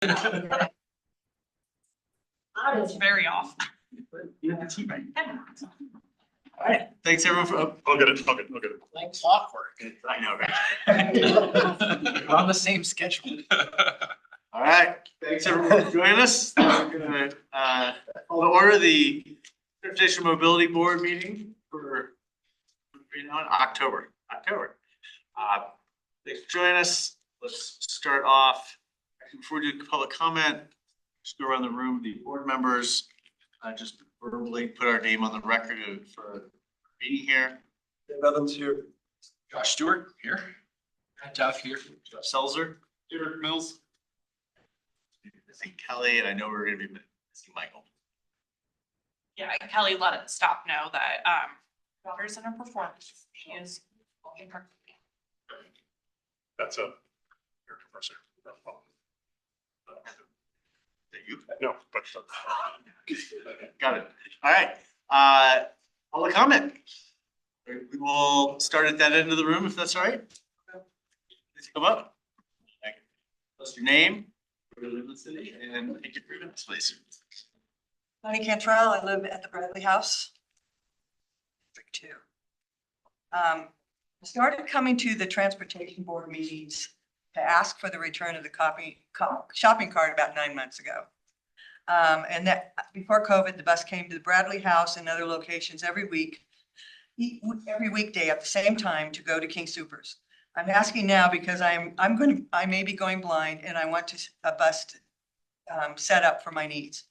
It's very off. You have the tea right. All right, thanks everyone for, I'll get it. like clockwork. I know, right? We're on the same schedule. All right, thanks everyone for joining us. We're gonna, call to order the Transportation Mobility Board meeting for, October. Thanks for joining us. Let's start off, before we do public comment, just go around the room, the board members, just verbally put our name on the record for being here. Dave Evans here. Josh Stewart here. Jeff here. Jeff Selzer. Derek Mills. Missing Kelly, and I know we're gonna be missing Michael. Yeah, Kelly let staff know that daughter's in a performance. She is in her. That's a. Professor. You? No, but. Got it. All right. Public comment. We will start at that end of the room if that's all right. Please come up. Thank you. What's your name? Where do you live in the city? And take your 3 minutes, please. Connie Cantrell, I live at the Bradley House. District 2. I started coming to the transportation board meetings to ask for the return of the shopping cart about 9 months ago. And that before COVID, the bus came to the Bradley House and other locations every weekday at the same time to go to King Soopers. I'm asking now because I may be going blind and I want a bus set up for my needs.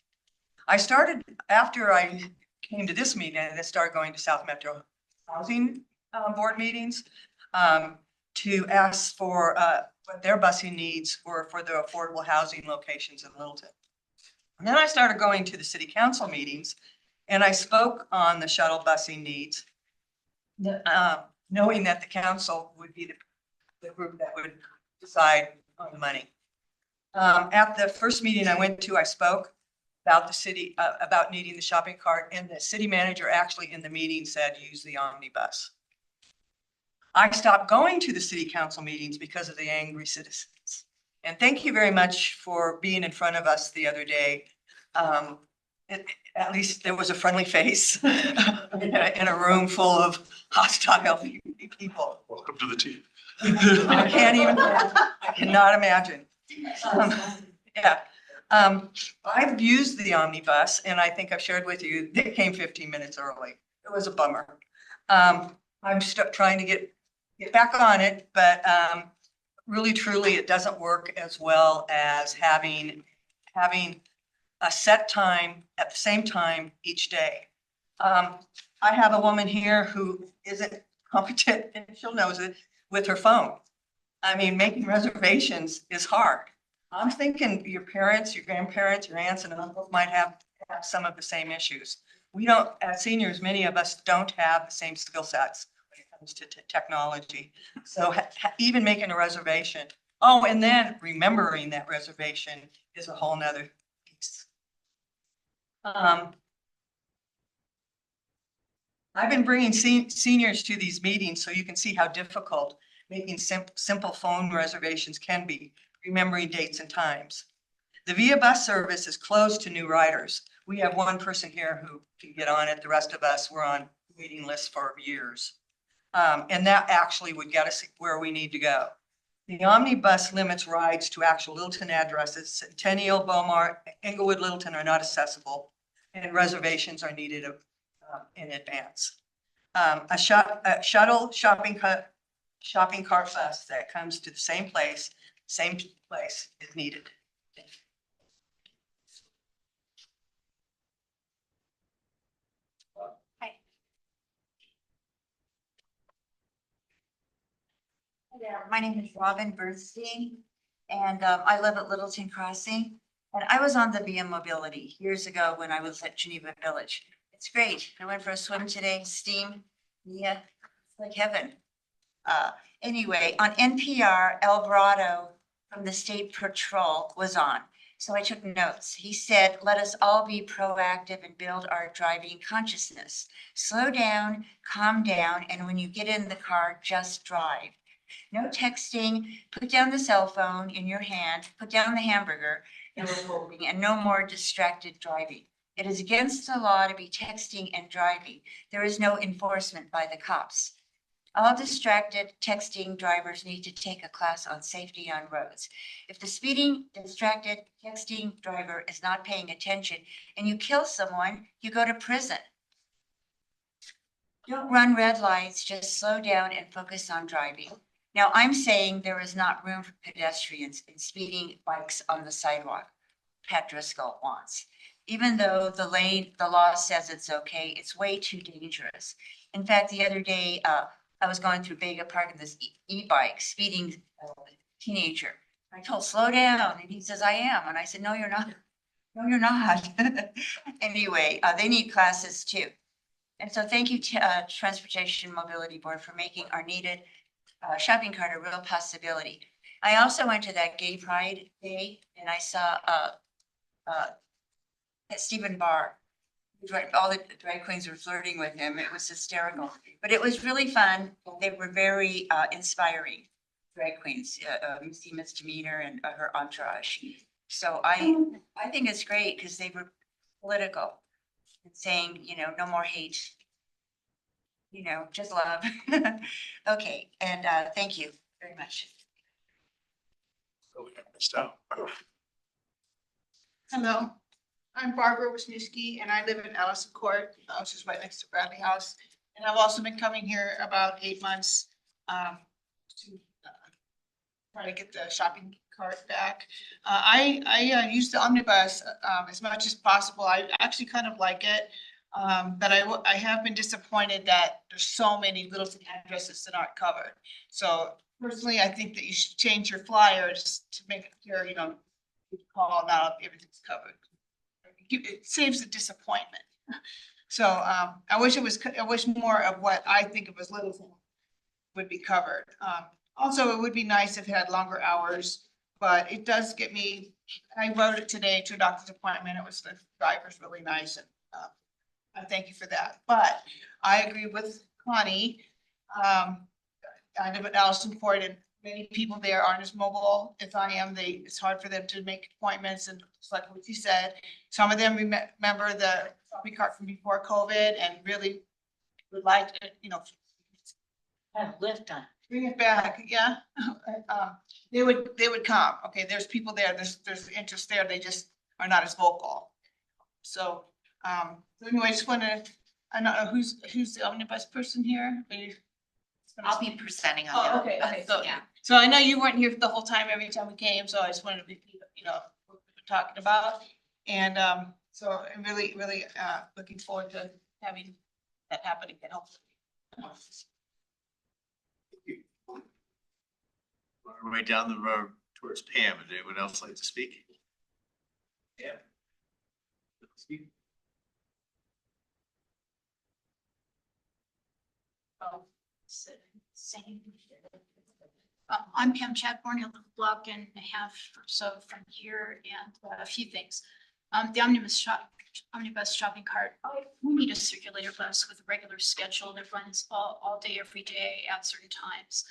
I started after I came to this meeting and I started going to South Metro Housing Board meetings to ask for what their busing needs were for the affordable housing locations in Littleton. And then I started going to the city council meetings and I spoke on the shuttle busing needs, knowing that the council would be the group that would decide on the money. At the first meeting I went to, I spoke about the city, about needing the shopping cart, and the city manager actually in the meeting said, use the omnibus. I stopped going to the city council meetings because of the angry citizens. And thank you very much for being in front of us the other day. At least there was a friendly face in a room full of hostile people. Welcome to the team. I cannot imagine. I've used the omnibus and I think I've shared with you, they came 15 minutes early. It was a bummer. I'm trying to get back on it, but really, truly, it doesn't work as well as having a set time at the same time each day. I have a woman here who isn't competent, and she'll knows it, with her phone. I mean, making reservations is hard. I'm thinking your parents, your grandparents, your aunts and uncles might have some of the same issues. We don't, as seniors, many of us don't have the same skill sets when it comes to technology. So even making a reservation, oh, and then remembering that reservation is a whole nother piece. I've been bringing seniors to these meetings so you can see how difficult making simple phone reservations can be, remembering dates and times. The VIA bus service is closed to new riders. We have one person here who can get on it. The rest of us were on waiting lists for years. And that actually would get us where we need to go. The omnibus limits rides to actual Littleton addresses. Centennial, Beaumont, Englewood, Littleton are not accessible, and reservations are needed in advance. A shuttle shopping cart bus that comes to the same place is needed. Hi there, my name is Robin Bernstein, and I live at Littleton Crossing. And I was on the VIA Mobility years ago when I was at Geneva Village. It's great. I went for a swim today, steam, yeah, it's like heaven. Anyway, on NPR, Alvarado from the State Patrol was on. So I took notes. He said, let us all be proactive and build our driving consciousness. Slow down, calm down, and when you get in the car, just drive. No texting, put down the cell phone in your hand, put down the hamburger you were holding, and no more distracted driving. It is against the law to be texting and driving. There is no enforcement by the cops. All distracted texting drivers need to take a class on safety on roads. If the speeding, distracted texting driver is not paying attention and you kill someone, you go to prison. Don't run red lights, just slow down and focus on driving. Now, I'm saying there is not room for pedestrians and speeding bikes on the sidewalk. Pat Driscoll wants. Even though the law says it's okay, it's way too dangerous. In fact, the other day, I was going through Vega Park and this e-bike speeding teenager. I told, slow down, and he says, I am. And I said, no, you're not. No, you're not. Anyway, they need classes too. And so thank you to Transportation Mobility Board for making our needed shopping cart a real possibility. I also went to that Gay Pride Day and I saw Stephen Barr. All the drag queens were flirting with him. It was hysterical, but it was really fun. They were very inspiring drag queens. You see Miss Demeanor and her entourage. So I think it's great because they were political and saying, you know, no more hate. You know, just love. Okay, and thank you very much. Oh, we got missed out. Hello, I'm Barbara Wisniewski and I live in Allison Court, which is right next to Bradley House. And I've also been coming here about 8 months to try to get the shopping cart back. I use the omnibus as much as possible. I actually kind of like it. But I have been disappointed that there's so many Littleton addresses that aren't covered. So personally, I think that you should change your flyers to make sure, you know, you call now everything's covered. It saves the disappointment. So I wish more of what I think of as Littleton would be covered. Also, it would be nice if it had longer hours, but it does get me, I wrote it today to a doctor's appointment. It was, the driver's really nice, and I thank you for that. But I agree with Connie. I live at Allison Court and many people there aren't as mobile as I am. It's hard for them to make appointments, and just like what you said, some of them remember the shopping cart from before COVID and really would like to, you know, Have lift on. bring it back. Yeah. They would come. Okay, there's people there, there's interest there, they just are not as vocal. So anyway, I just wanted, I don't know who's the omnibus person here. I'll be presenting on Oh, that. okay, so, Yeah. so I know you weren't here the whole time, every time we came, so I just wanted to repeat, you know, what we were talking about. And, so I'm really, really, looking forward to having that happen again, hopefully. Right down the road towards Pam. Would anyone else like to speak? Yeah. I'm Pam Chadbourne, I live a block and a half or so from here, and a few things. The omnibus shopping cart, we need a circulator bus with a regular schedule that runs all day, every day at certain times.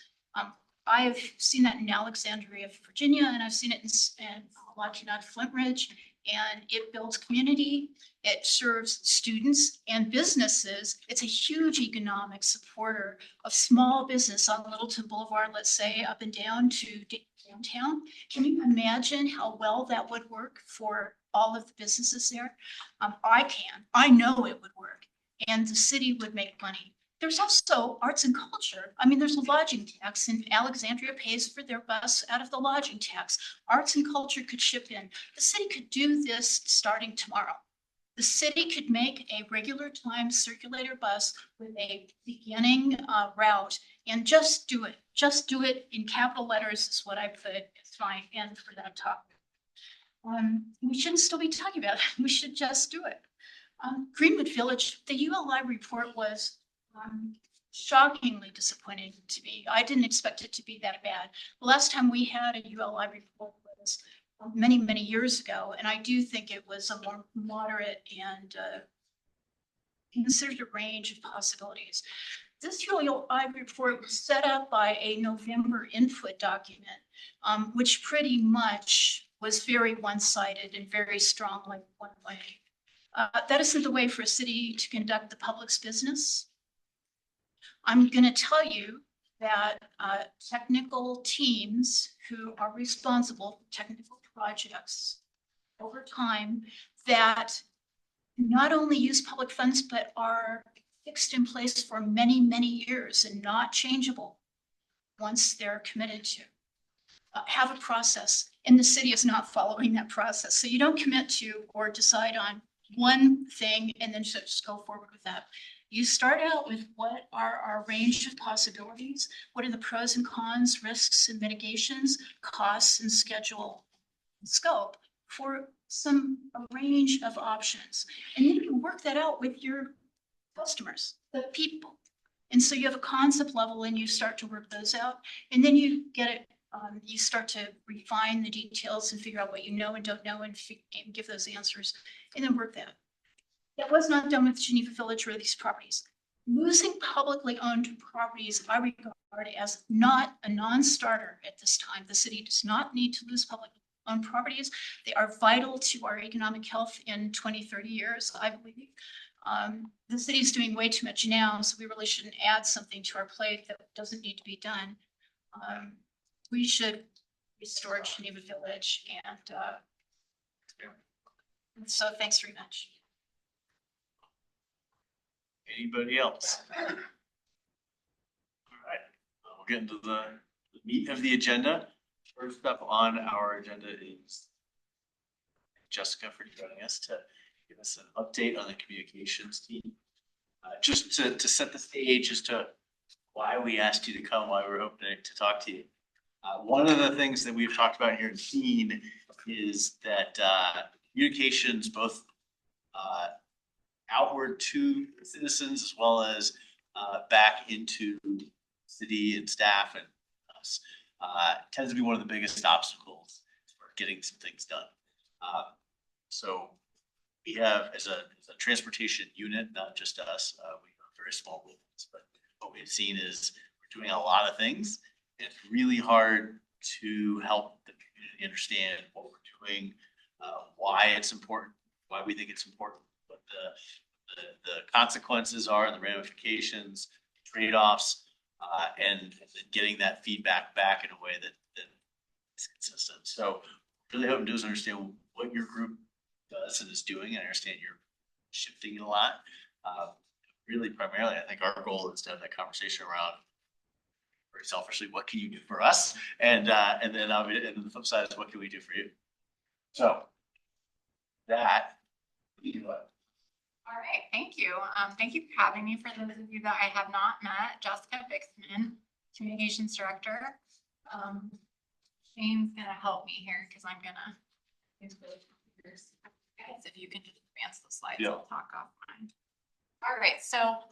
I've seen that in Alexandria, Virginia, and I've seen it in Lackawanna, Flint Ridge, and it builds community. It serves students and businesses. It's a huge economic supporter of small business on Littleton Boulevard, let's say, up and down to downtown. Can you imagine how well that would work for all of the businesses there? I know it would work, and the city would make money. There's also arts and culture. I mean, there's a lodging tax, and Alexandria pays for their bus out of the lodging tax. Arts and culture could chip in. The city could do this starting tomorrow. The city could make a regular time circulator bus with a beginning route and just do it. Just do it in capital letters is what I put as my end for that topic. We shouldn't still be talking about it. We should just do it. Greenwood Village, the ULI report was shockingly disappointing to me. I didn't expect it to be that bad. The last time we had a ULI report was many, many years ago, and I do think it was a more moderate and considered a range of possibilities. This ULI report was set up by a November input document, which pretty much was very one-sided and very strongly one way. That isn't the way for a city to conduct the public's business. I'm going to tell you that technical teams who are responsible for technical projects over time that not only use public funds, but are fixed in place for many, many years and not changeable once they're committed to, have a process, and the city is not following that process. So you don't commit to or decide on one thing and then just go forward with that. You start out with what are our range of possibilities? What are the pros and cons, risks and mitigations, costs and schedule and scope for a range of options? And then you work that out with your customers, the people. And so you have a concept level and you start to work those out. And then you get it, you start to refine the details and figure out what you know and don't know and give those answers and then work that. That was not done with Geneva Village or these properties. Losing publicly owned properties, I regard as not a non-starter at this time. The city does not need to lose publicly owned properties. They are vital to our economic health in 20, 30 years, I believe. The city is doing way too much now, so we really shouldn't add something to our plate that doesn't need to be done. We should restore Geneva Village and so thanks very much. Anybody else? All right, we'll get into the meat of the agenda. First up on our agenda is Jessica for joining us to give us an update on the communications team. Just to set the stage as to why we asked you to come, why we're hoping to talk to you. One of the things that we've talked about here and seen is that communications both outward to citizens as well as back into city and staff and us tends to be one of the biggest obstacles for getting some things done. So we have as a transportation unit, not just us, we have very small movements, but what we've seen is we're doing a lot of things. It's really hard to help the community understand what we're doing, why it's important, why we think it's important, what the consequences are, the ramifications, trade-offs, and getting that feedback back in a way that is consistent. So really hope to do is understand what your group does and is doing. And I understand you're shifting it a lot. Really primarily, I think our goal is to have that conversation around very selfishly, what can you do for us? And then the flip side is what can we do for you? So that All right, thank you. Thank you for having me. For those of you that I have not met, Jessica Bixman, Communications Director. Shane's gonna help me here because I'm gonna use both computers. Guys, if you can just advance the slides, Yeah. I'll talk off mine. All right, so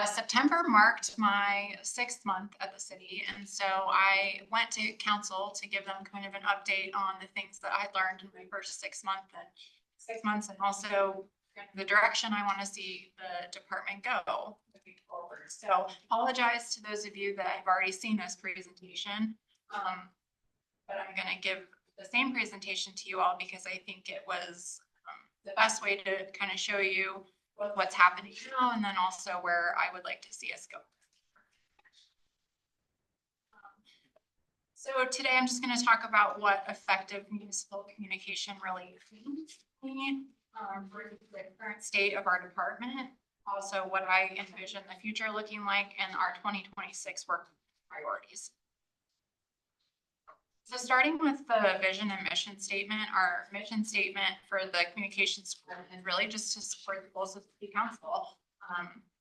September marked my 6th month at the city. And so I went to council to give them kind of an update on the things that I learned in my first 6 months and also the direction I want to see the department go moving forward. So apologize to those of you that have already seen this presentation. But I'm going to give the same presentation to you all because I think it was the best way to kind of show you what's happening now and then also where I would like to see us go. So today I'm just going to talk about what effective municipal communication really means for the current state of our department, also what I envision the future looking like and our 2026 work priorities. So starting with the vision and mission statement, our mission statement for the communications department is really just to support the goals of the city council,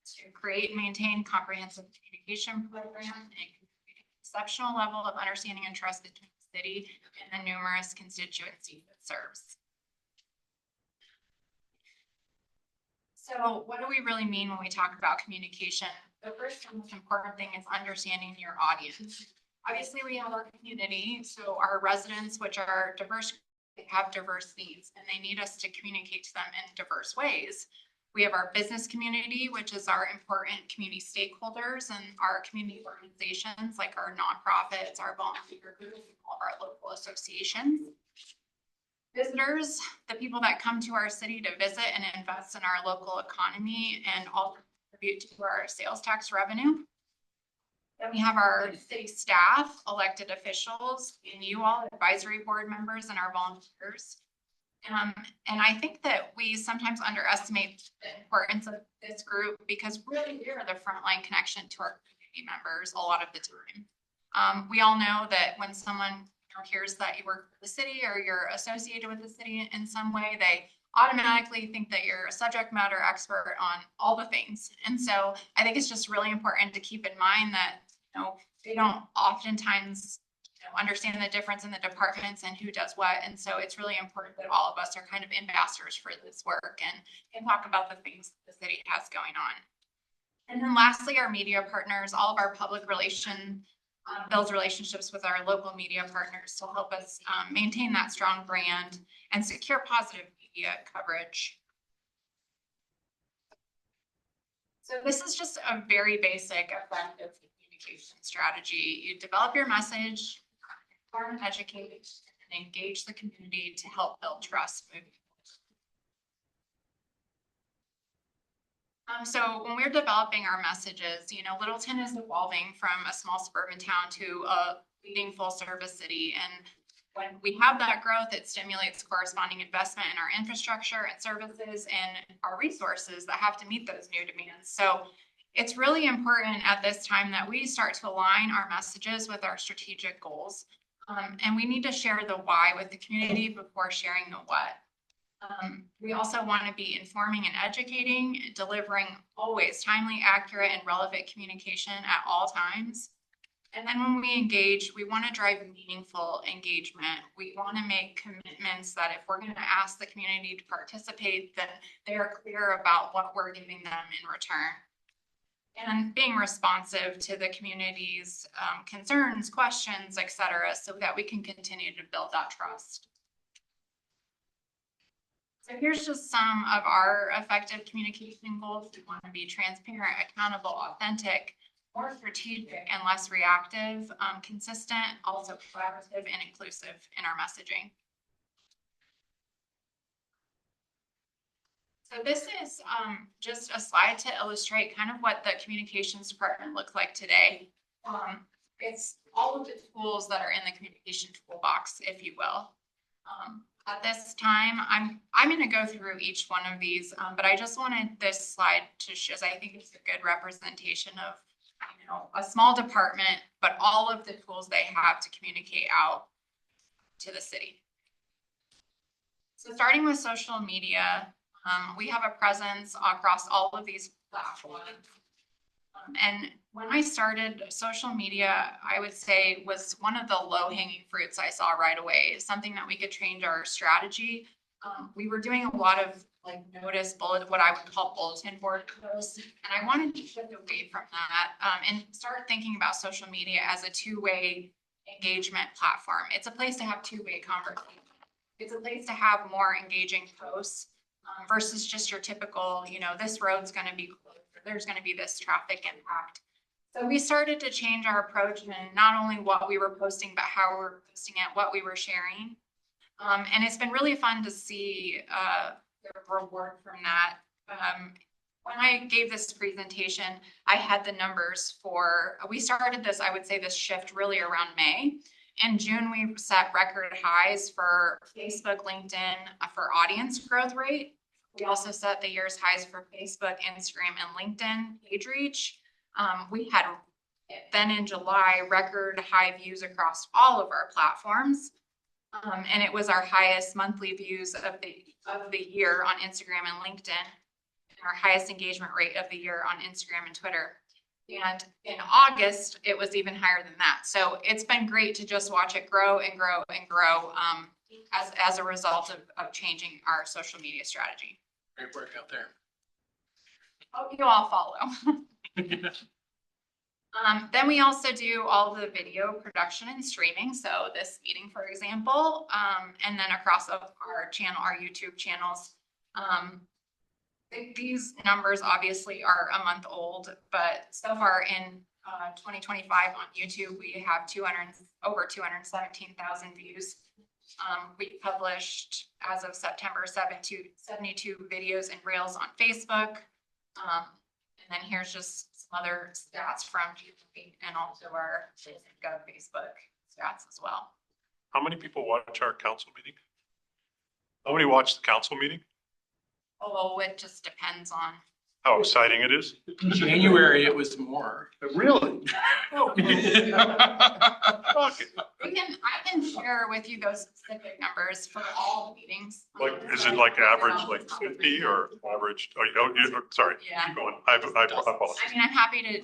to create and maintain comprehensive communication program and exceptional level of understanding and trust between the city and the numerous constituencies it serves. So what do we really mean when we talk about communication? The first and most important thing is understanding your audience. Obviously, we have our community, so our residents, which are diverse, have diverse needs, and they need us to communicate to them in diverse ways. We have our business community, which is our important community stakeholders and our community organizations, like our nonprofits, our volunteer groups, and all of our local associations. Visitors, the people that come to our city to visit and invest in our local economy and all contribute to our sales tax revenue. Then we have our city staff, elected officials, and you all, advisory board members, and our volunteers. And I think that we sometimes underestimate the importance of this group because really we're the frontline connection to our community members a lot of the time. We all know that when someone hears that you work for the city or you're associated with the city in some way, they automatically think that you're a subject matter expert on all the things. And so I think it's just really important to keep in mind that, they don't oftentimes understand the difference in the departments and who does what. And so it's really important that all of us are kind of ambassadors for this work and can talk about the things the city has going on. And then lastly, our media partners, all of our public relation builds relationships with our local media partners to help us maintain that strong brand and secure positive media coverage. So this is just a very basic, effective communication strategy. You develop your message, inform and educate, and engage the community to help build trust moving forward. So when we're developing our messages, Littleton is evolving from a small suburban town to a leading full service city. And when we have that growth, it stimulates corresponding investment in our infrastructure and services and our resources that have to meet those new demands. So it's really important at this time that we start to align our messages with our strategic goals. And we need to share the why with the community before sharing the what. We also want to be informing and educating, delivering always timely, accurate, and relevant communication at all times. And then when we engage, we want to drive meaningful engagement. We want to make commitments that if we're going to ask the community to participate, then they're clear about what we're giving them in return. And being responsive to the community's concerns, questions, etc., so that we can continue to build that trust. So here's just some of our effective communication goals. We want to be transparent, accountable, authentic, more strategic and less reactive, consistent, also collaborative and inclusive in our messaging. So this is just a slide to illustrate kind of what the communications department looks like today. It's all of the tools that are in the communication toolbox, if you will. At this time, I'm going to go through each one of these, but I just wanted this slide to show, I think it's a good representation of a small department, but all of the tools they have to communicate out to the city. So starting with social media, we have a presence across all of these platforms. And when I started, social media, I would say, was one of the low-hanging fruits I saw right away. Something that we could change our strategy. We were doing a lot of what I would call bulletin board posts, and I wanted to shift away from that and start thinking about social media as a two-way engagement platform. It's a place to have two-way conversation. It's a place to have more engaging posts versus just your typical, this road's going to be closed, or there's going to be this traffic impact. So we started to change our approach in not only what we were posting, but how we were posting it, what we were sharing. And it's been really fun to see the reward from that. When I gave this presentation, I had the numbers we started this, I would say this shift really around May. In June, we set record highs for Facebook, LinkedIn, for audience growth rate. We also set the year's highs for Facebook, Instagram, and LinkedIn page reach. We had then in July record high views across all of our platforms. And it was our highest monthly views of the year on Instagram and LinkedIn, and our highest engagement rate of the year on Instagram and Twitter. And in August, it was even higher than that. So it's been great to just watch it grow and grow and grow as a result of changing our social media strategy. Great work out there. Hope you all follow. Then we also do all the video production and streaming. So this meeting, for example, and then across our channel, our YouTube channels. These numbers obviously are a month old, but so far in 2025 on YouTube, we have over 217,000 views. We published as of September 72 videos and reels on Facebook. And then here's just some other stats from YouTube and also our Facebook stats as well. How many people watch our council meeting? Nobody watched the council meeting? Oh, it just depends on. How exciting it is? In January, it was more. Really? Okay. I can share with you those specific numbers for all the meetings. Like, is it like average, like 50 or average? Sorry, Yeah. keep going. I apologize. I mean, I'm happy to.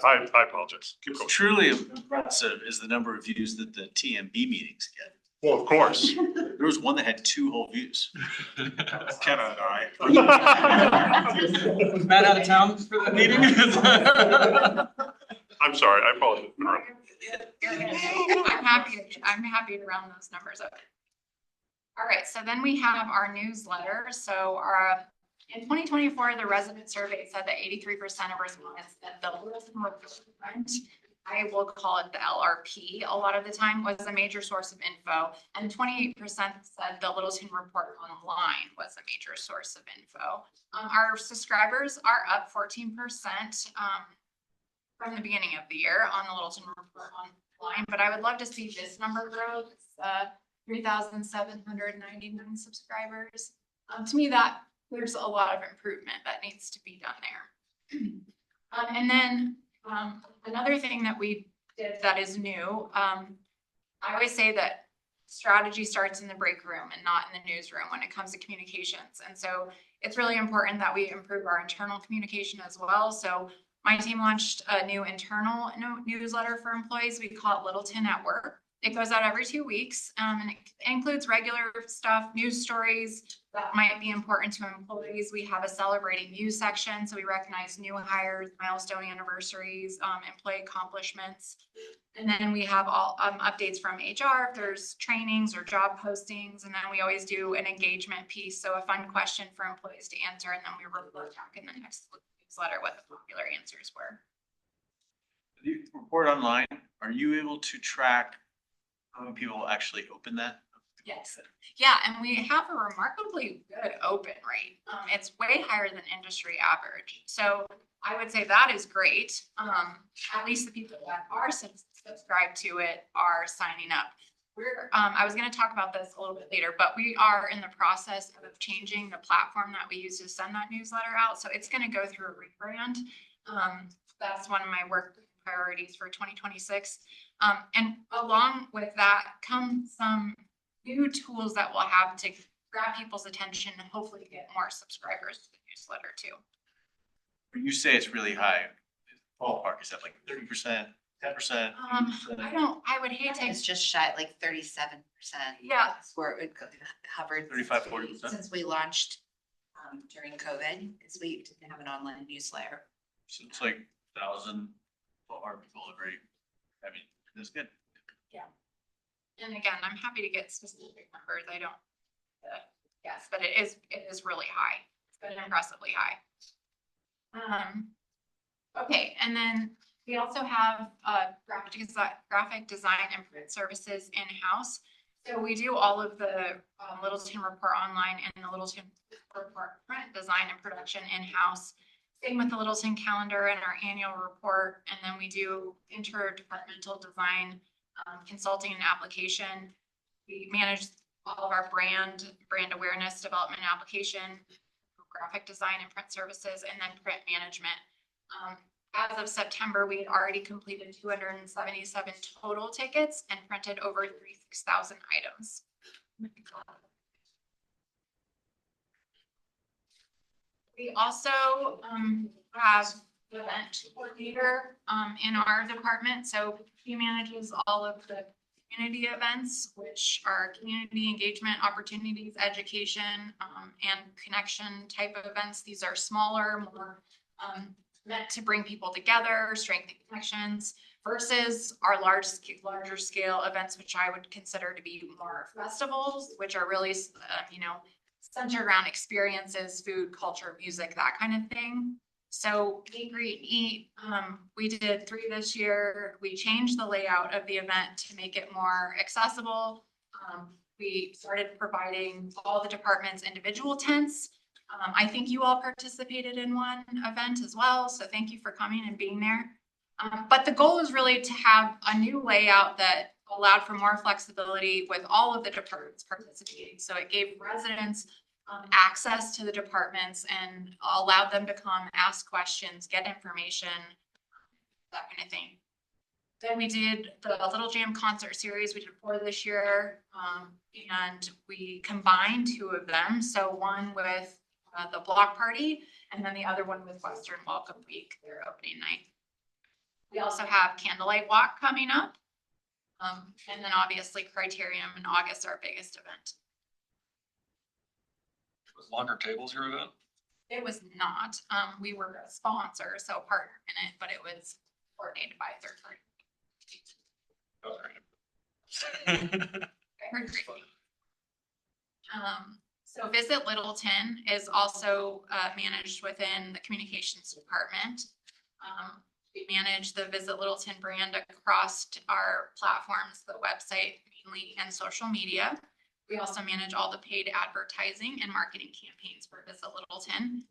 I apologize. Keep What's going. truly impressive is the number of views that the TMB meetings get. Well, of course. There was one that had 2 whole views. Kenna and I. Was Matt out of town for the meeting? I'm sorry, I apologize. I'm happy to round those numbers up. All right, so then we have our newsletter. So in 2024, the resident survey said that 83% of respondents said the Littleton Report, I will call it the LRP, a lot of the time was a major source of info, and 28% said the Littleton Report online was a major source of info. Our subscribers are up 14% from the beginning of the year on the Littleton Report online, but I would love to see this number grow. It's 3,799 subscribers. To me, that there's a lot of improvement that needs to be done there. And then another thing that we did that is new, I always say that strategy starts in the break room and not in the newsroom when it comes to communications. And so it's really important that we improve our internal communication as well. So my team launched a new internal newsletter for employees. We call it Littleton at Work. It goes out every 2 weeks, and it includes regular stuff, news stories that might be important to employees. We have a celebrating you section, so we recognize new hires, milestone anniversaries, employee accomplishments. And then we have all updates from HR, if there's trainings or job postings. And then we always do an engagement piece, so a fun question for employees to answer, and then we report back in the next newsletter what the popular answers were. The report online, are you able to track how many people actually open that? Yes. Yeah, and we have a remarkably good open rate. It's way higher than industry average. So I would say that is great. At least the people that are subscribed to it are signing up. I was going to talk about this a little bit later, but we are in the process of changing the platform that we use to send that newsletter out. So it's going to go through a rebrand. That's one of my work priorities for 2026. And along with that come some new tools that we'll have to grab people's attention and hopefully get more subscribers to the newsletter too. When you say it's really high, ballpark, is that like 30%, 10%? I would hate to. It's just shy, like 37%. Yeah. That's where it hovered. 35-40%. Since we launched during COVID, because we didn't have an online newsletter. So it's like 1,000 people every, I mean, that's good. And again, I'm happy to get specific numbers. I don't guess, but it is really high. It's been impressively high. Okay, and then we also have graphic design and print services in-house. So we do all of the Littleton Report online and the Littleton Report print design and production in-house. Same with the Littleton calendar and our annual report. And then we do interdepartmental design, consulting and application. We manage all of our brand awareness development application, graphic design and print services, and then print management. As of September, we had already completed 277 total tickets and printed over 36,000 items. We also have the event coordinator in our department. So he manages all of the community events, which are community engagement opportunities, education, and connection type of events. These are smaller, more meant to bring people together, strengthen connections, versus our larger scale events, which I would consider to be more festivals, which are really, centered around experiences, food, culture, music, that kind of thing. So Meet, Greet, Eat, we did 3 this year. We changed the layout of the event to make it more accessible. We started providing all the departments individual tents. I think you all participated in one event as well, so thank you for coming and being there. But the goal is really to have a new layout that allowed for more flexibility with all of the departments participating. So it gave residents access to the departments and allowed them to come ask questions, get information, that kind of thing. Then we did the Little Jam concert series. We did 4 this year, and we combined 2 of them. So one with the block party, and then the other one with Western Welcome Week, their opening night. We also have Candlelight Walk coming up. And then obviously Criterium in August, our biggest event. Was Longer Tables your event? It was not, we were a sponsor, so partner in it, but it was coordinated by a third party. I heard great things. So Visit Littleton is also managed within the communications department. We manage the Visit Littleton brand across our platforms, the website mainly, and social media. We also manage all the paid advertising and marketing campaigns for Visit Littleton.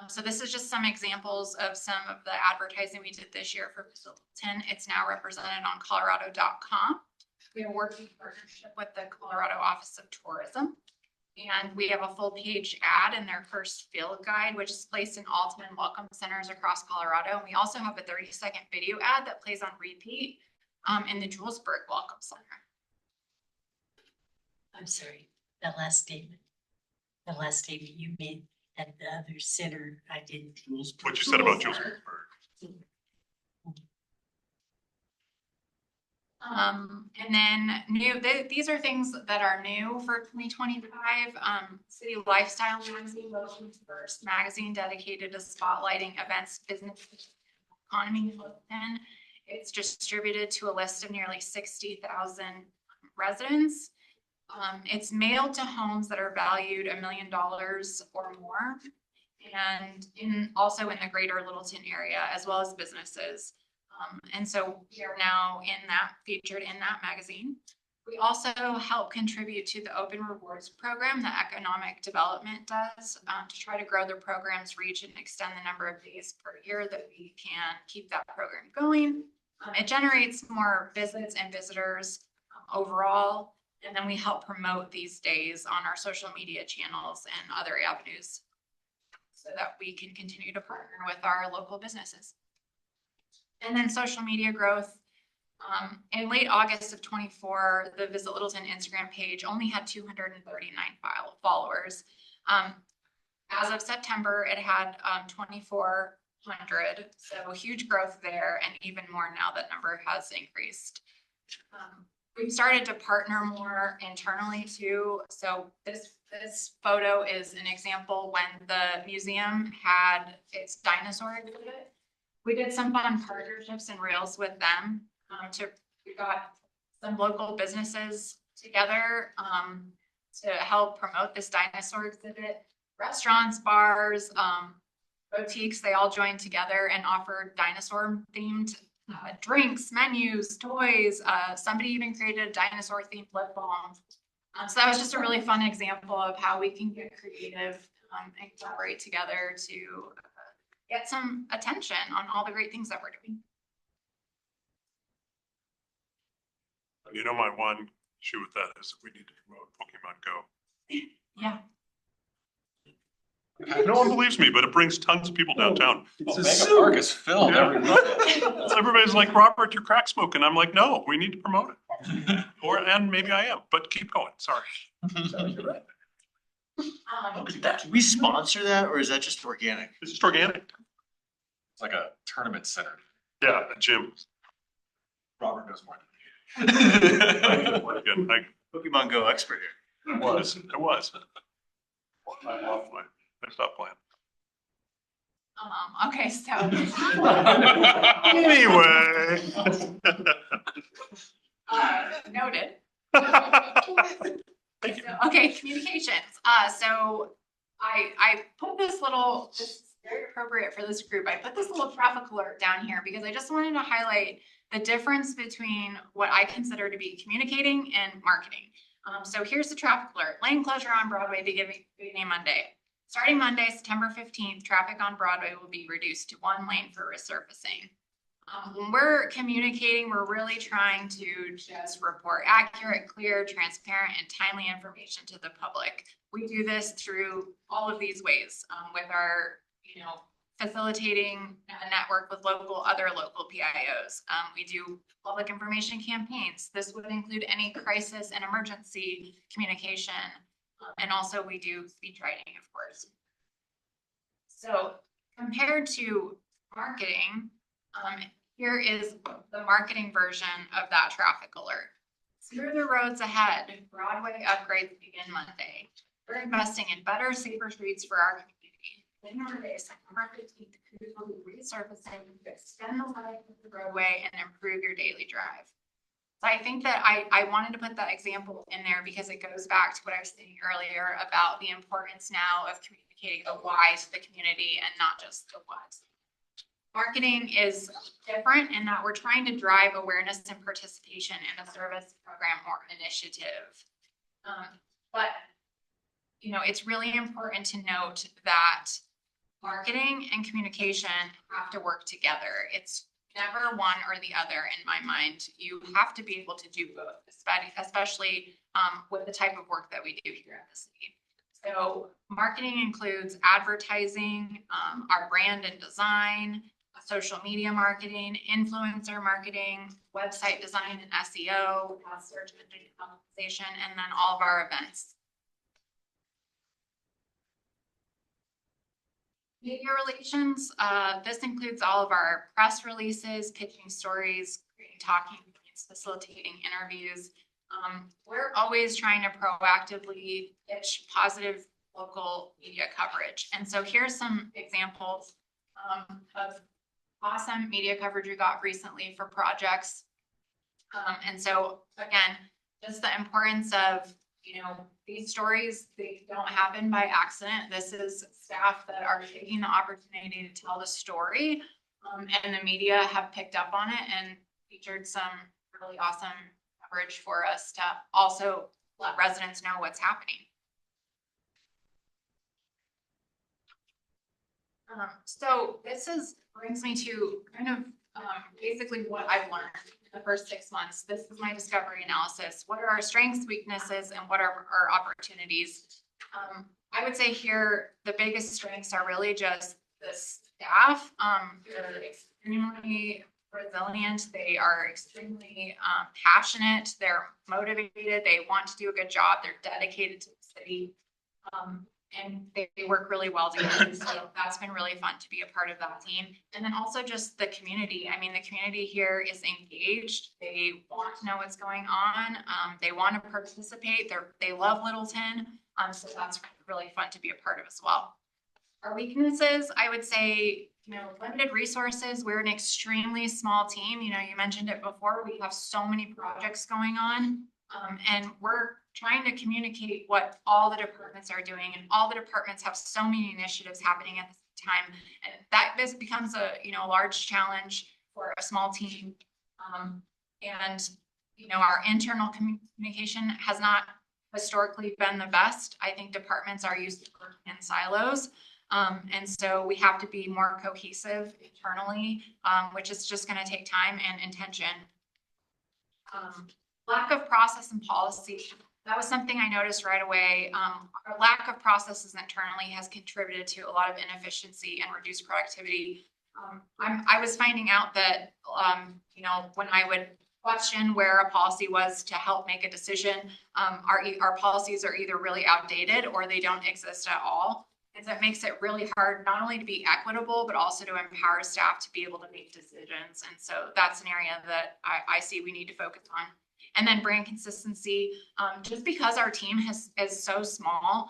So this is just some examples of some of the advertising we did this year for Visit Littleton. It's now represented on colorado.com. We are working in partnership with the Colorado Office of Tourism. And we have a full page ad in their first field guide, which is placed in all 10 welcome centers across Colorado. And we also have a 30-second video ad that plays on repeat in the Julesburg Welcome Center. I'm sorry, the last statement you made at the other center, I didn't. What you said about Jules. And then these are things that are new for 2025. City Lifestyle Magazine, Littleton's first magazine dedicated to spotlighting events, business, economy in Littleton. It's distributed to a list of nearly 60,000 residents. It's mailed to homes that are valued $1 million or more, and also in the greater Littleton area, as well as businesses. And so we are now featured in that magazine. We also help contribute to the Open Rewards program that Economic Development does to try to grow the program's reach and extend the number of days per year that we can keep that program going. It generates more visits and visitors overall. And then we help promote these days on our social media channels and other avenues so that we can continue to partner with our local businesses. And then social media growth. In late August of 24, the Visit Littleton Instagram page only had 239 followers. As of September, it had 2,400. So huge growth there, and even more now that number has increased. We've started to partner more internally too. So this photo is an example when the museum had its dinosaur exhibit. We did some fun partnerships and reels with them. We got some local businesses together to help promote this dinosaur exhibit. Restaurants, bars, boutiques, they all joined together and offered dinosaur themed drinks, menus, toys. Somebody even created a dinosaur themed lip balm. So that was just a really fun example of how we can get creative and collaborate together to get some attention on all the great things that we're doing. You know, my one issue with that is we need to promote Pokemon Go. Yeah. No one believes me, but it brings tons of people downtown. Mega Park is filled every weekend. Everybody's like, Robert, you're crack smoking. I'm like, no, we need to promote it. And maybe I am, but keep going. Sorry. Do we sponsor that, or is that just organic? It's just organic. It's like a tournament center. Yeah, a gym. Robert knows more. Again, Pokemon Go expert here. I was. I stopped playing. Okay, so. Anyway. Noted. Thank you. Okay, communications. So I put this little, this is very appropriate for this group. I put this little traffic alert down here because I just wanted to highlight the difference between what I consider to be communicating and marketing. So here's the traffic alert. Lane closure on Broadway beginning Monday. Starting Monday, September 15th, traffic on Broadway will be reduced to 1 lane for resurfacing. When we're communicating, we're really trying to just report accurate, clear, transparent, and timely information to the public. We do this through all of these ways, with our, facilitating a network with other local PIOs. We do public information campaigns. This would include any crisis and emergency communication. And also we do speech writing, of course. So compared to marketing, here is the marketing version of that traffic alert. Clear the roads ahead. Broadway upgrades begin Monday. We're investing in better, safer streets for our community. In Monday, September 15th, crews will be resurfacing to extend the life of the roadway and improve your daily drive. So I think that I wanted to put that example in there because it goes back to what I was saying earlier about the importance now of communicating the why to the community and not just the what. Marketing is different in that we're trying to drive awareness and participation in a service program or initiative. But it's really important to note that marketing and communication have to work together. It's never one or the other in my mind. You have to be able to do both, especially with the type of work that we do here at the city. So marketing includes advertising, our brand and design, social media marketing, influencer marketing, website design and SEO, search engine optimization, and then all of our events. Media relations, this includes all of our press releases, pitching stories, creating talking points, facilitating interviews. We're always trying to proactively pitch positive local media coverage. And so here's some examples of awesome media coverage we got recently for projects. And so again, just the importance of, these stories, they don't happen by accident. This is staff that are taking the opportunity to tell the story, and the media have picked up on it and featured some really awesome coverage for us to also let residents know what's happening. So this brings me to kind of basically what I've learned in the first 6 months. This is my discovery analysis. What are our strengths, weaknesses, and what are our opportunities? I would say here, the biggest strengths are really just the staff. They're extremely resilient. They are extremely passionate. They're motivated. They want to do a good job. They're dedicated to the city. And they work really well together. So that's been really fun to be a part of that team. And then also just the community. I mean, the community here is engaged. They want to know what's going on. They want to participate. They love Littleton. So that's really fun to be a part of as well. Our weaknesses, I would say, limited resources. We're an extremely small team. You mentioned it before. We have so many projects going on. And we're trying to communicate what all the departments are doing, and all the departments have so many initiatives happening at the same time. And this becomes a large challenge for a small team. Our internal communication has not historically been the best. I think departments are used to working in silos. And so we have to be more cohesive internally, which is just going to take time and intention. Lack of process and policy. That was something I noticed right away. Our lack of processes internally has contributed to a lot of inefficiency and reduced productivity. I was finding out that, when I would question where a policy was to help make a decision, our policies are either really outdated or they don't exist at all. And so it makes it really hard not only to be equitable, but also to empower staff to be able to make decisions. And so that's an area that I see we need to focus on. And then brand consistency, just because our team is so small,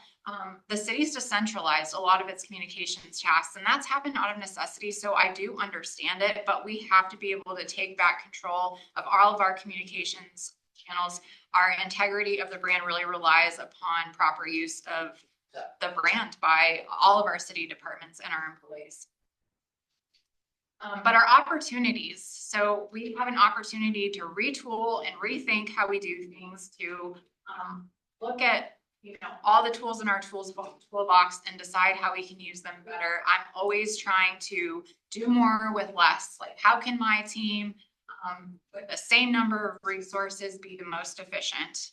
the city's decentralized a lot of its communications tasks, and that's happened out of necessity. So I do understand it, but we have to be able to take back control of all of our communications channels. Our integrity of the brand really relies upon proper use of the brand by all of our city departments and our employees. But our opportunities, so we have an opportunity to retool and rethink how we do things, to look at all the tools in our toolbox and decide how we can use them better. I'm always trying to do more with less. Like, how can my team with the same number of resources be the most efficient?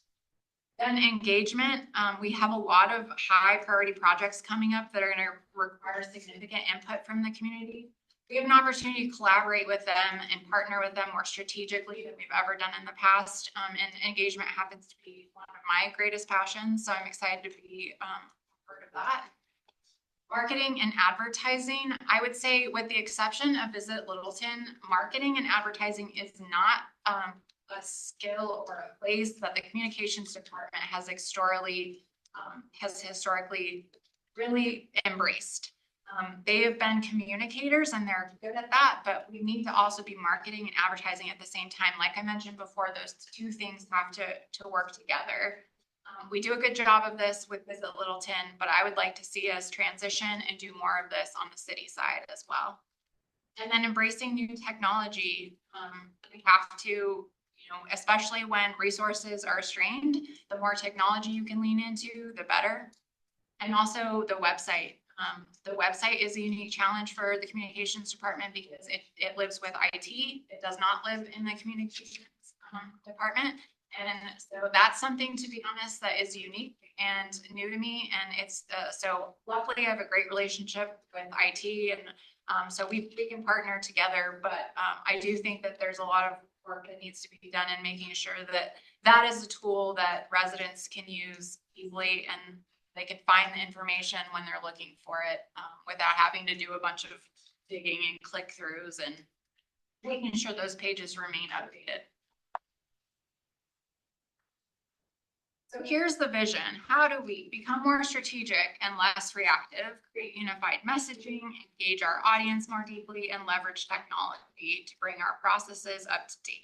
Then engagement, we have a lot of high priority projects coming up that are going to require significant input from the community. We have an opportunity to collaborate with them and partner with them more strategically than we've ever done in the past. And engagement happens to be one of my greatest passions, so I'm excited to be part of that. Marketing and advertising, I would say, with the exception of Visit Littleton, marketing and advertising is not a skill or a place that the communications department has historically really embraced. They have been communicators and they're good at that, but we need to also be marketing and advertising at the same time. Like I mentioned before, those two things have to work together. We do a good job of this with Visit Littleton, but I would like to see us transition and do more of this on the city side as well. And then embracing new technology. We have to, especially when resources are strained, the more technology you can lean into, the better. And also the website. The website is a unique challenge for the communications department because it lives with IT. It does not live in the communications department. And so that's something, to be honest, that is unique and new to me. And it's so luckily I have a great relationship with IT, and so we can partner together. But I do think that there's a lot of work that needs to be done in making sure that that is a tool that residents can use easily and they can find the information when they're looking for it without having to do a bunch of digging and click throughs, and making sure those pages remain updated. So here's the vision. How do we become more strategic and less reactive, create unified messaging, engage our audience more deeply, and leverage technology to bring our processes up to date?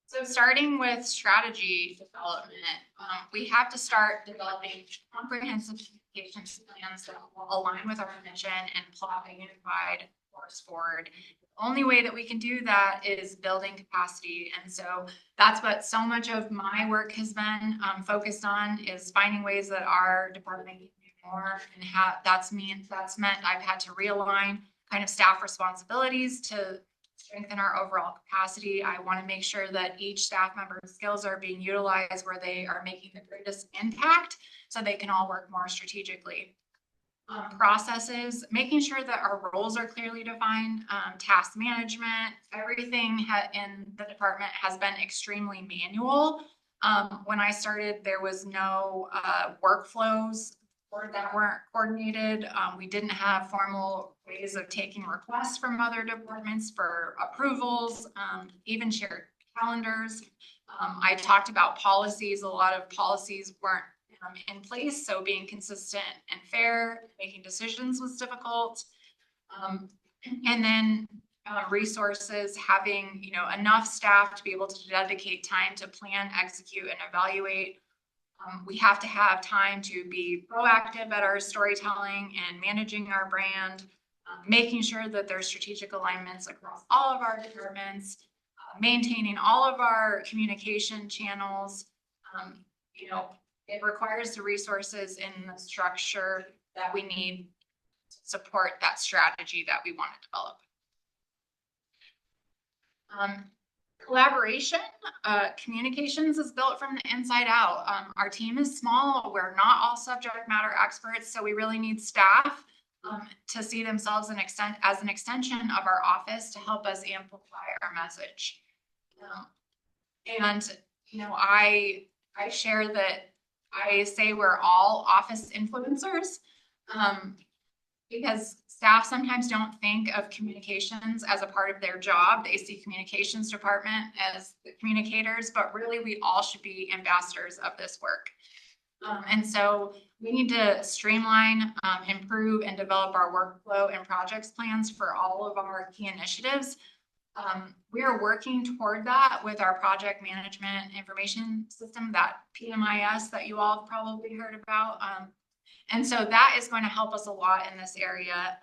So starting with strategy development, we have to start developing comprehensive communications plans that will align with our mission and plot a unified course forward. The only way that we can do that is building capacity. And so that's what so much of my work has been focused on, is finding ways that our department can do more. And that's meant I've had to realign kind of staff responsibilities to strengthen our overall capacity. I want to make sure that each staff member's skills are being utilized where they are making the greatest impact so they can all work more strategically. Processes, making sure that our roles are clearly defined, task management, everything in the department has been extremely manual. When I started, there was no workflows that weren't coordinated. We didn't have formal ways of taking requests from other departments for approvals, even shared calendars. I talked about policies. A lot of policies weren't in place, so being consistent and fair, making decisions was difficult. And then resources, having enough staff to be able to dedicate time to plan, execute, and evaluate. We have to have time to be proactive at our storytelling and managing our brand, making sure that there's strategic alignments across all of our departments, maintaining all of our communication channels. It requires the resources and the structure that we need to support that strategy that we want to develop. Collaboration, communications is built from the inside out. Our team is small. We're not all subject matter experts, so we really need staff to see themselves as an extension of our office to help us amplify our message. I share that I say we're all office influencers because staff sometimes don't think of communications as a part of their job. They see communications department as the communicators, but really we all should be ambassadors of this work. And so we need to streamline, improve, and develop our workflow and projects plans for all of our key initiatives. We are working toward that with our project management information system, that PMIS that you all have probably heard about. And so that is going to help us a lot in this area.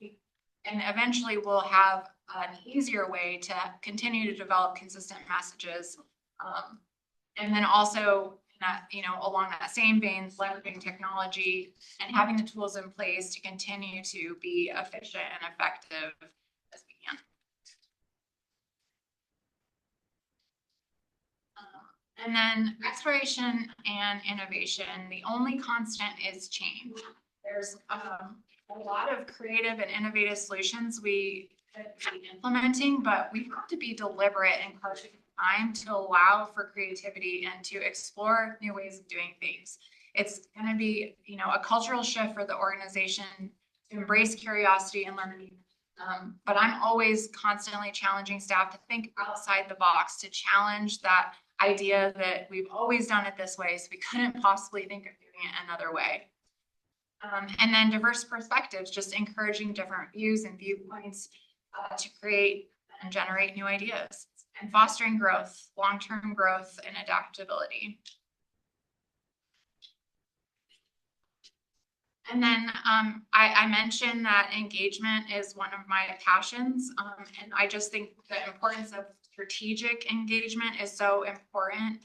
And eventually we'll have an easier way to continue to develop consistent messages. And then also that, along that same vein, leveraging technology and having the tools in place to continue to be efficient and effective as we can. And then exploration and innovation, the only constant is change. There's a lot of creative and innovative solutions we could be implementing, but we have to be deliberate and carve time to allow for creativity and to explore new ways of doing things. It's going to be, a cultural shift for the organization to embrace curiosity and learning. But I'm always constantly challenging staff to think outside the box, to challenge that idea that we've always done it this way, so we couldn't possibly think of doing it another way. And then diverse perspectives, just encouraging different views and viewpoints to create and generate new ideas, and fostering growth, long-term growth and adaptability. And then I mentioned that engagement is one of my passions, and I just think the importance of strategic engagement is so important.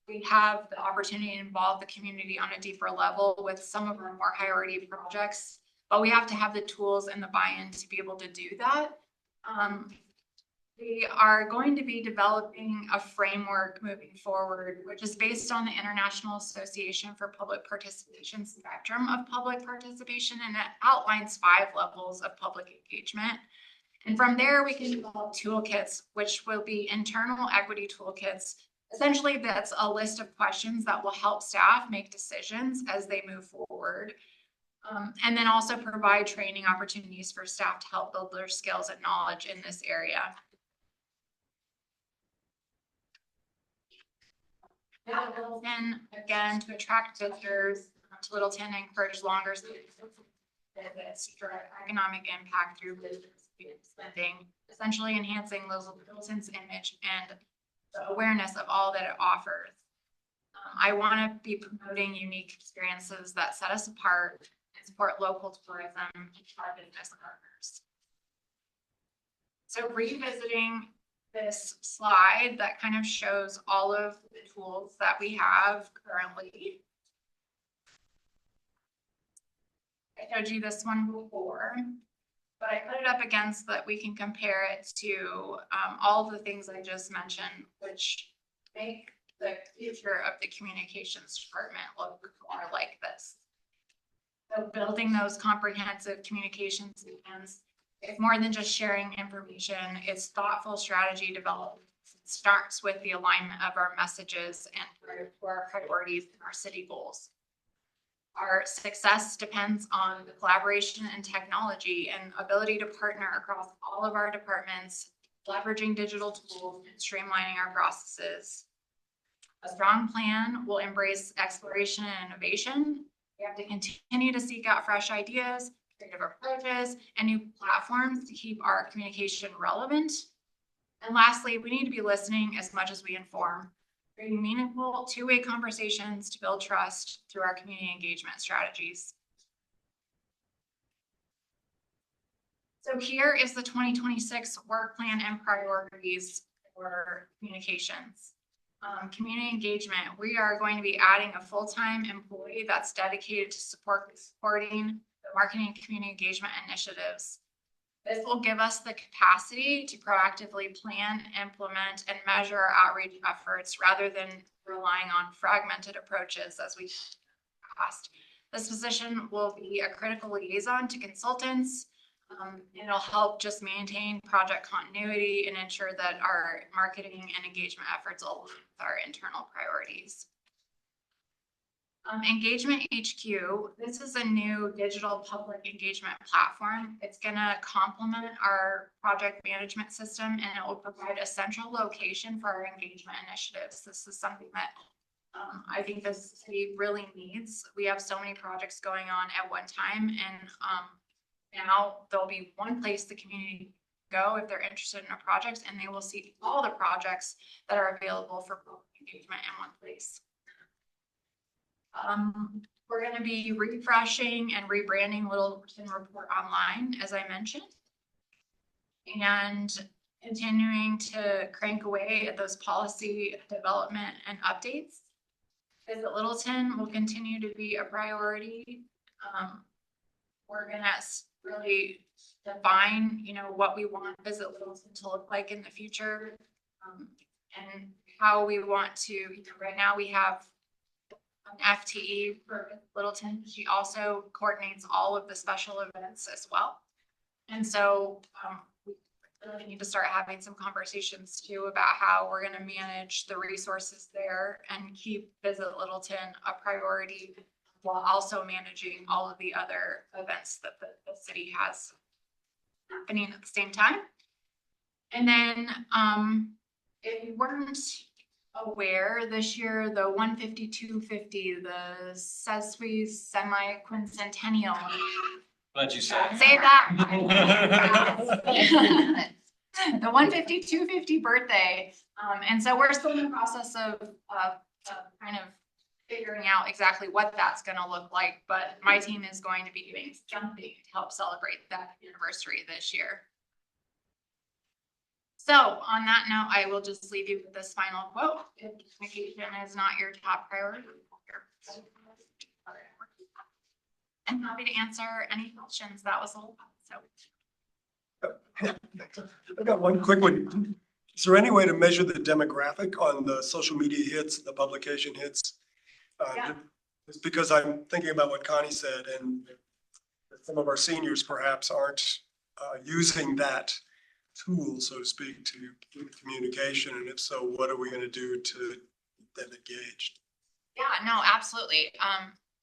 We have the opportunity to involve the community on a deeper level with some of our more priority projects, but we have to have the tools and the buy-in to be able to do that. We are going to be developing a framework moving forward, which is based on the International Association for Public Participation spectrum of public participation, and it outlines 5 levels of public engagement. And from there, we can develop toolkits, which will be internal equity toolkits. Essentially, that's a list of questions that will help staff make decisions as they move forward. And then also provide training opportunities for staff to help build their skills and knowledge in this area. Littleton, again, to attract visitors to Littleton and encourage longer visits for economic impact through business spending, essentially enhancing Littleton's image and the awareness of all that it offers. I want to be promoting unique experiences that set us apart and support local tourism and our business partners. So revisiting this slide that kind of shows all of the tools that we have currently. I showed you this one before, but I put it up against that we can compare it to all the things I just mentioned, which make the future of the communications department look more like this. So building those comprehensive communications plans, it's more than just sharing information. It's thoughtful strategy development. It starts with the alignment of our messages and our priorities and our city goals. Our success depends on the collaboration and technology and ability to partner across all of our departments, leveraging digital tools and streamlining our processes. A strong plan will embrace exploration and innovation. We have to continue to seek out fresh ideas, creative approaches, and new platforms to keep our communication relevant. And lastly, we need to be listening as much as we inform, creating meaningful two-way conversations to build trust through our community engagement strategies. So here is the 2026 work plan and priorities for communications. Community engagement, we are going to be adding a full-time employee that's dedicated to supporting the marketing and community engagement initiatives. This will give us the capacity to proactively plan, implement, and measure our outreach efforts rather than relying on fragmented approaches as we've past. This position will be a critical liaison to consultants. It'll help just maintain project continuity and ensure that our marketing and engagement efforts align with our internal priorities. Engagement HQ, this is a new digital public engagement platform. It's going to complement our project management system, and it will provide a central location for our engagement initiatives. This is something that I think the city really needs. We have so many projects going on at one time, and now there'll be one place the community go if they're interested in a project, and they will see all the projects that are available for public engagement in one place. We're gonna be refreshing and rebranding Littleton Report online, as I mentioned. And continuing to crank away at those policy development and updates. Visit Littleton will continue to be a priority. We're gonna really define, you know, what we want Visit Littleton to look like in the future. And how we want to, you know, right now we have an FTE for Littleton. She also coordinates all of the special events as well. And so, we really need to start having some conversations too about how we're gonna manage the resources there and keep Visit Littleton a priority while also managing all of the other events that the city has happening at the same time. And then, if you weren't aware, this year, the 150-250, the SESWI semi-quincentennial. Glad you said. Say that. The 150-250 birthday. And so we're still in the process of kind of figuring out exactly what that's gonna look like, but my team is going to be doing something to help celebrate that anniversary this year. So on that note, I will just leave you with this final quote. If communication is not your top priority, I'm happy to answer any questions. That was a lot, so. I've got one quick one. Is there any way to measure the demographic on the social media hits, the publication hits? Yeah. It's because I'm thinking about what Connie said, and some of our seniors perhaps aren't using that tool, so to speak, to communication. And if so, what are we going to do to get them engaged? Yeah, no, absolutely.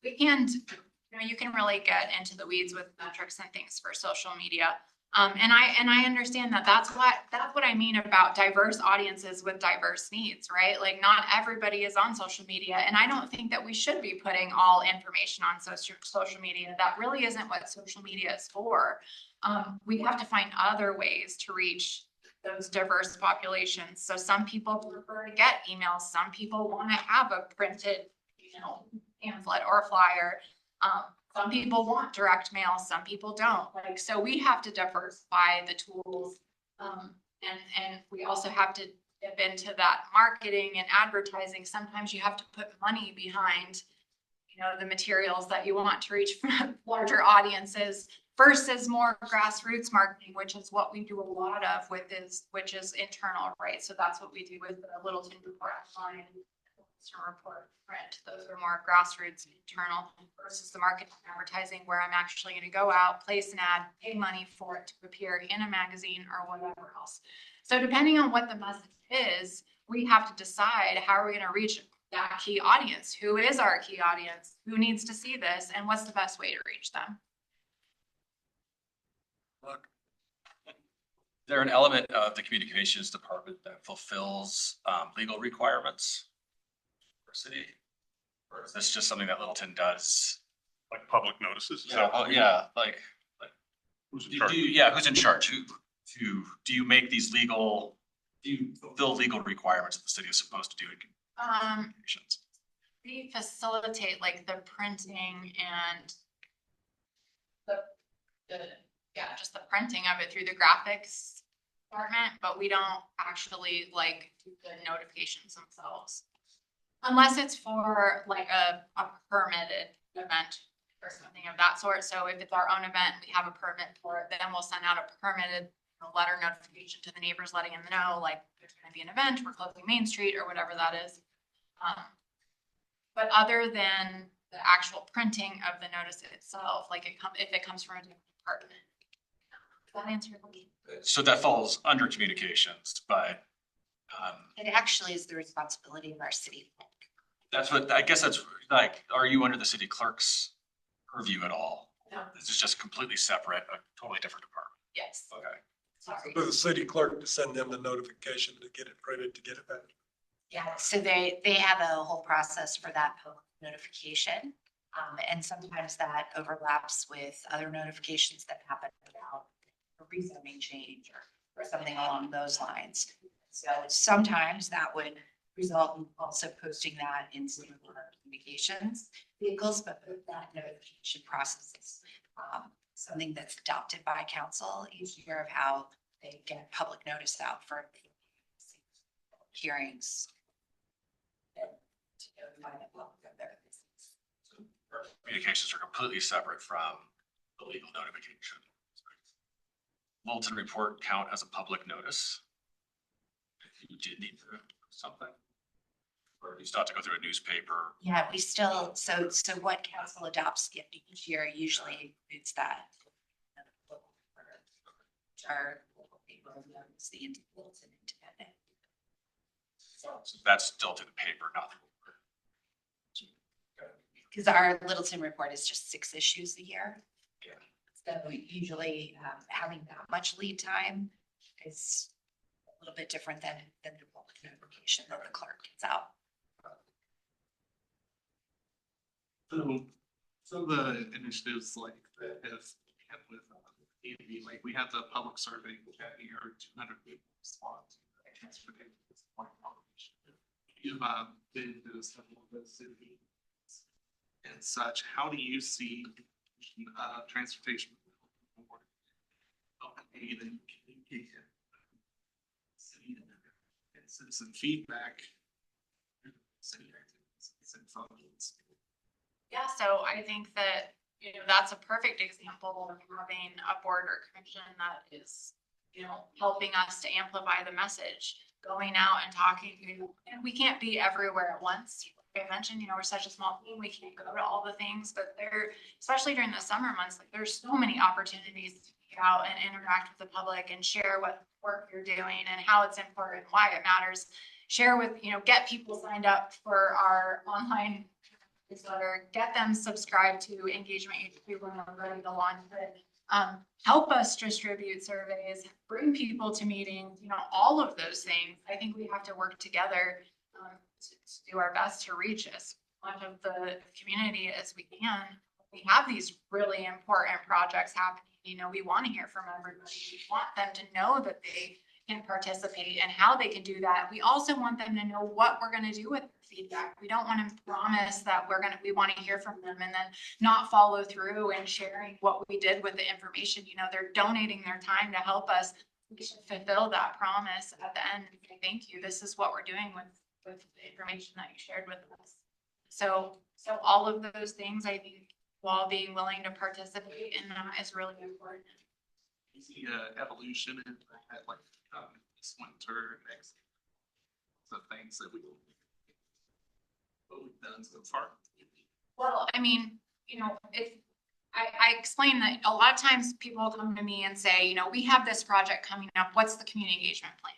We can, you know, you can really get into the weeds with metrics and things for social media. And I understand that that's what I mean about diverse audiences with diverse needs, right? Like not everybody is on social media, and I don't think that we should be putting all information on social media. That really isn't what social media is for. We have to find other ways to reach those diverse populations. So some people prefer to get emails. Some people want to have a printed, you know, pamphlet or flyer. Some people want direct mail, some people don't. Like, so we have to diversify the tools. And we also have to dip into that marketing and advertising. Sometimes you have to put money behind, you know, the materials that you want to reach larger audiences versus more grassroots marketing, which is what we do a lot of which is internal, right? So that's what we do with the Littleton Report online. Report print. Those are more grassroots internal versus the marketing advertising where I'm actually going to go out, place an ad, pay money for it to appear in a magazine or whatever else. So depending on what the message is, we have to decide how are we going to reach that key audience? Who is our key audience? Who needs to see this? And what's the best way to reach them? Is there an element of the communications department that fulfills legal requirements for city? Or is this just something that Littleton does? Like public notices? Is Yeah, that oh, what we- yeah, like, Who's in do charge? who's in charge? Do you make these legal, do you fulfill legal requirements that the city is supposed to do in communications? We facilitate like the printing and just the printing of it through the graphics department, but we don't actually like do the notifications themselves. Unless it's for like a permitted event or something of that sort. So if it's our own event, we have a permit for it, then we'll send out a permitted letter notification to the neighbors, letting them know like there's gonna be an event, we're closing Main Street or whatever that is. But other than the actual printing of the notice itself, like if it comes from a different department. Does that answer your question? So that falls under communications, but It actually is the responsibility of our city. that's what, I guess that's like, are you under the city clerk's purview at all? No. This is just completely separate, a totally different department. Yes, Okay. sorry. For the city clerk to send them the notification to get it printed, to get it back. Yeah, so they have a whole process for that public notification. And sometimes that overlaps with other notifications that happen about a rezoning change or or something along those lines. So sometimes that would result in also posting that in some of our communications vehicles, but that notification process is something that's adopted by council each year of how they get public notice out for hearings. To notify the public of their business. Communications are completely separate from the legal notification. Littleton report count as a public notice. If you did need to something. Or you still have to go through a newspaper. Yeah, we still, so what council adopts each year, usually it's that. Our local paper, it's the Littleton Independent. So that's still to the paper, not the. Because our Littleton report is just 6 issues a year. Yeah. So usually having that much lead time is a little bit different than the public notification that the clerk gets out. So some of the initiatives like that have had with EMV, like we had the public survey that year, 200 people respond to the transportation. You've been to several of those cities and such. How do you see transportation? Okay, then communicate and citizen feedback. Yeah, so I think that, you know, that's a perfect example of having a board or commission that is, you know, helping us to amplify the message, going out and talking, you know, and we can't be everywhere at once. Like I mentioned, you know, we're such a small team, we can't go to all the things, but there, especially during the summer months, like there's so many opportunities to get out and interact with the public and share what work you're doing and how it's important, why it matters. Share with, you know, get people signed up for our online newsletter, get them subscribed to engagement HQ when we're ready to launch it. Help us distribute surveys, bring people to meetings, you know, all of those things. I think we have to work together to do our best to reach as much of the community as we can. We have these really important projects happening. You know, we want to hear from everybody. We want them to know that they can participate and how they can do that. We also want them to know what we're going to do with the feedback. We don't want to promise that we want to hear from them and then not follow through and sharing what we did with the information. You know, they're donating their time to help us. We should fulfill that promise at the end. Thank you. This is what we're doing with the information that you shared with us. So all of those things, I think, while being willing to participate in that is really important. You see evolution in that, like this winter, next, the things that what we've done so far. Well, I mean, you know, I explain that a lot of times people come to me and say, you know, we have this project coming up. What's the community engagement plan?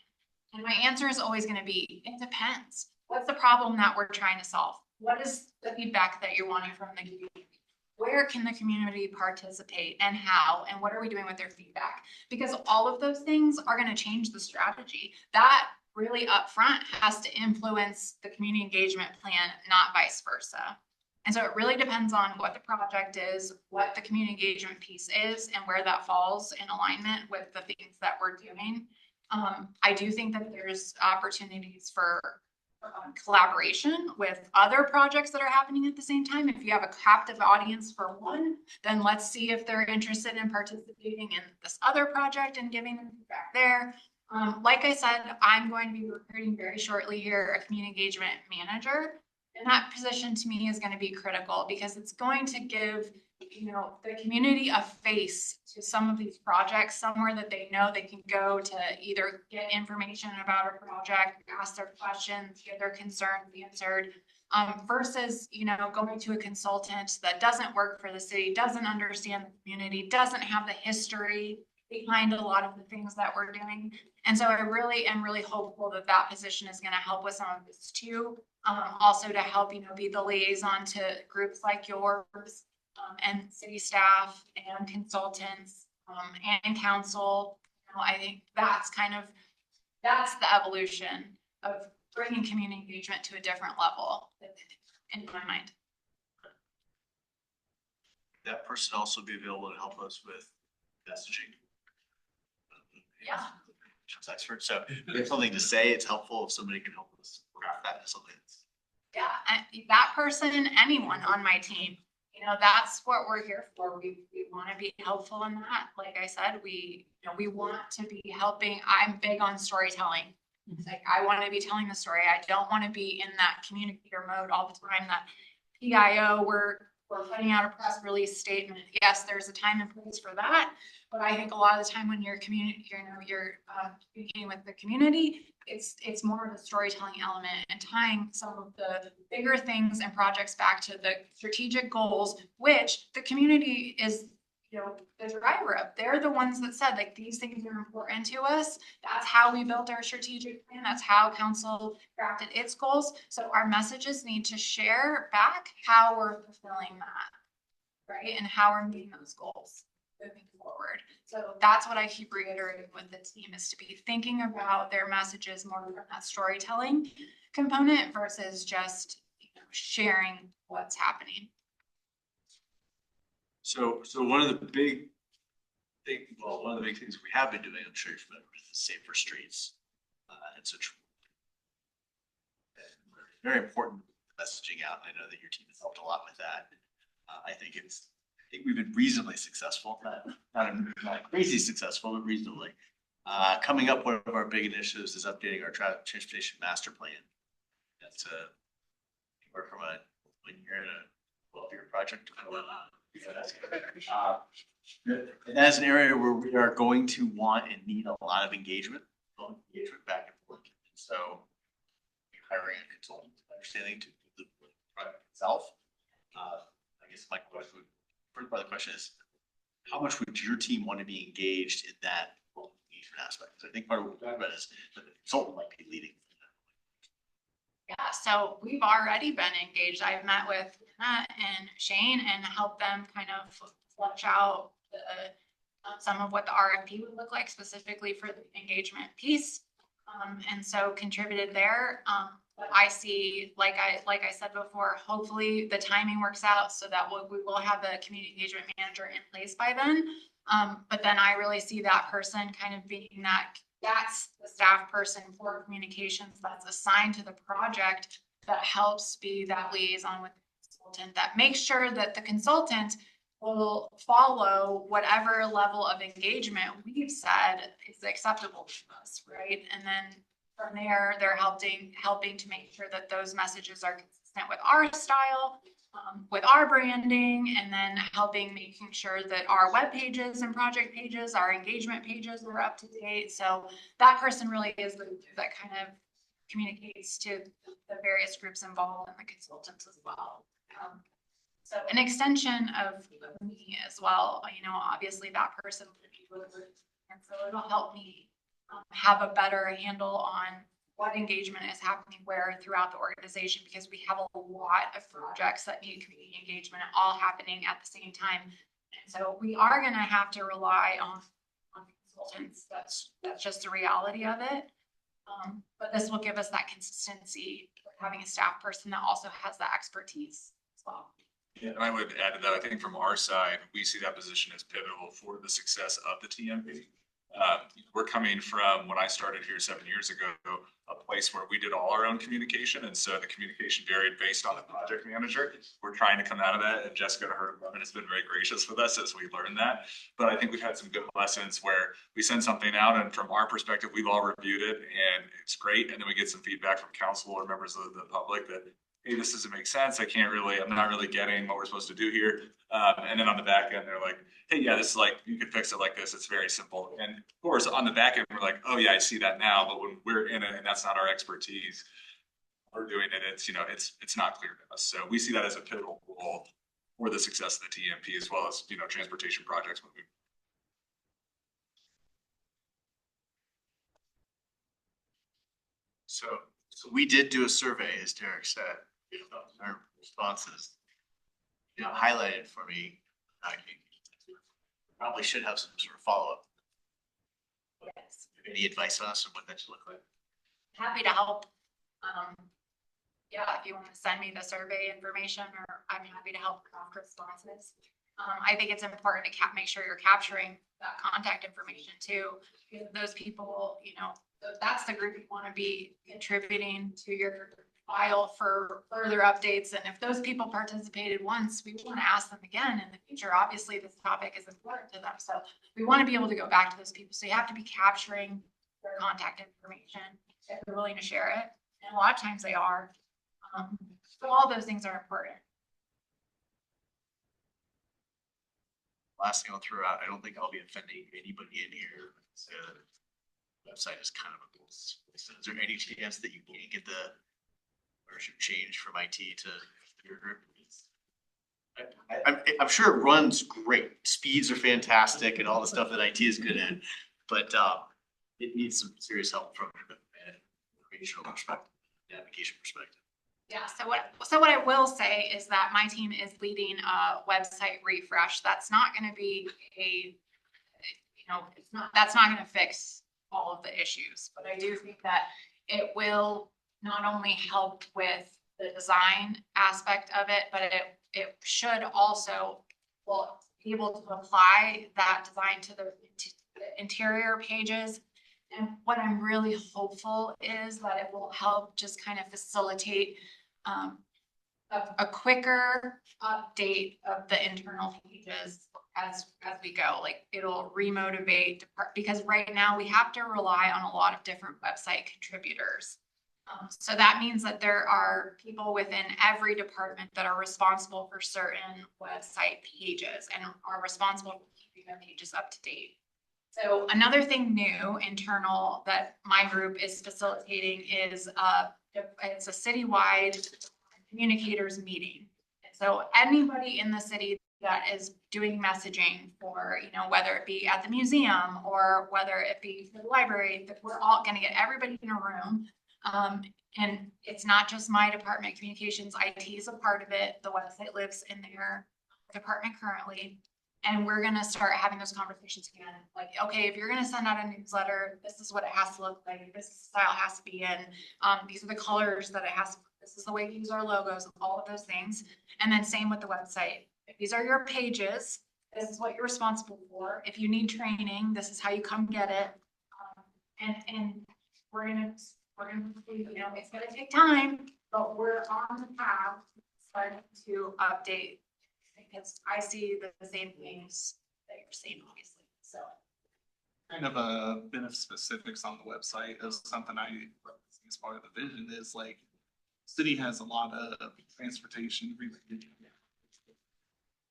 And my answer is always going to be, it depends. What's the problem that we're trying to solve? What is the feedback that you're wanting from the community? Where can the community participate and how, and what are we doing with their feedback? Because all of those things are going to change the strategy. That really upfront has to influence the community engagement plan, not vice versa. And so it really depends on what the project is, what the community engagement piece is, and where that falls in alignment with the things that we're doing. I do think that there's opportunities for collaboration with other projects that are happening at the same time. If you have a captive audience for one, then let's see if they're interested in participating in this other project and giving them feedback there. Like I said, I'm going to be recruiting very shortly here a community engagement manager. And that position to me is going to be critical because it's going to give, you know, the community a face to some of these projects, somewhere that they know they can go to either get information about a project, ask their questions, get their concerns answered, versus, you know, going to a consultant that doesn't work for the city, doesn't understand the community, doesn't have the history behind a lot of the things that we're doing. And so I really am really hopeful that that position is going to help with some of this too. Also to help, you know, be the liaison to groups like yours, and city staff and consultants, and council. You know, I think that's the evolution of bringing community engagement to a different level in my mind. That person also be available to help us with messaging. Yeah. communications expert. So if you have something to say, it's helpful if somebody can help us craft that into something that's. Yeah, and that person, anyone on my team, you know, that's what we're here for. We want to be helpful in that. Like I said, we want to be helping. I'm big on storytelling. Like, I want to be telling the story. I don't want to be in that communicator mode all the time, that PIO, we're putting out a press release statement. Yes, there's a time and place for that. But I think a lot of the time when you're communicating with the community, it's more of a storytelling element and tying some of the bigger things and projects back to the strategic goals, which the community is, the driver of. They're the ones that said, like, these things are important to us. That's how we built our strategic plan. That's how council crafted its goals. So our messages need to share back how we're fulfilling that, right? And how we're meeting those goals moving forward. So that's what I keep reiterating with the team, is to be thinking about their messages more from that storytelling component versus just sharing what's happening. So one of the big things we have been doing, I'm sure you're familiar with, is Safer Streets. It's a very important messaging out. I know that your team has helped a lot with that. I think we've been reasonably successful, not crazy successful, but reasonably. Coming up, one of our big initiatives is updating our transportation master plan. That's anywhere from a 1-year to 12-year project. And that's an area where we are going to want and need a lot of engagement back and forth. And so hiring a consultant, understanding to the project itself. I guess my question, first part of the question is, how much would your team want to be engaged in that engagement aspect? Because I think part of what we're talking about is that the consultant might be leading. Yeah, so we've already been engaged. I've met with Matt and Shane and helped them kind of flesh out some of what the RFP would look like specifically for the engagement piece. And so contributed there. But I see, like I said before, hopefully the timing works out so that we will have a community engagement manager in place by then. But then I really see that person kind of being that's the staff person for communications that's assigned to the project that helps be that liaison with the consultant, that makes sure that the consultant will follow whatever level of engagement we've said is acceptable to us, right? And then from there, they're helping to make sure that those messages are consistent with our style, with our branding, and then making sure that our web pages and project pages, our engagement pages are up to date. So that person really is that kind of communicates to the various groups involved and the consultants as well. So an extension of me as well, obviously that person would be with it. And so it'll help me have a better handle on what engagement is happening where throughout the organization, because we have a lot of projects that need community engagement all happening at the same time. And so we are going to have to rely on consultants. That's just the reality of it. But this will give us that consistency of having a staff person that also has that expertise as well. Yeah, and I would add to that, I think from our side, we see that position as pivotal for the success of the TMP. We're coming from, when I started here 7 years ago, a place where we did all our own communication. And so the communication varied based on the project manager. We're trying to come out of that, and Jessica and her department has been very gracious with us as we learned that. But I think we've had some good lessons where we send something out, and from our perspective, we've all reviewed it and it's great. And then we get some feedback from council or members of the public that, hey, this doesn't make sense. I'm not really getting what we're supposed to do here. And then on the back end, they're like, hey, yeah, this is like, you can fix it like this. It's very simple. And of course, on the back end, we're like, oh yeah, I see that now. But when we're in it and that's not our expertise, we're doing it, it's not clear to us. So we see that as a pivotal role for the success of the TMP, as well as, transportation projects moving. So we did do a survey, as Derek said. Our responses, highlighted for me. Probably should have some sort of follow-up. Yes. Any advice on us on what that should look like? Happy to help. If you want to send me the survey information, or I'm happy to help craft responses. I think it's important to make sure you're capturing that contact information too. Because those people, you know, that's the group you want to be contributing to your file for further updates. And if those people participated once, we want to ask them again in the future. Obviously, this topic is important to them. So we want to be able to go back to those people. So you have to be capturing their contact information if they're willing to share it. And a lot of times they are. So all those things are important. Last thing I'll throw out, I don't think I'll be offending anybody in here. The website is kind of a cool. So is there any chance that you can't get the version changed from IT to your group? I'm sure it runs great. Speeds are fantastic and all the stuff that IT is good at, but it needs some serious help from an informational perspective, navigation perspective. Yeah, so what I will say is that my team is leading a website refresh. That's not gonna be that's not gonna fix all of the issues, but I do think that it will not only help with the design aspect of it, but it should also, well, be able to apply that design to the interior pages. And what I'm really hopeful is that it will help just kind of facilitate a quicker update of the internal pages as we go. Like it'll remotivate, because right now we have to rely on a lot of different website contributors. So that means that there are people within every department that are responsible for certain website pages and are responsible for keeping their pages up to date. So another thing new internal that my group is facilitating is it's a citywide communicators meeting. And so anybody in the city that is doing messaging for, you know, whether it be at the museum or whether it be for the library, that we're all going to get everybody in a room. And it's not just my department, communications, IT is a part of it. The website lives in their department currently. And we're going to start having those conversations again. Like, okay, if you're going to send out a newsletter, this is what it has to look like. This is the style it has to be in. These are the colors that it has to, this is the way we use our logos, all of those things. And then same with the website. If these are your pages, this is what you're responsible for. If you need training, this is how you come get it. And we're gonna, you know, it's gonna take time, but we're on the path starting to update, because I see the same things that you're seeing, obviously. So Kind of a bit of specifics on the website is something I, as part of the vision, is like, city has a lot of transportation related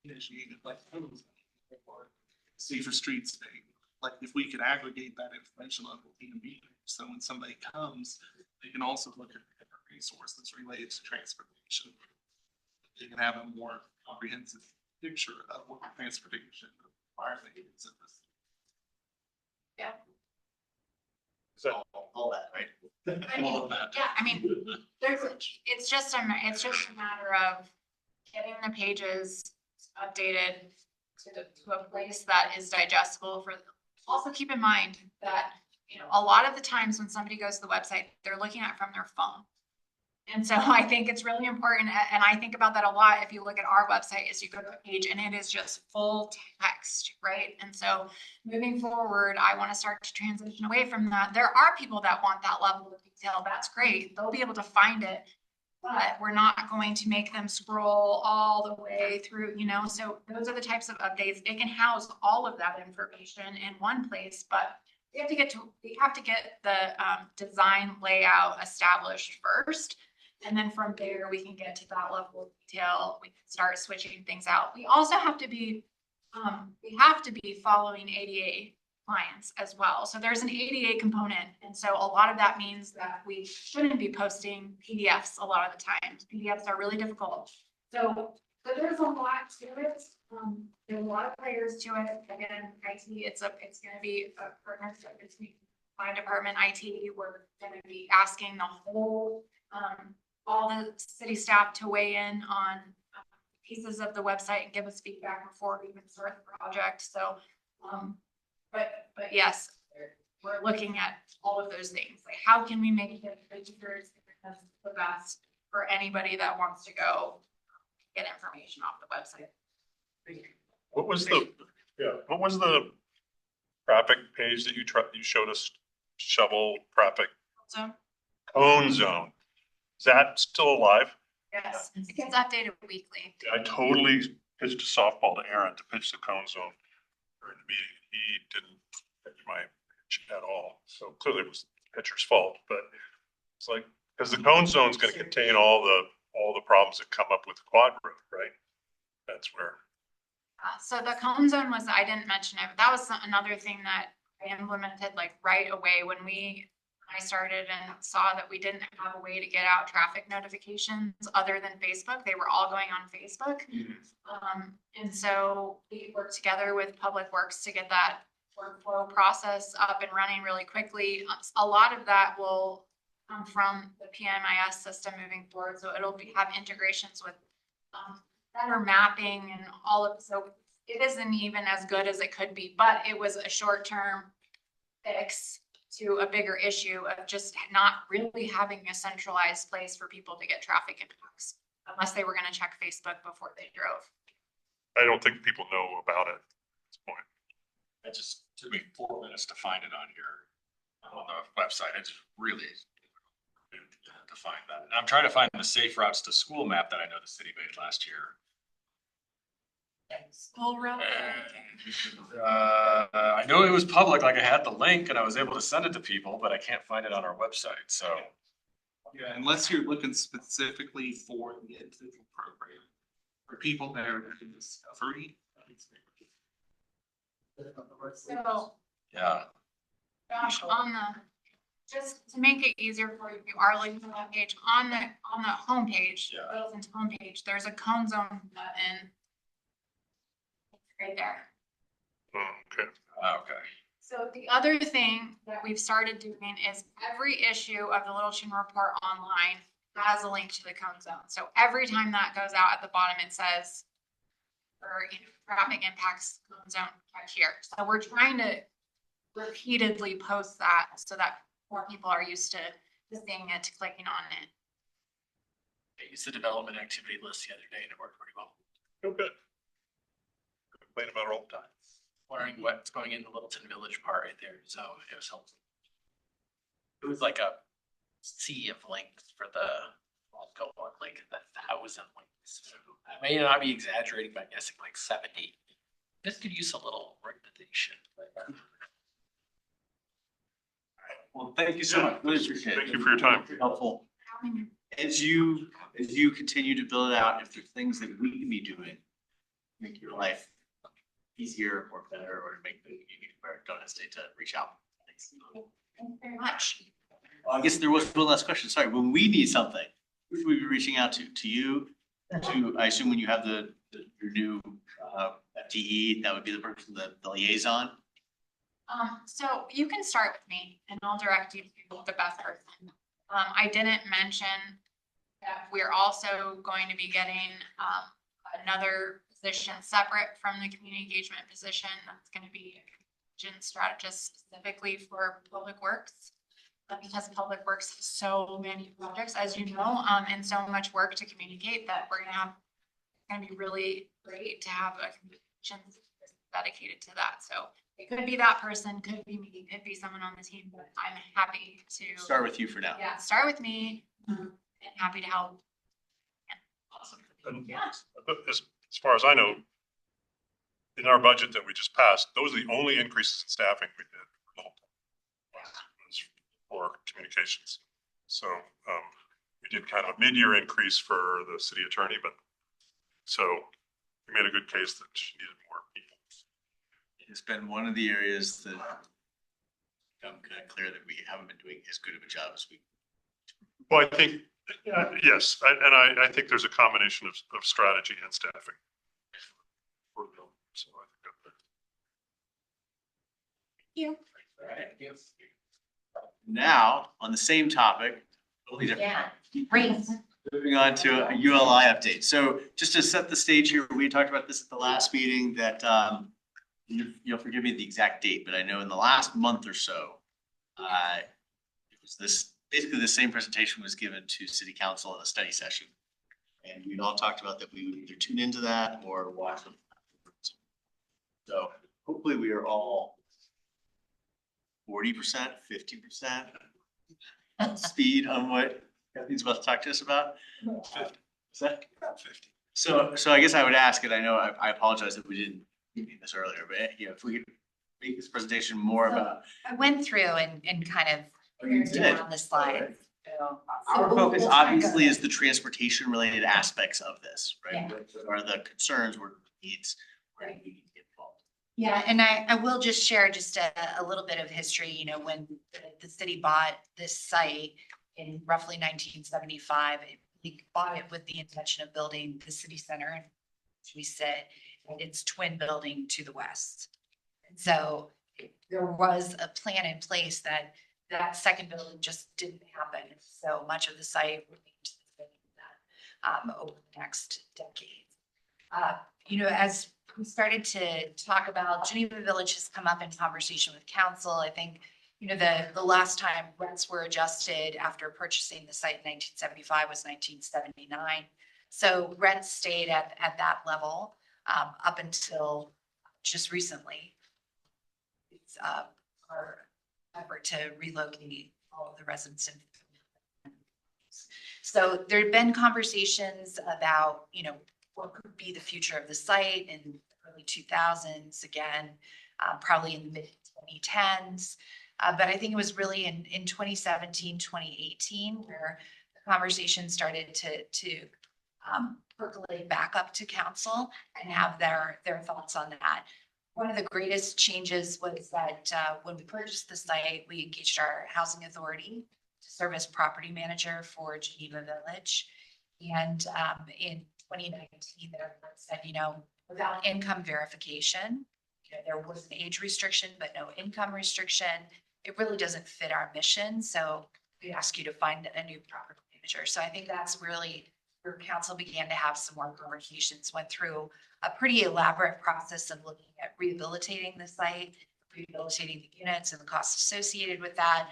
initiated, like safer streets thing. Like if we could aggregate that information on DMV, so when somebody comes, they can also look at different resources related to transportation. They can have a more comprehensive picture of what transportation environment is in this. yeah. So all that, right? I mean, yeah, I mean, it's just a matter of getting the pages updated to a place that is digestible for, also keep in mind that, you know, a lot of the times when somebody goes to the website, they're looking at it from their phone. And so I think it's really important, and I think about that a lot. If you look at our website, is you go to a page and it is just full text, right? And so moving forward, I want to start to transition away from that. There are people that want that level of detail. That's great. They'll be able to find it, but we're not going to make them scroll all the way through, you know? So those are the types of updates. It can house all of that information in one place, but we have to get the design layout established first. And then from there, we can get to that level of detail. We can start switching things out. We also have to be, following ADA clients as well. So there's an ADA component. And so a lot of that means that we shouldn't be posting PDFs a lot of the times. PDFs are really difficult. So there's a lot to it. There's a lot of players to it. Again, IT, it's going to be a partnership between my department, IT. We're going to be asking the whole, all the city staff to weigh in on pieces of the website and give us feedback before we even start the project. So, but yes, we're looking at all of those things. Like, how can we make it the best for anybody that wants to go get information off the website? What was the traffic page that you showed us? Shovel traffic So, cone zone. Is that still alive? yes, it gets updated weekly. I totally pitched a softball to Aaron to pitch the cone zone during the meeting. He didn't pitch my pitch at all. So clearly it was the pitcher's fault, but it's like, because the cone zone is going to contain all the problems that come up with the quad road, right? That's where. So the cone zone was, I didn't mention it, but that was another thing that I implemented like right away when I started and saw that we didn't have a way to get out traffic notifications other than Facebook. They were all going on Facebook. And so we worked together with Public Works to get that workflow process up and running really quickly. A lot of that will come from the PMIS system moving forward. So it'll have integrations with better mapping and all of, so it isn't even as good as it could be, but it was a short-term fix to a bigger issue of just not really having a centralized place for people to get traffic impacts unless they were going to check Facebook before they drove. I don't think people know about it at this point. It just took me 4 minutes to find it on here on the website. It's really to find that. And I'm trying to find the safe routes to school map that I know the city made last year. School route. I know it was public, like I had the link and I was able to send it to people, but I can't find it on our website, so. Yeah, unless you're looking specifically for the individual program, for people that are in discovery. So, Yeah. Josh, just to make it easier for you, if you are looking at that page, on the homepage, Littleton's homepage, there's a cone zone button. Right there. Okay. Okay. So the other thing that we've started doing is every issue of the Littleton report online has a link to the cone zone. So every time that goes out at the bottom, it says, or traffic impacts cone zone right here. So we're trying to repeatedly post that so that more people are used to seeing it, clicking on it. I used the development activity list the other day and it worked pretty well. Oh, good. Complain about it all the time. Learning what's going in the Littleton Village part right there, so it was helpful. It was like a sea of links for the, I'll go on like 1,000 links. So I may not be exaggerating, but I'm guessing like 70. This could use a little recommendation. Well, thank you so much. Really appreciate it. Thank you for your time. Helpful. As you continue to build it out, if there's things that we can be doing, make your life easier or better, or to make the community better, don't hesitate to reach out. Thanks. Thank you very much. Well, I guess there was one last question. Sorry, when we need something, who should we be reaching out to? To you? To, I assume when you have your new FTE, that would be the person, the liaison? So you can start with me and I'll direct you to the best person. I didn't mention that we're also going to be getting another position separate from the community engagement position. That's going to be a communication strategist specifically for Public Works. Because Public Works has so many projects, as you know, and so much work to communicate that we're going to be really great to have a communication dedicated to that. So it could be that person, could be me, could be someone on the team, but I'm happy to Start with you for now. Yeah, start with me and happy to help. Awesome. And as far as I know, in our budget that we just passed, those are the only increases in staffing we did for the whole for communications. So we did kind of a mid-year increase for the city attorney, but so we made a good case that she needed more people. It's been one of the areas that I'm kind of clear that we haven't been doing as good of a job as we. Well, I think, yes, I think there's a combination of strategy and staffing. So I think You. All right. Yes. Now, on the same topic, totally different. Yeah, great. Moving on to a ULI update. So just to set the stage here, we talked about this at the last meeting that you'll forgive me the exact date, but I know in the last month or so, it was basically the same presentation was given to city council in a study session. And we'd all talked about that we would either tune into that or watch them. So hopefully we are all 40%, 50% speed on what Kathy's about to talk to us about. 50. Is that? 50. So I guess I would ask, and I know I apologize that we didn't do this earlier, but if we could make this presentation more about. I went through and kind of pared down the slide. So Our we'll- focus we'll try and go obviously there. is the transportation related aspects of this, right? Yeah. What are the concerns, what are the needs, where do we need to get involved? Yeah, and I will just share just a little bit of history, you know, when the city bought this site in roughly 1975, we bought it with the intention of building the city center, as we said, and its twin building to the west. And so there was a plan in place that second building just didn't happen. So much of the site remained over the next decade. You know, as we started to talk about, Geneva Village has come up in conversation with council. I think, you know, the last time rents were adjusted after purchasing the site in 1975 was 1979. So rents stayed at that level up until just recently. It's our effort to relocate all of the residents in. So there had been conversations about, you know, what could be the future of the site in the early 2000s, again, probably in the mid 2010s. But I think it was really in 2017, 2018, where the conversation started to percolate back up to council and have their thoughts on that. One of the greatest changes was that when we purchased the site, we engaged our housing authority to serve as property manager for Geneva Village. And in 2019, their board said, you know, without income verification, you know, there was an age restriction, but no income restriction. It really doesn't fit our mission. So we ask you to find a new property manager. So I think that's really where council began to have some more conversations, went through a pretty elaborate process of looking at rehabilitating the site, rehabilitating the units and the costs associated with that,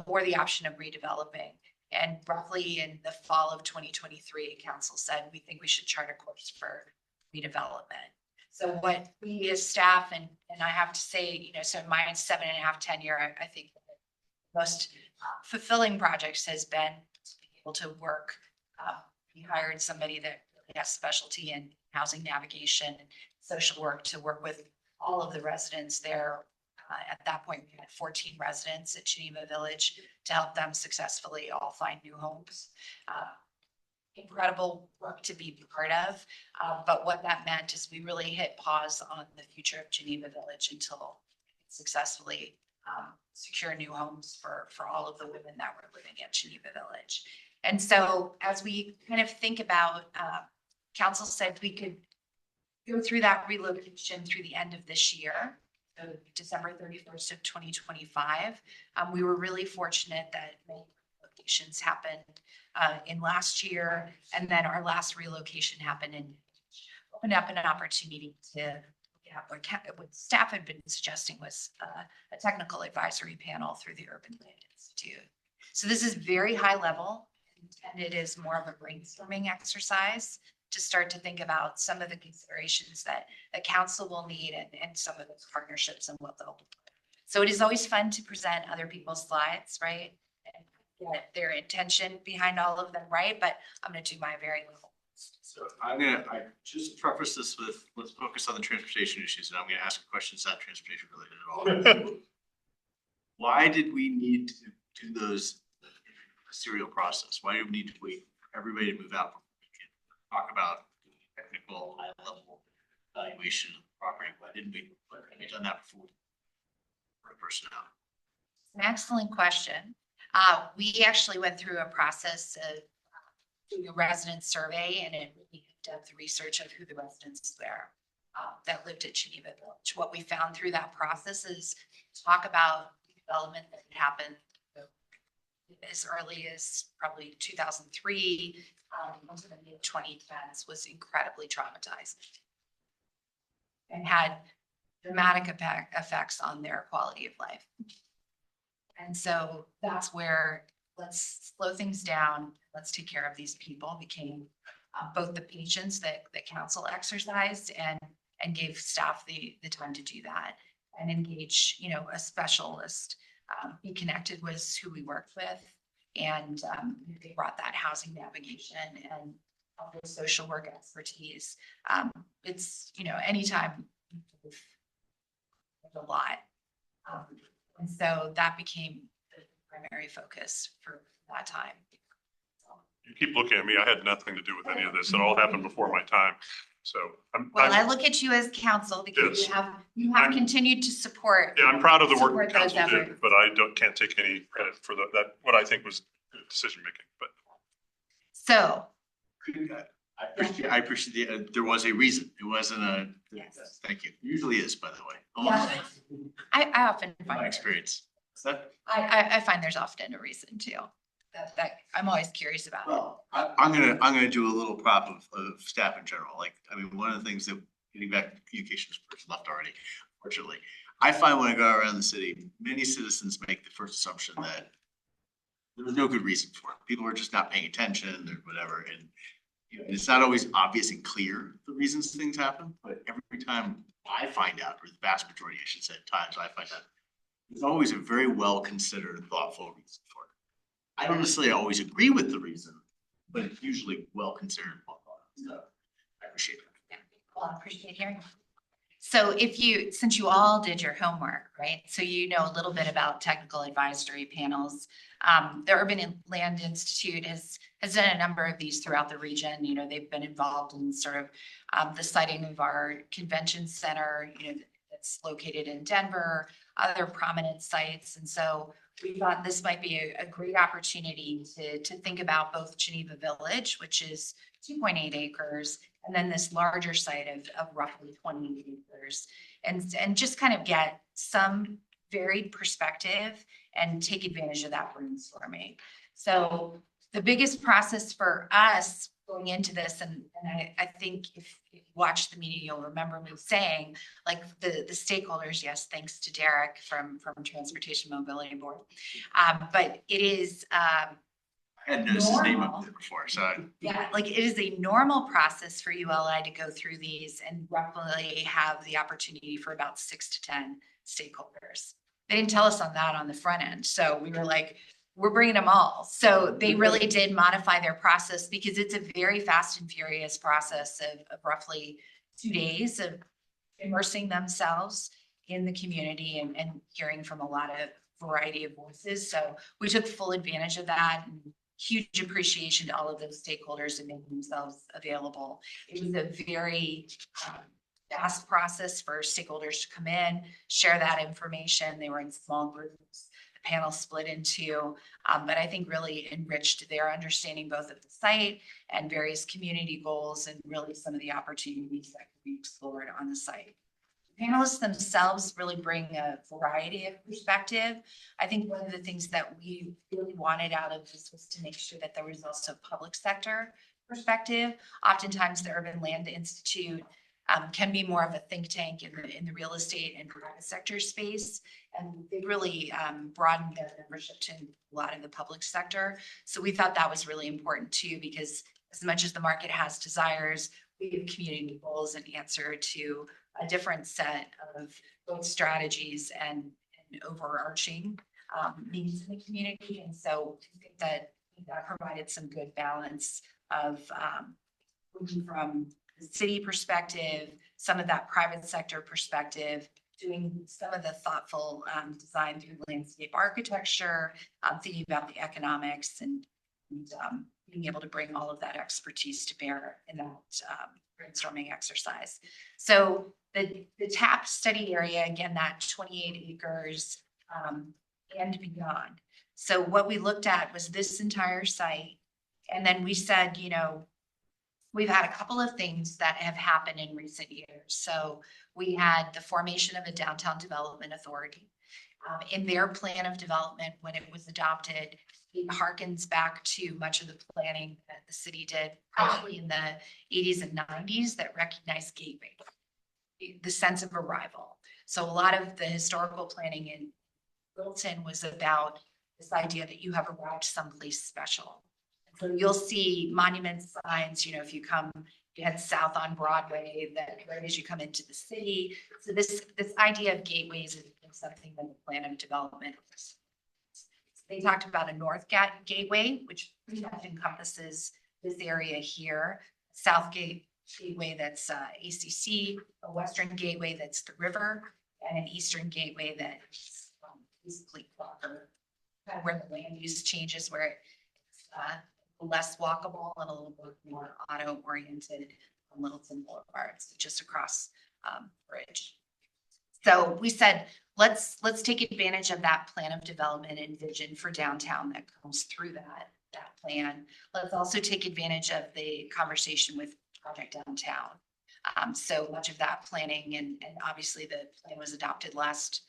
or the option of redeveloping. And roughly in the fall of 2023, council said, we think we should chart a course for redevelopment. So what we as staff, and I have to say, you know, so my 7.5 tenure, I think the most fulfilling projects has been to be able to work. We hired somebody that really has specialty in housing navigation and social work to work with all of the residents there. At that point, we had 14 residents at Geneva Village to help them successfully all find new homes. Incredible work to be part of. But what that meant is we really hit pause on the future of Geneva Village until successfully secure new homes for all of the women that were living at Geneva Village. And so as we kind of think about, council said we could go through that relocation through the end of this year. So December 31st of 2025. We were really fortunate that many relocations happened in last year. And then our last relocation happened and opened up an opportunity to, what staff had been suggesting was a technical advisory panel through the Urban Land Institute. So this is very high level and it is more of a brainstorming exercise to start to think about some of the considerations that the council will need and some of those partnerships and what they'll do. So it is always fun to present other people's slides, right? And get their intention behind all of them, right? But I'm going to do my very level. So I just preface this with, let's focus on the transportation issues, and I'm gonna ask questions not transportation related at all. Why did we need to do those serial process? Why do we need to wait for everybody to move out? Talk about technical high level evaluation of the property. Why didn't we? We've done that before. For personnel. An excellent question. We actually went through a process of doing a resident survey and it really in-depth research of who the residents were that lived at Geneva Village. What we found through that process is talk about development that happened as early as probably 2003 into the mid 2010s was incredibly traumatizing and had dramatic effects on their quality of life. And so that's where let's slow things down. Let's take care of these people became both the patience that council exercised and and gave staff the time to do that and engage, you know, a specialist. Be Connected was who we worked with, and they brought that housing navigation and other social work expertise. It's, you know, anytime there's a lot. And so that became the primary focus for that time. You keep looking at me. I had nothing to do with any of this. It all happened before my time. So Well, I look at you as counsel because Yes. you have continued to support. yeah, I'm proud of the work Support the council those did, efforts. but I can't take any credit for that, what I think was good decision making, but. So, I appreciate there was a reason. It wasn't a, yes, thank you. Usually is, by the way. yeah, I often My find, experience. I find there's often a reason too, that I'm always curious about. Well, I'm gonna do a little prop of staff in general. Like, I mean, one of the things that, getting back to communications person left already, fortunately. I find when I go around the city, many citizens make the first assumption that there was no good reason for it. People are just not paying attention or whatever. And, you know, it's not always obvious and clear the reasons things happen, but every time I find out, or the vast majority, I should say, times I find out, there's always a very well considered, thoughtful reason for it. I don't necessarily always agree with the reason, but it's usually well considered. So I appreciate it. Well, I appreciate hearing. So since you all did your homework, right? So you know a little bit about technical advisory panels. The Urban Land Institute has done a number of these throughout the region. You know, they've been involved in sort of the siting of our convention center, you know, that's located in Denver, other prominent sites. And so we thought this might be a great opportunity to think about both Geneva Village, which is 2.8 acres, and then this larger site of roughly 20 acres, and just kind of get some varied perspective and take advantage of that brainstorming. So the biggest process for us going into this, and I think if you watch the meeting, you'll remember me saying, like, the stakeholders, yes, thanks to Derek from Transportation Mobility Board. But it is I hadn't noticed his name normal. up there before, so. Yeah, like it is a normal process for ULI to go through these and roughly have the opportunity for about 6 to 10 stakeholders. They didn't tell us on that on the front end. So we were like, we're bringing them all. So they really did modify their process because it's a very fast and furious process of roughly 2 days of immersing themselves in the community and hearing from a lot of variety of voices. So we took full advantage of that, and huge appreciation to all of those stakeholders and making themselves available. It was a very fast process for stakeholders to come in, share that information. They were in small groups. The panel split in two, but I think really enriched their understanding both of the site and various community goals and really some of the opportunities that could be explored on the site. Panelists themselves really bring a variety of perspective. I think one of the things that we really wanted out of this was to make sure that there was also public sector perspective. Oftentimes the Urban Land Institute can be more of a think tank in the real estate and private sector space. And they really broadened their membership to a lot of the public sector. So we thought that was really important too, because as much as the market has desires, we have community goals and answer to a different set of both strategies and overarching needs in the community. And so I think that provided some good balance of looking from the city perspective, some of that private sector perspective, doing some of the thoughtful design through landscape architecture, thinking about the economics and being able to bring all of that expertise to bear in that brainstorming exercise. So the TAP study area, again, that 28 acres and beyond. So what we looked at was this entire site. And then we said, you know, we've had a couple of things that have happened in recent years. So we had the formation of a downtown development authority. In their plan of development, when it was adopted, it harkens back to much of the planning that the city did probably in the 80s and 90s that recognized gateway, the sense of arrival. So a lot of the historical planning in Littleton was about this idea that you have arrived someplace special. So you'll see monument signs, you know, if you come You had south on Broadway that right as you come into the city. So this idea of gateways is something that the plan of development. They talked about a north gateway, which pretty much encompasses this area here, south gateway that's ACC, a western gateway that's the river, and an eastern gateway that's basically Crocker, kind of where the land use changes, where it's less walkable and a little bit more auto oriented on Littleton Boulevard, so just across bridge. So we said, let's take advantage of that plan of development and vision for downtown that comes through that plan. Let's also take advantage of the conversation with Project Downtown. So much of that planning and obviously the plan was adopted last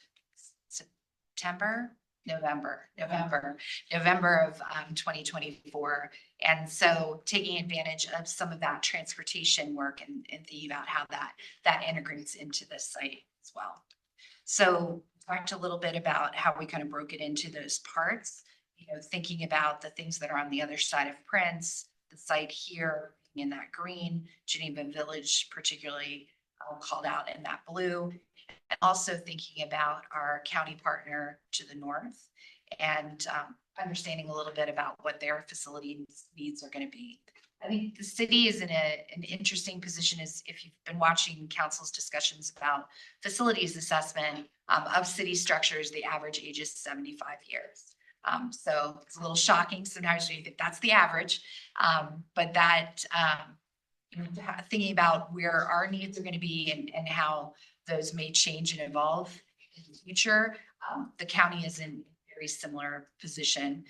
November of 2024. And so taking advantage of some of that transportation work and thinking about how that integrates into this site as well. So talked a little bit about how we kind of broke it into those parts, thinking about the things that are on the other side of Prince, the site here in that green, Geneva Village particularly called out in that blue, and also thinking about our county partner to the north and understanding a little bit about what their facility needs are going to be. I think the city is in an interesting position as if you've been watching council's discussions about facilities assessment of city structures, the average age is 75 years. So it's a little shocking sometimes when you think that's the average, but that thinking about where our needs are going to be and how those may change and evolve in the future. The county is in a very similar position.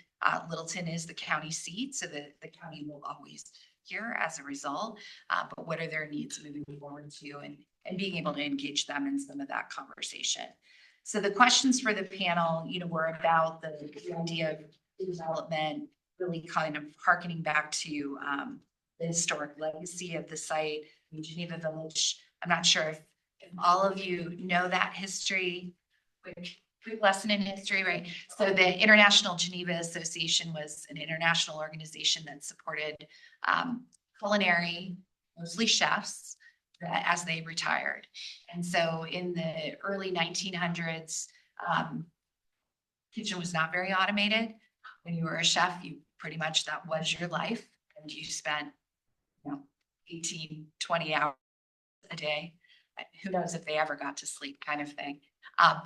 Littleton is the county seat, so the county will always hear as a result, but what are their needs moving forward to and being able to engage them in some of that conversation. So the questions for the panel, were about the idea of development, really kind of hearkening back to the historic legacy of the site in Geneva Village. I'm not sure if all of you know that history, quick lesson in history, right? So the International Geneva Association was an international organization that supported culinary, mostly chefs, as they retired. And so in the early 1900s, kitchen was not very automated. When you were a chef, you pretty much, that was your life. And you spent, 18, 20 hours a day. Who knows if they ever got to sleep, kind of thing.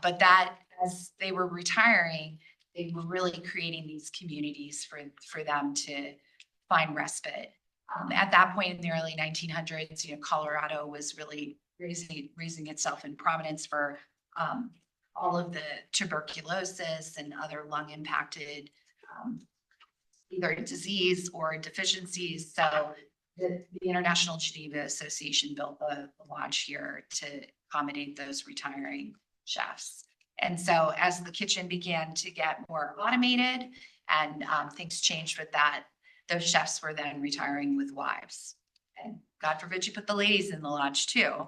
But that, as they were retiring, they were really creating these communities for them to find respite. At that point in the early 1900s, Colorado was really raising itself in prominence for all of the tuberculosis and other lung impacted either disease or deficiencies. So the International Geneva Association built the lodge here to accommodate those retiring chefs. And so as the kitchen began to get more automated and things changed with that, those chefs were then retiring with wives. And God forbid you put the ladies in the lodge too.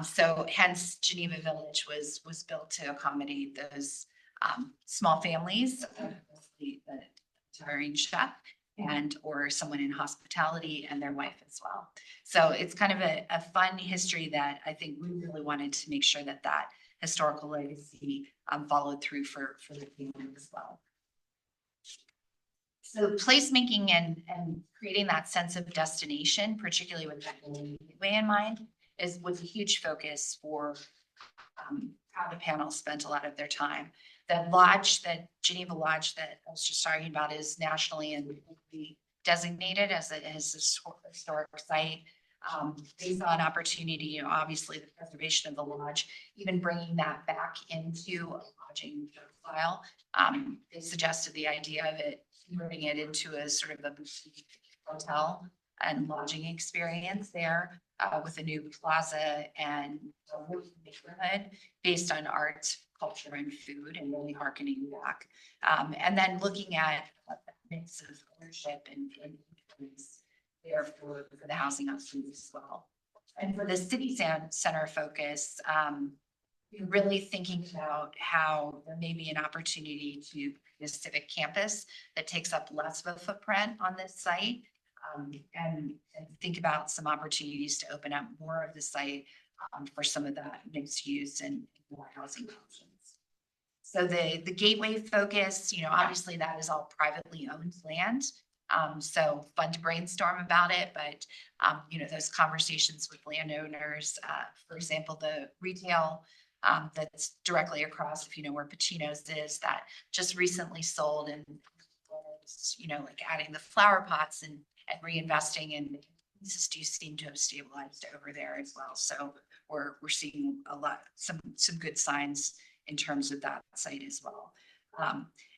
So hence Geneva Village was built to accommodate those small families, the retiring chef and or someone in hospitality and their wife as well. So it's kind of a fun history that I think we really wanted to make sure that historical legacy followed through for the family as well. So placemaking and creating that sense of destination, particularly with that gateway in mind, was a huge focus for how the panel spent a lot of their time. The lodge, that Geneva Lodge that I was just talking about, is nationally and designated as a historic site. They saw an opportunity, obviously the preservation of the lodge, even bringing that back into a lodging profile. They suggested the idea of it, converting it into a sort of a boutique hotel and lodging experience there with a new plaza and a neighborhood based on art, culture, and food, and really hearkening back. And then looking at a mix of ownership and there for the housing options as well. And for the city center focus, really thinking about how there may be an opportunity to a civic campus that takes up less of a footprint on this site. and think about some opportunities to open up more of the site for some of that mixed use and more housing options. So the gateway focus, obviously that is all privately owned land. So fun to brainstorm about it, but those conversations with landowners, for example, the retail that's directly across, if you know where Pacino's is, that just recently sold, and like adding the flower pots and reinvesting, and leases do seem to have stabilized over there as well. So we're seeing some good signs in terms of that site as well.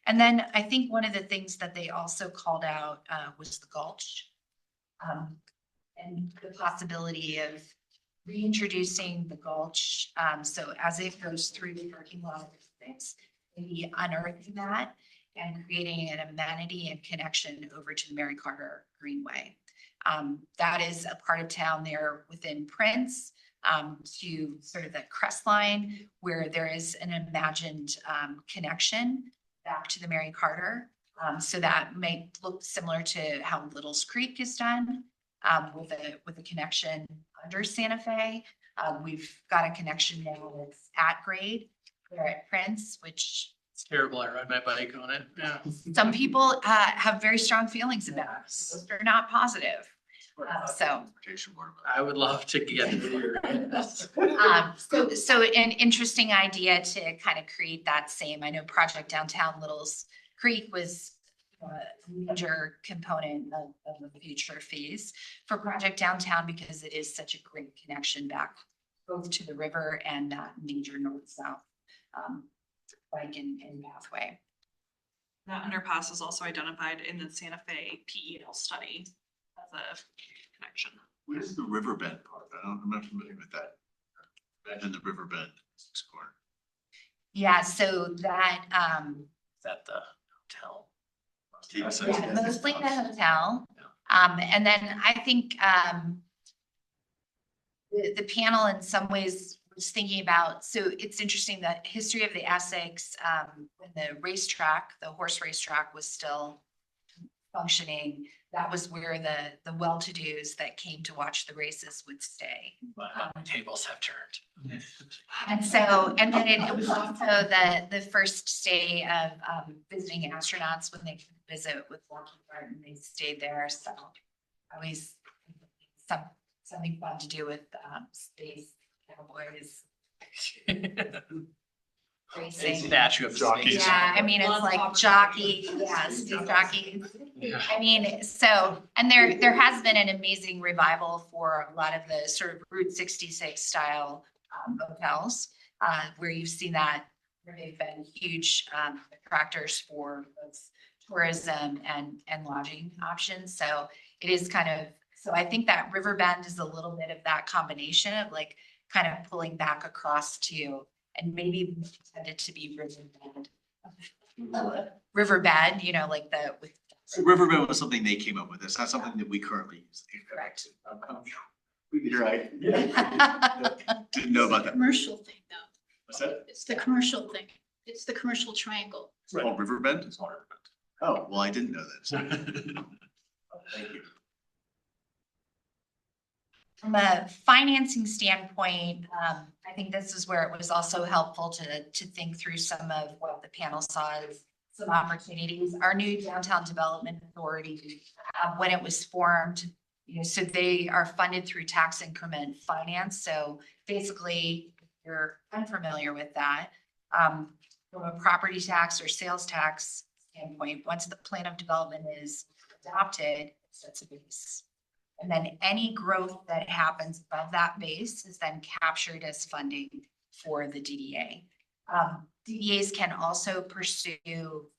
And then I think one of the things that they also called out was the gulch, and the possibility of reintroducing the gulch. So as it goes through the parking lot, maybe unearthing that and creating an amenity and connection over to the Mary Carter Greenway. That is a part of town there within Prince, to sort of the crest line where there is an imagined connection back to the Mary Carter. So that may look similar to how Little's Creek is done, with a connection under Santa Fe. We've got a connection now that's at grade there at Prince, which It's terrible. I ride my bike on it. Yeah. some people have very strong feelings about. Those are not positive. So I would love to get here. so an interesting idea to kind of create that same. I know Project Downtown Little's Creek was a major component of the future phase for Project Downtown, because it is such a great connection back both to the river and that major north-south bike and pathway. That underpass is also identified in the Santa Fe PEL study as a connection. Where's the riverbend part? I'm not familiar with that. Imagine the riverbend. Corner. Yeah, so that Is that the hotel? mostly the hotel. And then I think the panel in some ways was thinking about, so it's interesting that history of the Essex, when the racetrack, the horse racetrack was still functioning, that was where the well-to-dos that came to watch the races would stay. But tables have turned. And so, and then it was also the first stay of visiting astronauts when they could visit with Lockheed Martin, they stayed there. So always something fun to do with space cowboys. Racing. Statue of Jockeys. Yeah, I mean, it's like jockey, yeah, speed jockeys. Yeah. I mean, so, and there has been an amazing revival for a lot of the sort of Route 66 style hotels, where you've seen that, where they've been huge attractors for both tourism and lodging options. So it is kind of, so I think that Riverbend is a little bit of that combination of like kind of pulling back across to, and maybe intended to be riverbed, like with. So riverbend was something they came up with. It's not something that we currently use. Correct. You're right. Didn't know about that. Commercial thing though. What's that? It's the commercial thing. It's the commercial triangle. It's called Riverbend? It's called Riverbend. Oh, well, I didn't know that. Thank you. From a financing standpoint, I think this is where it was also helpful to think through some of what the panel saw as some opportunities. Our new Downtown Development Authority, when it was formed, so they are funded through tax increment finance. So basically, if you're unfamiliar with that, from a property tax or sales tax standpoint, once the plan of development is adopted, it sets a base. And then any growth that happens above that base is then captured as funding for the DDA. DDAs can also pursue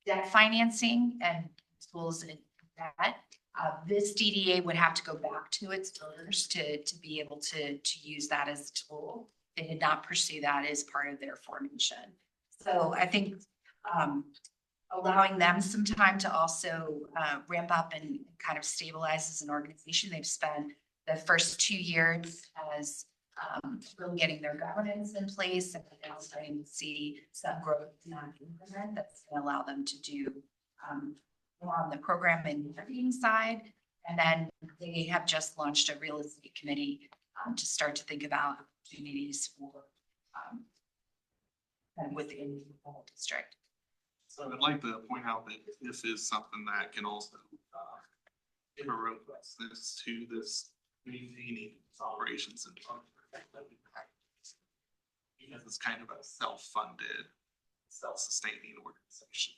debt financing and tools in that. This DDA would have to go back to its owners to be able to use that as a tool. They did not pursue that as part of their formation. So I think allowing them some time to also ramp up and kind of stabilize as an organization. They've spent the first 2 years as really getting their governance in place, and now starting to see some growth in that increment that's going to allow them to do on the program and marketing side. And then they have just launched a real estate committee to start to think about opportunities for kind of within the whole district. So I'd like to point out that this is something that can also give a robustness to this maintaining operations and because it's kind of a self-funded, self-sustaining organization.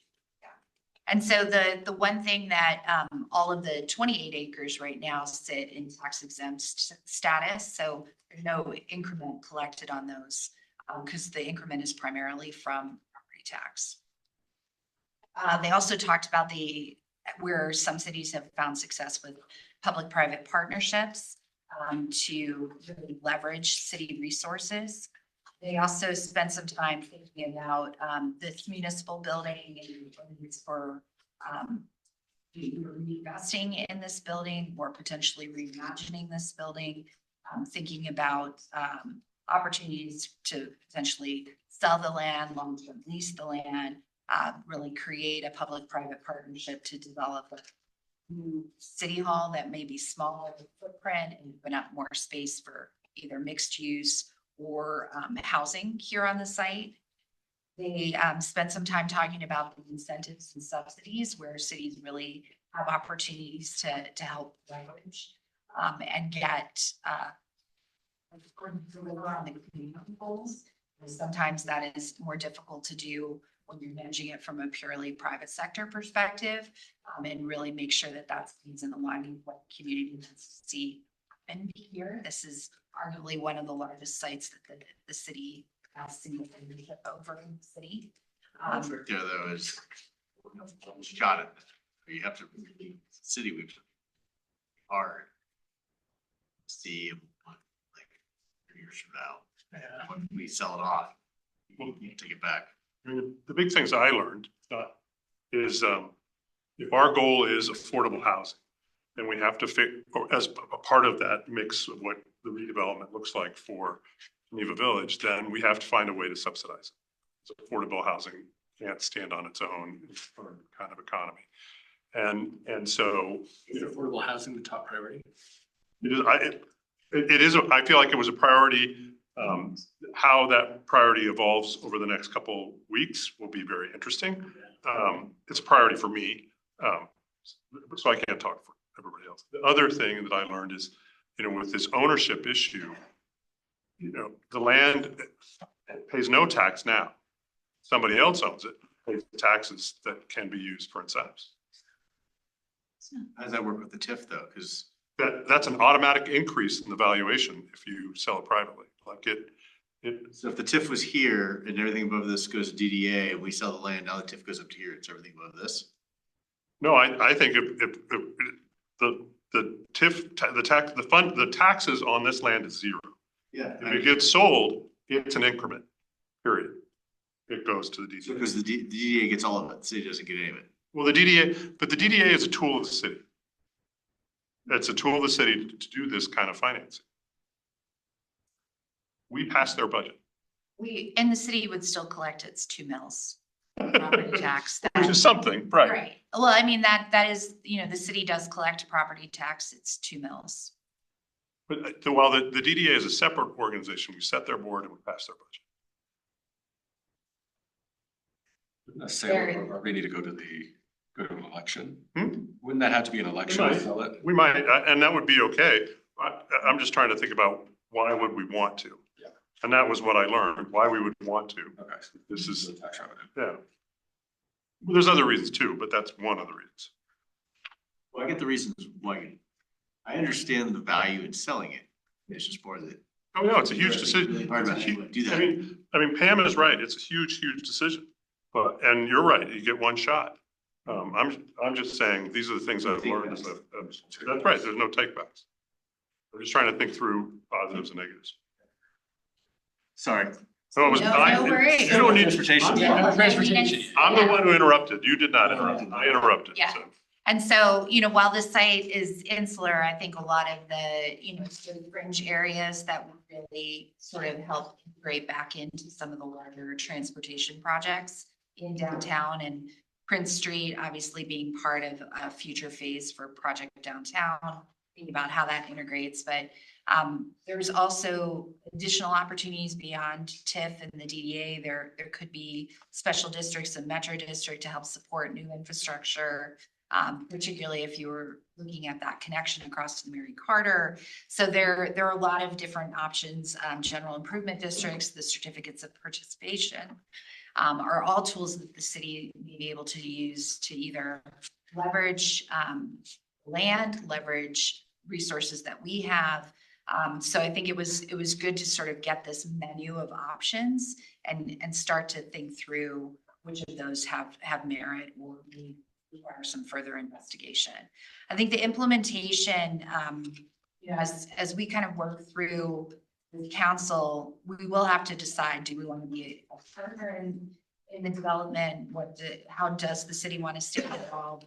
And so the one thing that all of the 28 acres right now sit in tax exempt status. So there's no increment collected on those because the increment is primarily from property tax. They also talked about where some cities have found success with public-private partnerships to really leverage city resources. They also spent some time thinking about this municipal building and for reinvesting in this building or potentially reimagining this building, thinking about opportunities to potentially sell the land, long-term lease the land, really create a public-private partnership to develop a new city hall that may be smaller footprint and open up more space for either mixed use or housing here on the site. They spent some time talking about the incentives and subsidies where cities really have opportunities to help leverage and get deliver on the community goals. Sometimes that is more difficult to do when you're managing it from a purely private sector perspective, and really make sure that that's in alignment with what the community wants to see happen here. This is arguably one of the largest sites that the city has single ownership over in the city. There though is shot it. You have to city we've hard see like 3 years from now. When we sell it off, we'll take it back. I mean, the big things I learned is if our goal is affordable housing, then we have to or as a part of that mix of what the redevelopment looks like for Geneva Village, then we have to find a way to subsidize it. So affordable housing can't stand on its own in our kind of economy. And so, Is affordable housing the top priority? It is, I feel like it was a priority. How that priority evolves over the next couple weeks will be very interesting. It's a priority for me. So I can't talk for everybody else. The other thing that I learned is, with this ownership issue, the land pays no tax now. Somebody else owns it, pays taxes that can be used for incentives. How does that work with the TIF though? Because That's an automatic increase in the valuation if you sell it privately. Like so if the TIF was here and everything above this goes to DDA and we sell the land, now the TIF goes up to here, it's everything above this? No, I think if the TIF, the taxes on this land is zero. Yeah. If it gets sold, it's an increment, period. It goes to the DDA. So because the DDA gets all of it, the city doesn't get any of it. Well, the DDA is a tool of the city. It's a tool of the city to do this kind of financing. We pass their budget. And the city would still collect its 2 mills property tax. Which is something, right? Right. Well, I mean, that is, the city does collect property tax. It's 2 mills. But while the DDA is a separate organization, we set their board and we pass their budget. We need to go to an election. Wouldn't that have to be an election to sell it? We might, and that would be okay. I'm just trying to think about why would we want to? Yeah. And that was what I learned, why we would want to. Okay. This is, tax revenue. yeah. Well, there's other reasons too, but that's one of the reasons. Well, I get the reasons why. I understand the value in selling it. It's just more that. Oh, no, it's a huge decision. Really hard about anyone to do that. I mean, Pam is right. It's a huge decision. And you're right, you get one shot. I'm just saying, these are the things I've learned. That's right, there's no takebacks. I'm just trying to think through positives and negatives. Sorry. No, it was, No worries. you don't need Transportation. Transportation. I'm the one who interrupted. You did not interrupt. I interrupted. Yeah. So. And so, while this site is insular, I think a lot of the, sort of fringe areas that would really sort of help integrate back into some of the larger transportation projects in downtown and Prince Street obviously being part of a future phase for Project Downtown, thinking about how that integrates, but there's also additional opportunities beyond TIF and the DDA. There could be special districts and metro district to help support new infrastructure, particularly if you were looking at that connection across to the Mary Carter. So there are a lot of different options. General improvement districts, the certificates of participation are all tools that the city may be able to use to either leverage land, leverage resources that we have. So I think it was good to sort of get this menu of options and start to think through which of those have merit or require some further investigation. I think the implementation, as we kind of work through the council, we will have to decide, do we want to be a partner in the development? How does the city want to stay involved?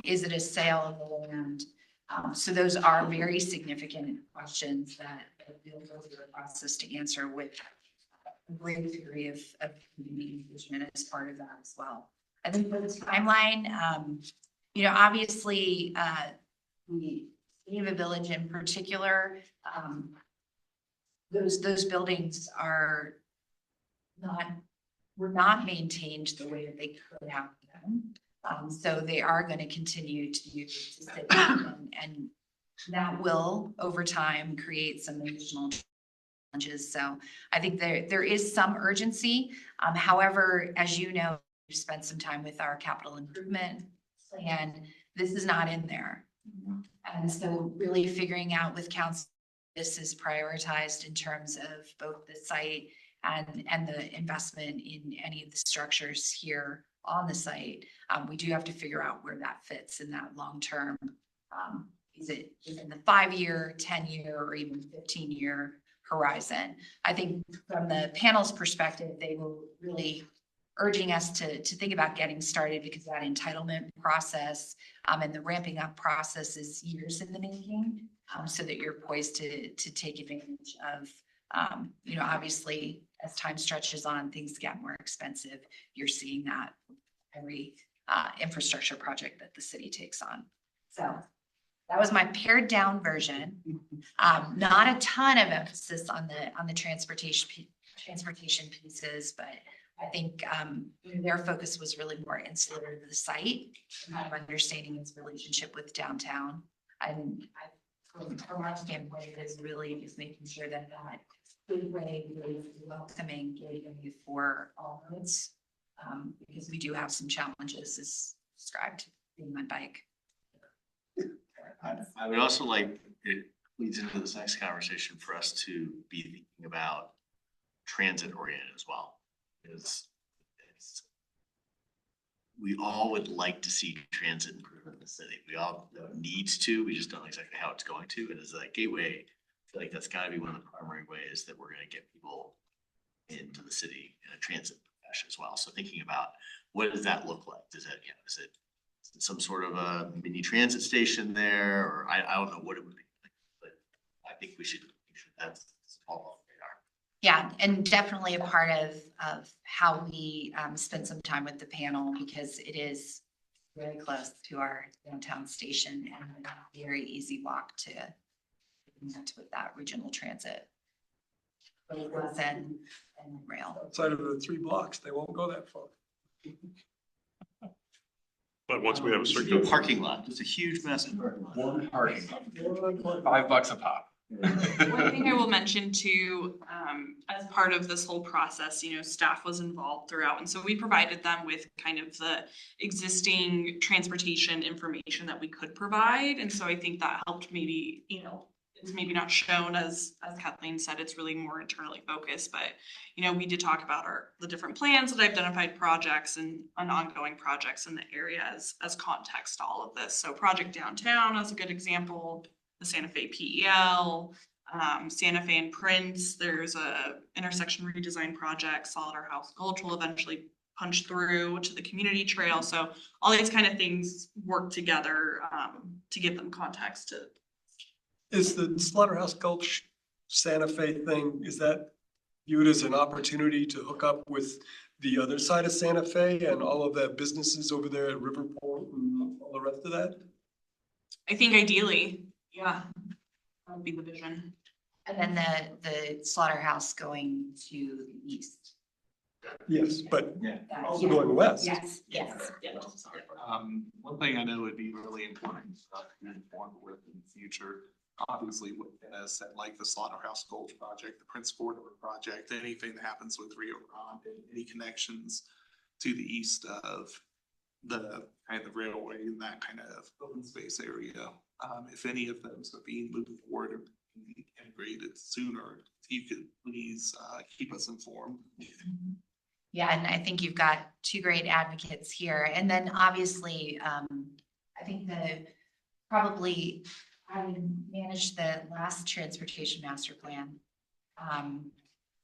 Is it a sale of the land? So those are very significant questions that we'll go through the process to answer with a great degree of community engagement as part of that as well. I think for the timeline, obviously, the Geneva Village in particular, those buildings were not maintained the way that they could have been. So they are going to continue to sit down, and that will over time create some additional challenges. So I think there is some urgency. However, as you know, we've spent some time with our capital improvement plan. This is not in there. And so really figuring out with council, this is prioritized in terms of both the site and the investment in any of the structures here on the site. We do have to figure out where that fits in that long term. Is it in the 5-year, 10-year, or even 15-year horizon? I think from the panel's perspective, they were really urging us to think about getting started because that entitlement process and the ramping up process is years in the making, so that you're poised to take advantage of, obviously as time stretches on, things get more expensive. You're seeing that every infrastructure project that the city takes on. So that was my pared down version. Not a ton of emphasis on the transportation pieces, but I think their focus was really more insular to the site, kind of understanding its relationship with downtown. And from our standpoint, it is really just making sure that gateway is welcoming gateway for all roads, because we do have some challenges as described being my bike. I would also like, it leads into this next conversation for us to be thinking about transit oriented as well. Because we all would like to see transit improvement in the city. We all needs to, we just don't know exactly how it's going to. And as a gateway, I feel like that's gotta be one of the primary ways that we're gonna get people into the city in a transit fashion as well. So thinking about what does that look like? Is it some sort of a mini transit station there, or I don't know what it would be, but I think we should that's all on the radar. Yeah, and definitely a part of how we spend some time with the panel, because it is very close to our downtown station and a very easy walk to connect with that regional transit. Both bus and rail. Outside of the 3 blocks, they won't go that far. But once we have a It's a circular parking lot, it's a huge massive parking lot. One parking lot, $5 a pop. One thing I will mention too, as part of this whole process, staff was involved throughout. And so we provided them with kind of the existing transportation information that we could provide. And so I think that helped maybe, it's maybe not shown as Kathleen said, it's really more internally focused, but, we did talk about the different plans that identified projects and ongoing projects in the area as context to all of this. So Project Downtown is a good example. The Santa Fe PEL, Santa Fe and Prince, there's a intersection redesign project, Solid Our House Gulch will eventually punch through to the community trail. So all these kind of things work together to give them context to. Is the Slaughterhouse Gulch Santa Fe thing, is that viewed as an opportunity to hook up with the other side of Santa Fe and all of the businesses over there at River Point and all the rest of that? I think ideally, yeah, that would be the vision. And then the slaughterhouse going to the east. Yes, but Yeah. also going west. Yes, yes. One thing I know would be really important to be informed with in the future, obviously, what Dennis said, like the Slaughterhouse Gold Project, the Prince Corridor Project, anything that happens with Rio Grande, and any connections to the east of the kind of railway and that kind of open space area. If any of those are being moved forward and integrated sooner, if you could please keep us informed. Yeah, and I think you've got two great advocates here. And then obviously, I think probably having managed the last transportation master plan.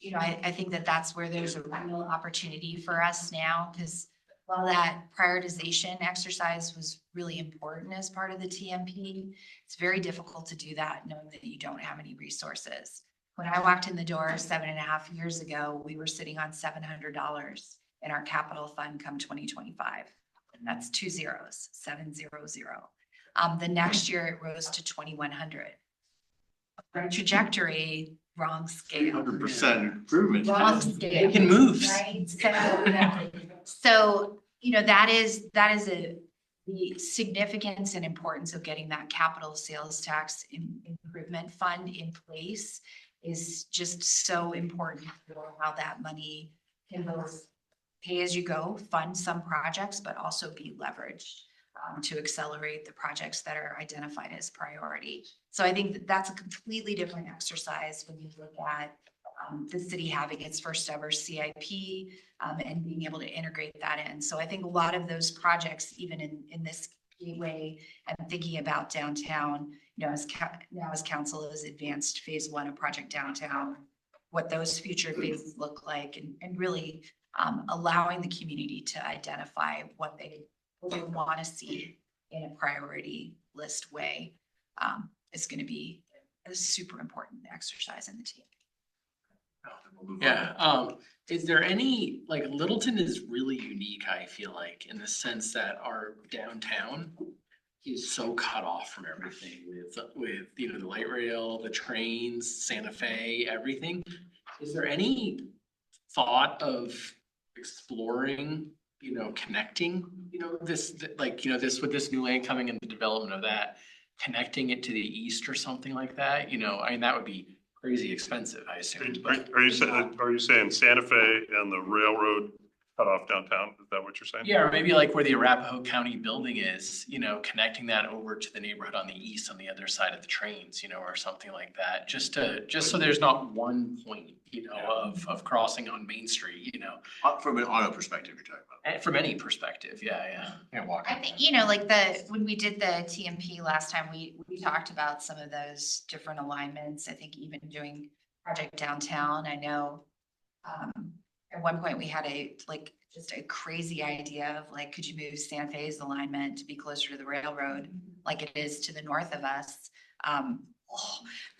You know, I think that's where there's a real opportunity for us now, because while that prioritization exercise was really important as part of the TMP, it's very difficult to do that knowing that you don't have any resources. When I walked in the door 7.5 years ago, we were sitting on $700 in our capital fund come 2025. And that's 2 zeros, 700. The next year it rose to 2,100. Right trajectory, wrong scale. 100% improvement. Wrong scale. It can move. Right, so, yeah. So, you know, that is the significance and importance of getting that capital sales tax improvement fund in place is just so important for how that money can both pay as you go, fund some projects, but also be leveraged to accelerate the projects that are identified as priority. So I think that's a completely different exercise when you look at the city having its first ever CIP and being able to integrate that in. So I think a lot of those projects, even in this gateway and thinking about downtown, you know, as council has advanced phase 1 of Project Downtown, what those future phases look like, and really allowing the community to identify what they want to see in a priority list way is going to be a super important exercise in the team. Yeah, is there any, like, Littleton is really unique, I feel like, in the sense that our downtown is so cut off from everything with, you know, the light rail, the trains, Santa Fe, everything. Is there any thought of exploring, you know, connecting, you know, this, like, you know, this with this new lane coming and the development of that, connecting it to the east or something like that? You know, I mean, that would be crazy expensive, I assume. Are you saying Santa Fe and the railroad cut off downtown? Is that what you're saying? Yeah, or maybe like where the Arapahoe County building is, you know, connecting that over to the neighborhood on the east, on the other side of the trains, you know, or something like that. Just so there's not one point, you know, of crossing on Main Street, you know. From an auto perspective, you're talking about. And from any perspective, yeah. Can't walk. I think, you know, like when we did the TMP last time, we talked about some of those different alignments. I think even doing Project Downtown, I know at one point we had just a crazy idea of like, could you move Santa Fe's alignment to be closer to the railroad like it is to the north of us?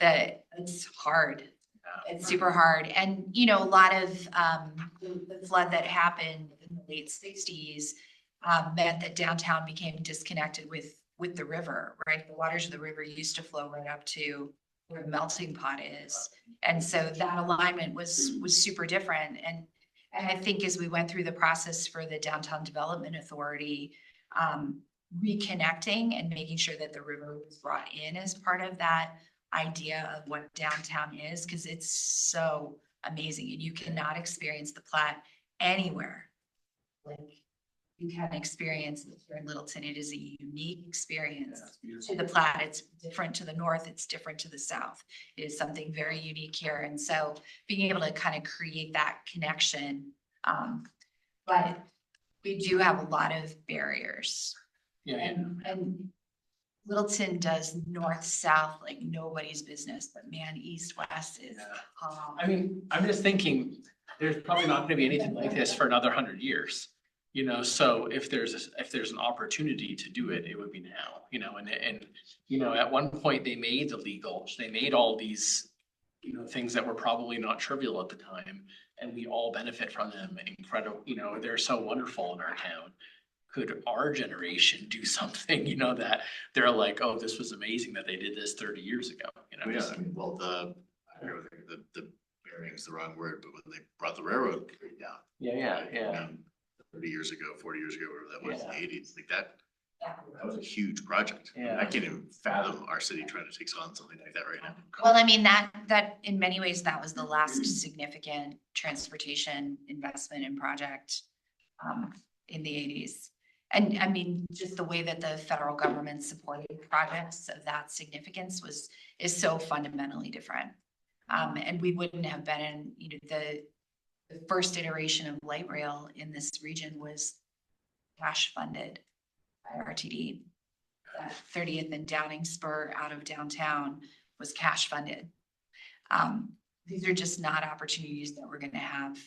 That it's hard. It's super hard. And, you know, a lot of the flood that happened in the late 60s meant that downtown became disconnected with the river, right? The waters of the river used to flow right up to where the melting pot is. And so that alignment was super different. And I think as we went through the process for the Downtown Development Authority, reconnecting and making sure that the river was brought in as part of that idea of what downtown is, because it's so amazing and you cannot experience the Platte anywhere like you can experience it here in Littleton. It is a unique experience to the Platte. It's different to the north, it's different to the south. It is something very unique here, and so being able to kind of create that connection, but we do have a lot of barriers. And Littleton does north-south like nobody's business, but man, east-west is. I mean, I'm just thinking, there's probably not gonna be anything like this for another 100 years. You know, so if there's an opportunity to do it, it would be now, you know, and, you know, at one point they made all these things that were probably not trivial at the time, and we all benefit from them. Incredible, they're so wonderful in our town. Could our generation do something, that they're like, oh, this was amazing that they did this 30 years ago, Yeah, I mean, well, I don't think the bearing's the wrong word, but when they brought the railroad down. Yeah. 30 years ago, 40 years ago, whatever that was, in Yeah. the 80s, like that was a huge project. Yeah. I can't even fathom our city trying to take on something like that right now. Well, I mean, that in many ways, that was the last significant transportation investment and project in the 80s. And I mean, just the way that the federal government supported projects of that significance is so fundamentally different. And we wouldn't have been in, the first iteration of light rail in this region was cash funded by RTD. That 30th and Downing spur out of downtown was cash funded. These are just not opportunities that we're going to have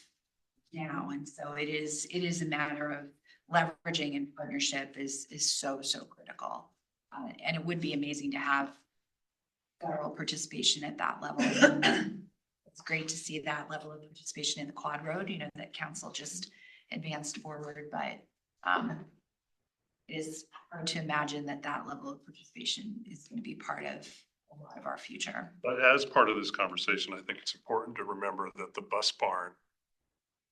now. And so it is a matter of leveraging and partnership is so critical. And it would be amazing to have federal participation at that level. It's great to see that level of participation in the quad road, that council just advanced forward, but it is hard to imagine that level of participation is going to be part of a lot of our future. But as part of this conversation, I think it's important to remember that the bus barn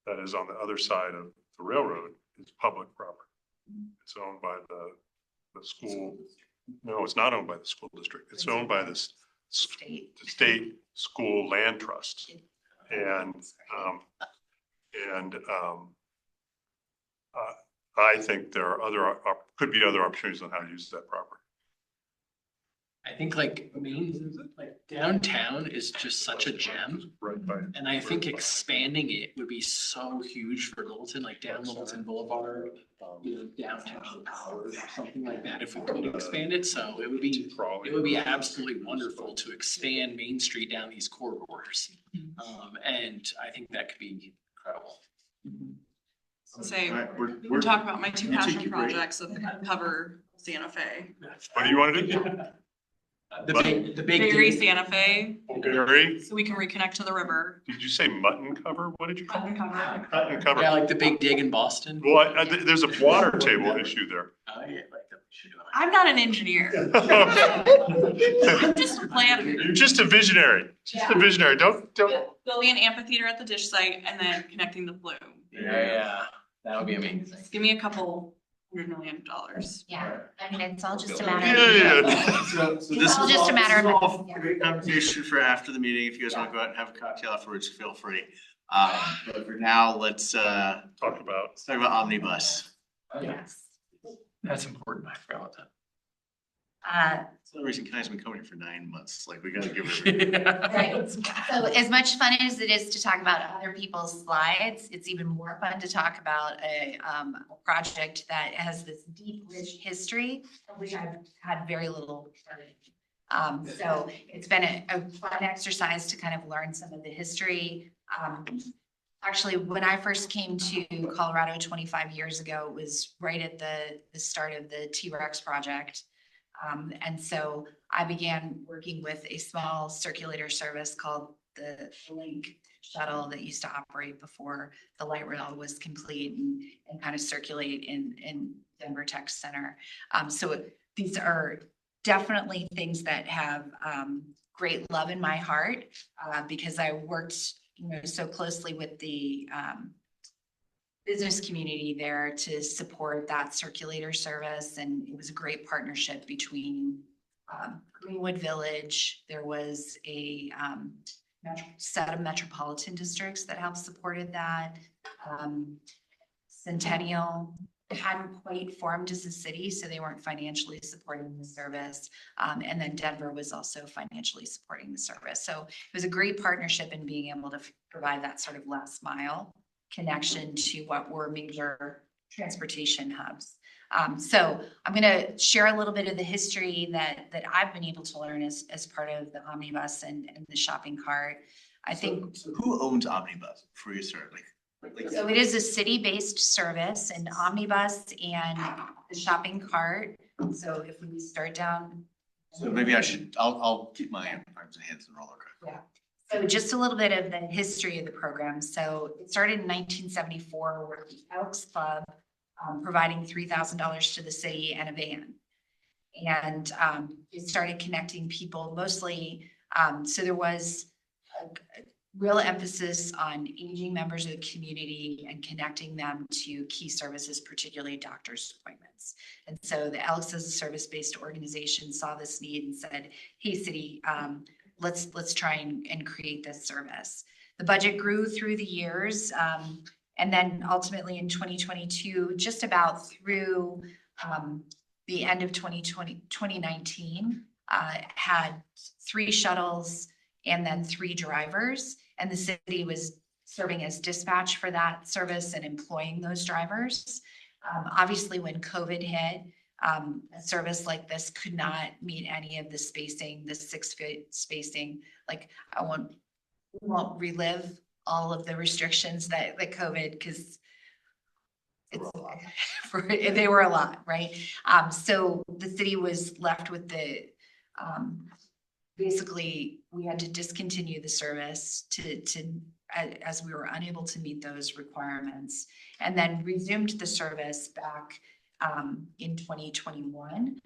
that is on the other side of the railroad is public property. It's owned by the school. No, it's not owned by the school district. It's owned by the state school land trust. And I think there are could be other opportunities on how to use that property. I think like downtown is just such a gem. Right by. And I think expanding it would be so huge for Littleton, like down Littleton Boulevard, downtown Howard or something like that. If we could expand it, so it would be absolutely wonderful to expand Main Street down these corridors. And I think that could be incredible. Say, We're we can talk about my two you take passion your break. projects that cover Santa Fe. What do you want to do? The big Berry Santa Fe, Berry? so we can reconnect to the river. Did you say mutton cover? What did you call it? Mutton cover. Mutton cover. Yeah, like the big dig in Boston. Well, there's a water table issue there. Oh, yeah, like that we should do it. I'm not an engineer. I'm just a planner. You're just a visionary. Just a visionary. Don't. Building an amphitheater at the dish site and then connecting the flume. Yeah, that would be amazing. Just give me a couple $100 million. Yeah, I mean, it's all just a Yeah, matter. yeah. So It's this all is just a matter of- all yeah. great conversation for after the meeting. If you guys want to go out and have a cocktail afterwards, feel free. But for now, let's talk Talk about. omnibus. Yes. That's important. I forgot about that. That's the reason Kenai's been coming here for 9 months. Like, we gotta give her. Right. So as much fun as it is to talk about other people's slides, it's even more fun to talk about a project that has this deep, rich history, of which I've had very little part in. So it's been a fun exercise to kind of learn some of the history. Actually, when I first came to Colorado 25 years ago, it was right at the start of the T-Rex project. And so I began working with a small circulator service called the Link shuttle that used to operate before the light rail was complete and kind of circulate in Denver Tech Center. So these are definitely things that have great love in my heart because I worked so closely with the business community there to support that circulator service. And it was a great partnership between Greenwood Village. There was a set of metropolitan districts that helped supported that. Centennial hadn't quite formed as a city, so they weren't financially supporting the service. And then Denver was also financially supporting the service. So it was a great partnership in being able to provide that sort of last mile connection to what were major transportation hubs. So I'm going to share a little bit of the history that I've been able to learn as part of the omnibus and the shopping cart. I think. So who owns omnibus before you start? So it is a city-based service, and omnibus and the shopping cart. So if we start down. So maybe I'll keep my arms and hands in roller. Yeah. So just a little bit of the history of the program. So it started in 1974 with the Elks Club providing $3,000 to the city and a van. And it started connecting people mostly. So there was a real emphasis on aging members of the community and connecting them to key services, particularly doctor's appointments. And so the Elks, as a service-based organization, saw this need and said, hey, city, let's try and create this service. The budget grew through the years. And then ultimately in 2022, just about through the end of 2019, had 3 shuttles and then 3 drivers. And the city was serving as dispatch for that service and employing those drivers. Obviously, when COVID hit, a service like this could not meet any of the spacing, the 6-foot spacing. Like we won't relive all of the restrictions that COVID, because they were a lot, right? So the city was left with the, basically we had to discontinue the service as we were unable to meet those requirements, and then resumed the service back in 2021,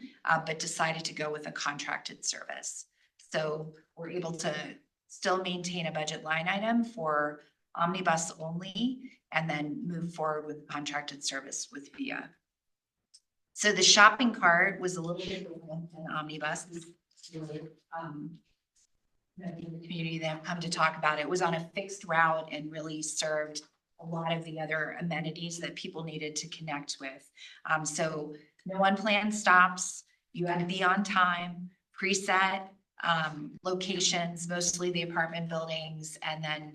but decided to go with a contracted service. So we're able to still maintain a budget line item for omnibus only, and then move forward with contracted service with VIA. So the shopping cart was a little bit different than omnibus. The community that have come to talk about it was on a fixed route and really served a lot of the other amenities that people needed to connect with. So no unplanned stops, you had to be on time, preset locations, mostly the apartment buildings, and then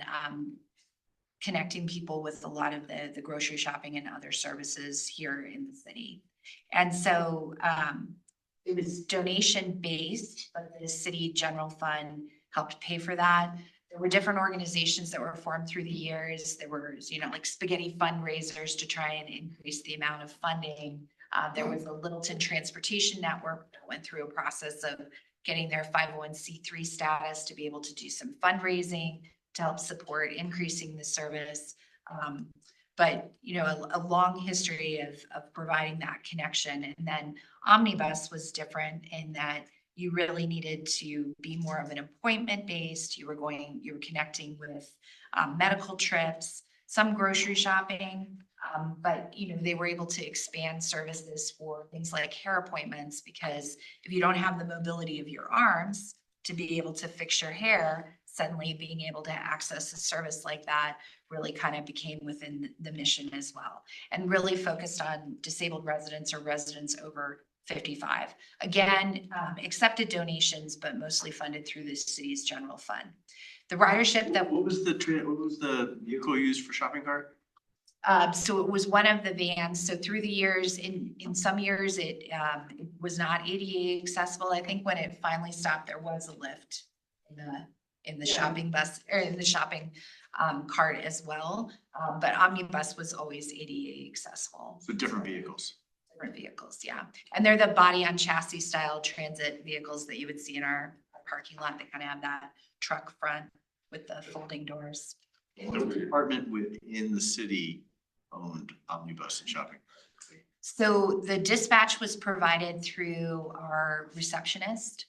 connecting people with a lot of the grocery shopping and other services here in the city. And so it was donation based, but the city general fund helped pay for that. There were different organizations that were formed through the years. There were, like spaghetti fundraisers to try and increase the amount of funding. There was the Littleton Transportation Network that went through a process of getting their 501c3 status to be able to do some fundraising to help support increasing the service. But, a long history of providing that connection. And then omnibus was different in that you really needed to be more of an appointment based. You were connecting with medical trips, some grocery shopping, but they were able to expand services for things like hair appointments, because if you don't have the mobility of your arms to be able to fix your hair, suddenly being able to access a service like that really kind of became within the mission as well, and really focused on disabled residents or residents over 55. Again, accepted donations, but mostly funded through the city's general fund. The ridership that— What was the vehicle used for shopping cart? So it was one of the vans. So through the years, in some years, it was not ADA accessible. I think when it finally stopped, there was a lift in the shopping bus, or in the shopping cart as well. But omnibus was always ADA accessible. So different vehicles. Different vehicles, yeah. And they're the body on chassis style transit vehicles that you would see in our parking lot that kind of have that truck front with the folding doors. The department within the city owned omnibus and shopping. So the dispatch was provided through our receptionist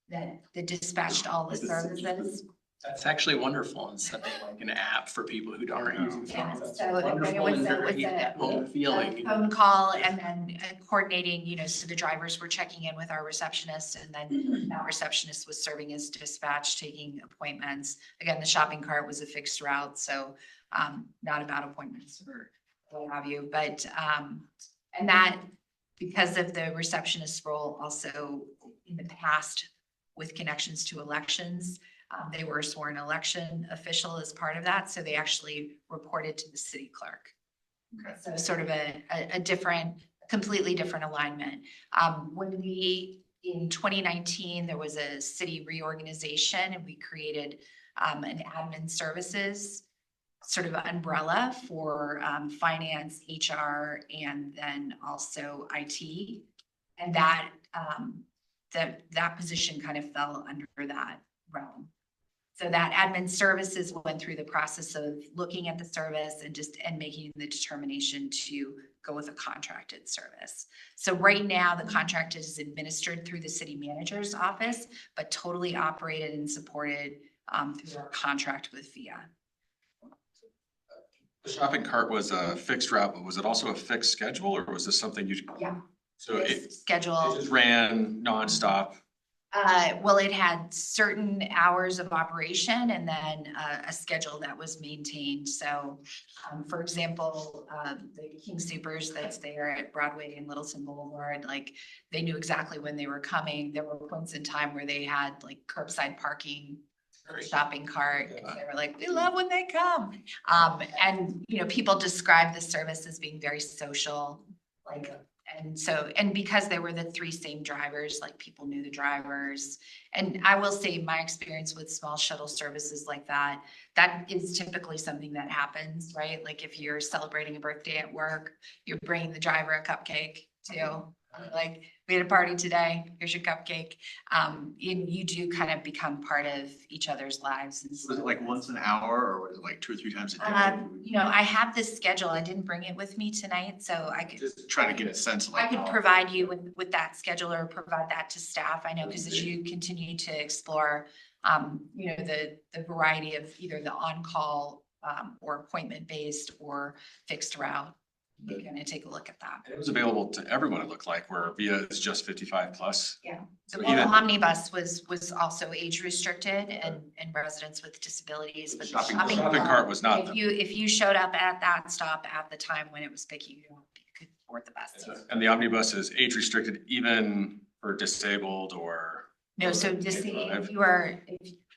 that dispatched all the services. That's actually wonderful, instead of like an app for people who aren't using Yeah, phones. so it was a Home feeling. phone call, and then coordinating, so the drivers were checking in with our receptionist, and then that receptionist was serving as dispatch, taking appointments. Again, the shopping cart was a fixed route, so not about appointments or what have you, but and that, because of the receptionist role, also in the past with connections to elections, they were a sworn election official as part of that. So they actually reported to the city clerk. Okay. So sort of a different, completely different alignment. In 2019, there was a city reorganization, and we created an admin services sort of umbrella for finance, HR, and then also IT. And that position kind of fell under that realm. So that admin services went through the process of looking at the service and making the determination to go with a contracted service. So right now, the contract is administered through the city manager's office, but totally operated and supported through our contract with VIA. The shopping cart was a fixed route, but was it also a fixed schedule or was this something you? Yeah. So it Schedule. just ran nonstop. Well, it had certain hours of operation and then a schedule that was maintained. So, for example, the King Supers that's there at Broadway and Littleton Boulevard, like they knew exactly when they were coming. There were points in time where they had like curbside parking, shopping cart. They were like, we love when they come. And you know, people describe the service as being very social, like. And because they were the three same drivers, like people knew the drivers. And I will say my experience with small shuttle services like that is typically something that happens, right? Like if you're celebrating a birthday at work, you're bringing the driver a cupcake too. Like we had a party today, here's your cupcake. You do kind of become part of each other's lives. And Was it like once an hour or was it like 2 or 3 times a day? You know, I have this schedule. I didn't bring it with me tonight, so I could. Just try to get a sense of I like. could provide you with that schedule or provide that to staff. I know, because as you continue to explore, you know, the variety of either the on-call, or appointment-based or fixed route. You're gonna take a look at that. It was available to everyone, it looked like, where VIA is just 55 plus. Yeah. So The even omnibus was also age restricted and residents with disabilities, but the shopping cart was not. if you showed up at that stop at the time when it was picking you up, you could board the bus. And the omnibus is age restricted even for disabled or. No, so if you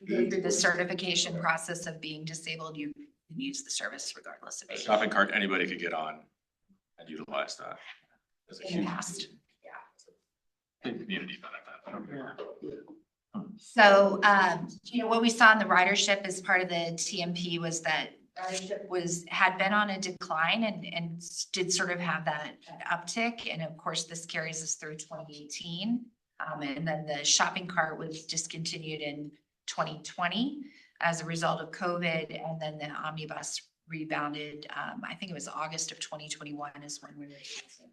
go through the certification process of being disabled, you can use the service regardless of age. Shopping cart, anybody could get on and utilize that. As a In the huge past, yeah. big community benefit. So, you know, what we saw in the ridership as part of the TMP was that ridership had been on a decline and did sort of have that uptick. And of course, this carries us through 2018. And then the shopping cart was discontinued in 2020 as a result of COVID. And then the omnibus rebounded. I think it was August of 2021 is when we were able to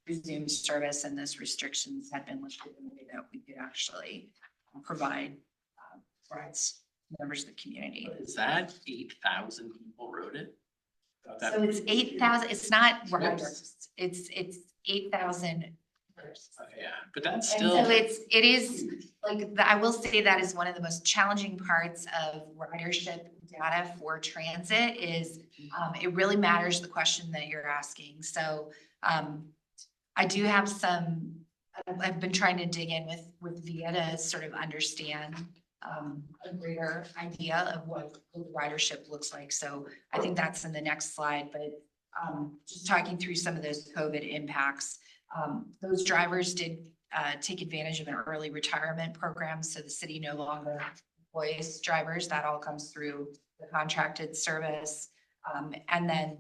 resume service, and those restrictions had been lifted in a way that we could actually provide rides to members of the community. Is that 8,000 people rode it? So it's 8,000, it's not riders, it's 8,000. Yeah, but that's And still. so it is like, I will say that is one of the most challenging parts of ridership data for transit is it really matters the question that you're asking. So I do have I've been trying to dig in with VIA to sort of understand a greater idea of what ridership looks like. So I think that's in the next slide, but just talking through some of those COVID impacts. Those drivers did take advantage of an early retirement program. So the city no longer employs drivers. That all comes through the contracted service. And then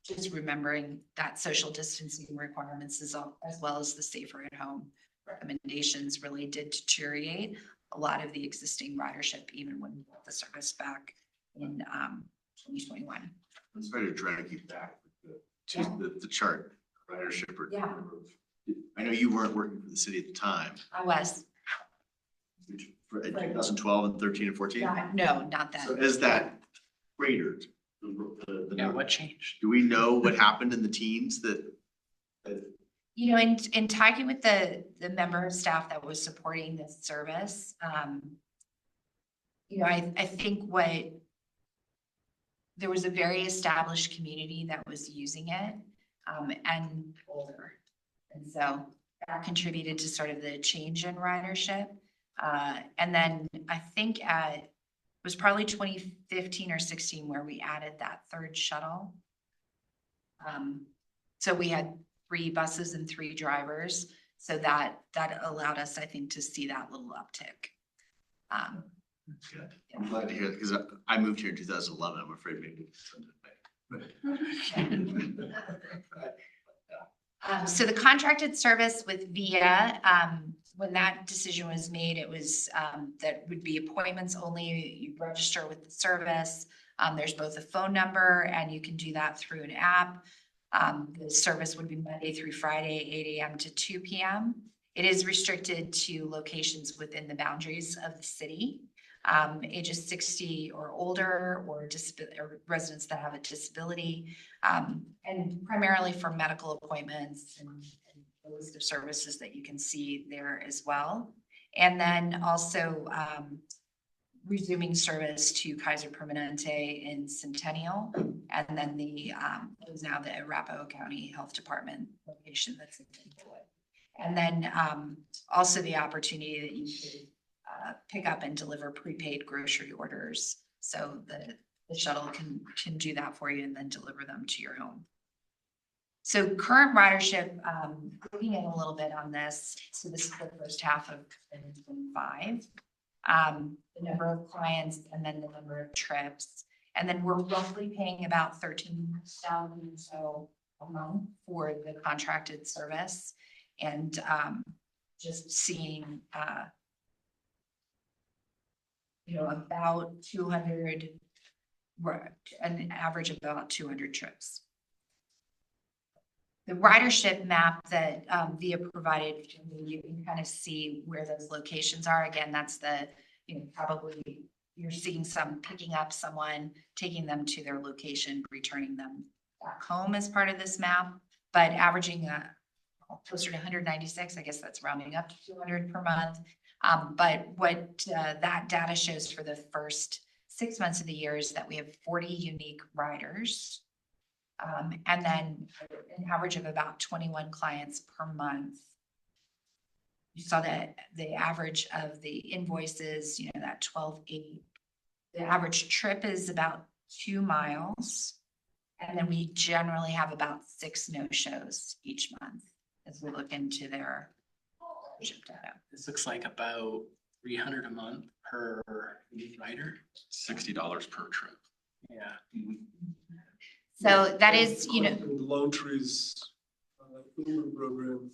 just remembering that social distancing requirements as well as the safer at home recommendations really did deteriorate a lot of the existing ridership, even when we brought the service back in 2021. Let's try to drag you back to the chart, ridership. Yeah. I know you weren't working for the city at the time. I was. For 2012 and 13 and 14? No, not that. So as that cratered, What changed? do we know what happened in the teens that You know, in talking with the member of staff that was supporting this service, you know, I think there was a very established community that was using it, and older. And so that contributed to sort of the change in ridership. And then I think it was probably 2015 or 16 where we added that third shuttle. So we had 3 buses and 3 drivers. So that allowed us, I think, to see that little uptick. Good. I'm glad to hear that because I moved here in 2011. I'm afraid maybe. So the contracted service with VIA, when that decision was made, it was, that would be appointments only. You register with the service. There's both a phone number and you can do that through an app. The service would be Monday through Friday, 8 a.m. to 2 p.m. It is restricted to locations within the boundaries of the city. Ages 60 or older, or residents that have a disability, and primarily for medical appointments and a list of services that you can see there as well. And then also resuming service to Kaiser Permanente in Centennial, and then the is now the Arapahoe County Health Department location that's in Linwood. And then also the opportunity that you could pick up and deliver prepaid grocery orders. So the shuttle can do that for you and then deliver them to your home. So current ridership, looking in a little bit on this. So this is the first half of 2025. The number of clients and then the number of trips. And then we're roughly paying about $13,000 or so a month for the contracted service. And just seeing, about 200, an average of about 200 trips. The ridership map that VIA provided, you can kind of see where those locations are. Again, that's the, probably you're seeing some picking up someone, taking them to their location, returning them back home as part of this map, but averaging closer to 196, I guess that's rounding up to 200 per month. But what that data shows for the first 6 months of the year is that we have 40 unique riders. And then an average of about 21 clients per month. You saw that the average of the invoices, that 12.8. The average trip is about 2 miles. And then we generally have about 6 no-shows each month as we look into their data. This looks like about 300 a month per rider. $60 per trip. Yeah. So that is, The Lone Tree's Uber program.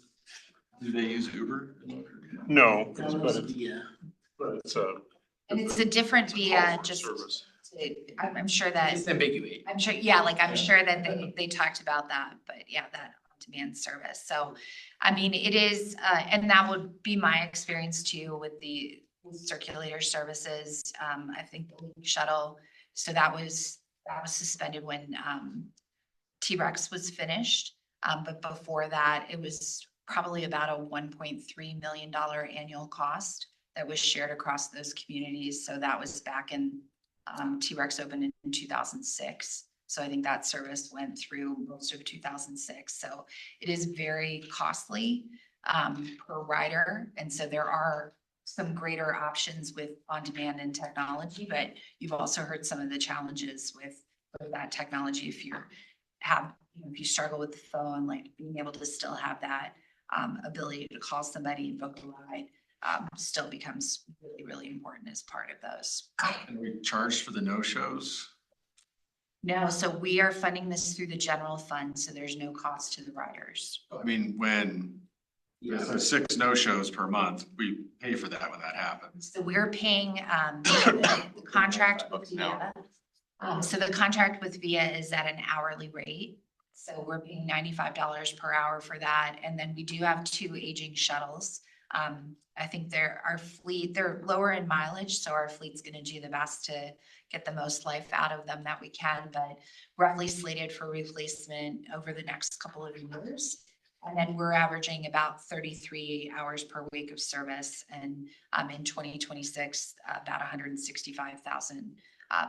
Do they use Uber? No, but it's and it's a different via just, service. I'm sure that. It's ambiguous. I'm sure, yeah, I'm sure that they talked about that, but yeah, that on-demand service. So, I mean, it is, and that would be my experience too with the circulator services. I think the League shuttle, so that was suspended when T-Rex was finished. But before that, it was probably about a $1.3 million annual cost that was shared across those communities. So that was back in T-Rex opened in 2006. So I think that service went through most of 2006. So it is very costly per rider. And so there are some greater options with on-demand and technology, but you've also heard some of the challenges with that technology. If you struggle with the phone, like being able to still have that ability to call somebody and book a ride still becomes really, really important as part of those. And we charged for the no-shows? No, so we are funding this through the general fund, so there's no cost to the riders. I mean, when there's 6 no-shows per month, we pay for that when that happens. So we're paying the contract with VIA. So the contract with VIA is at an hourly rate. So we're paying $95 per hour for that. And then we do have 2 aging shuttles. I think our fleet, they're lower in mileage, so our fleet's going to do the best to get the most life out of them that we can, but roughly slated for replacement over the next couple of years. And then we're averaging about 33 hours per week of service, and in 2026, about 165,000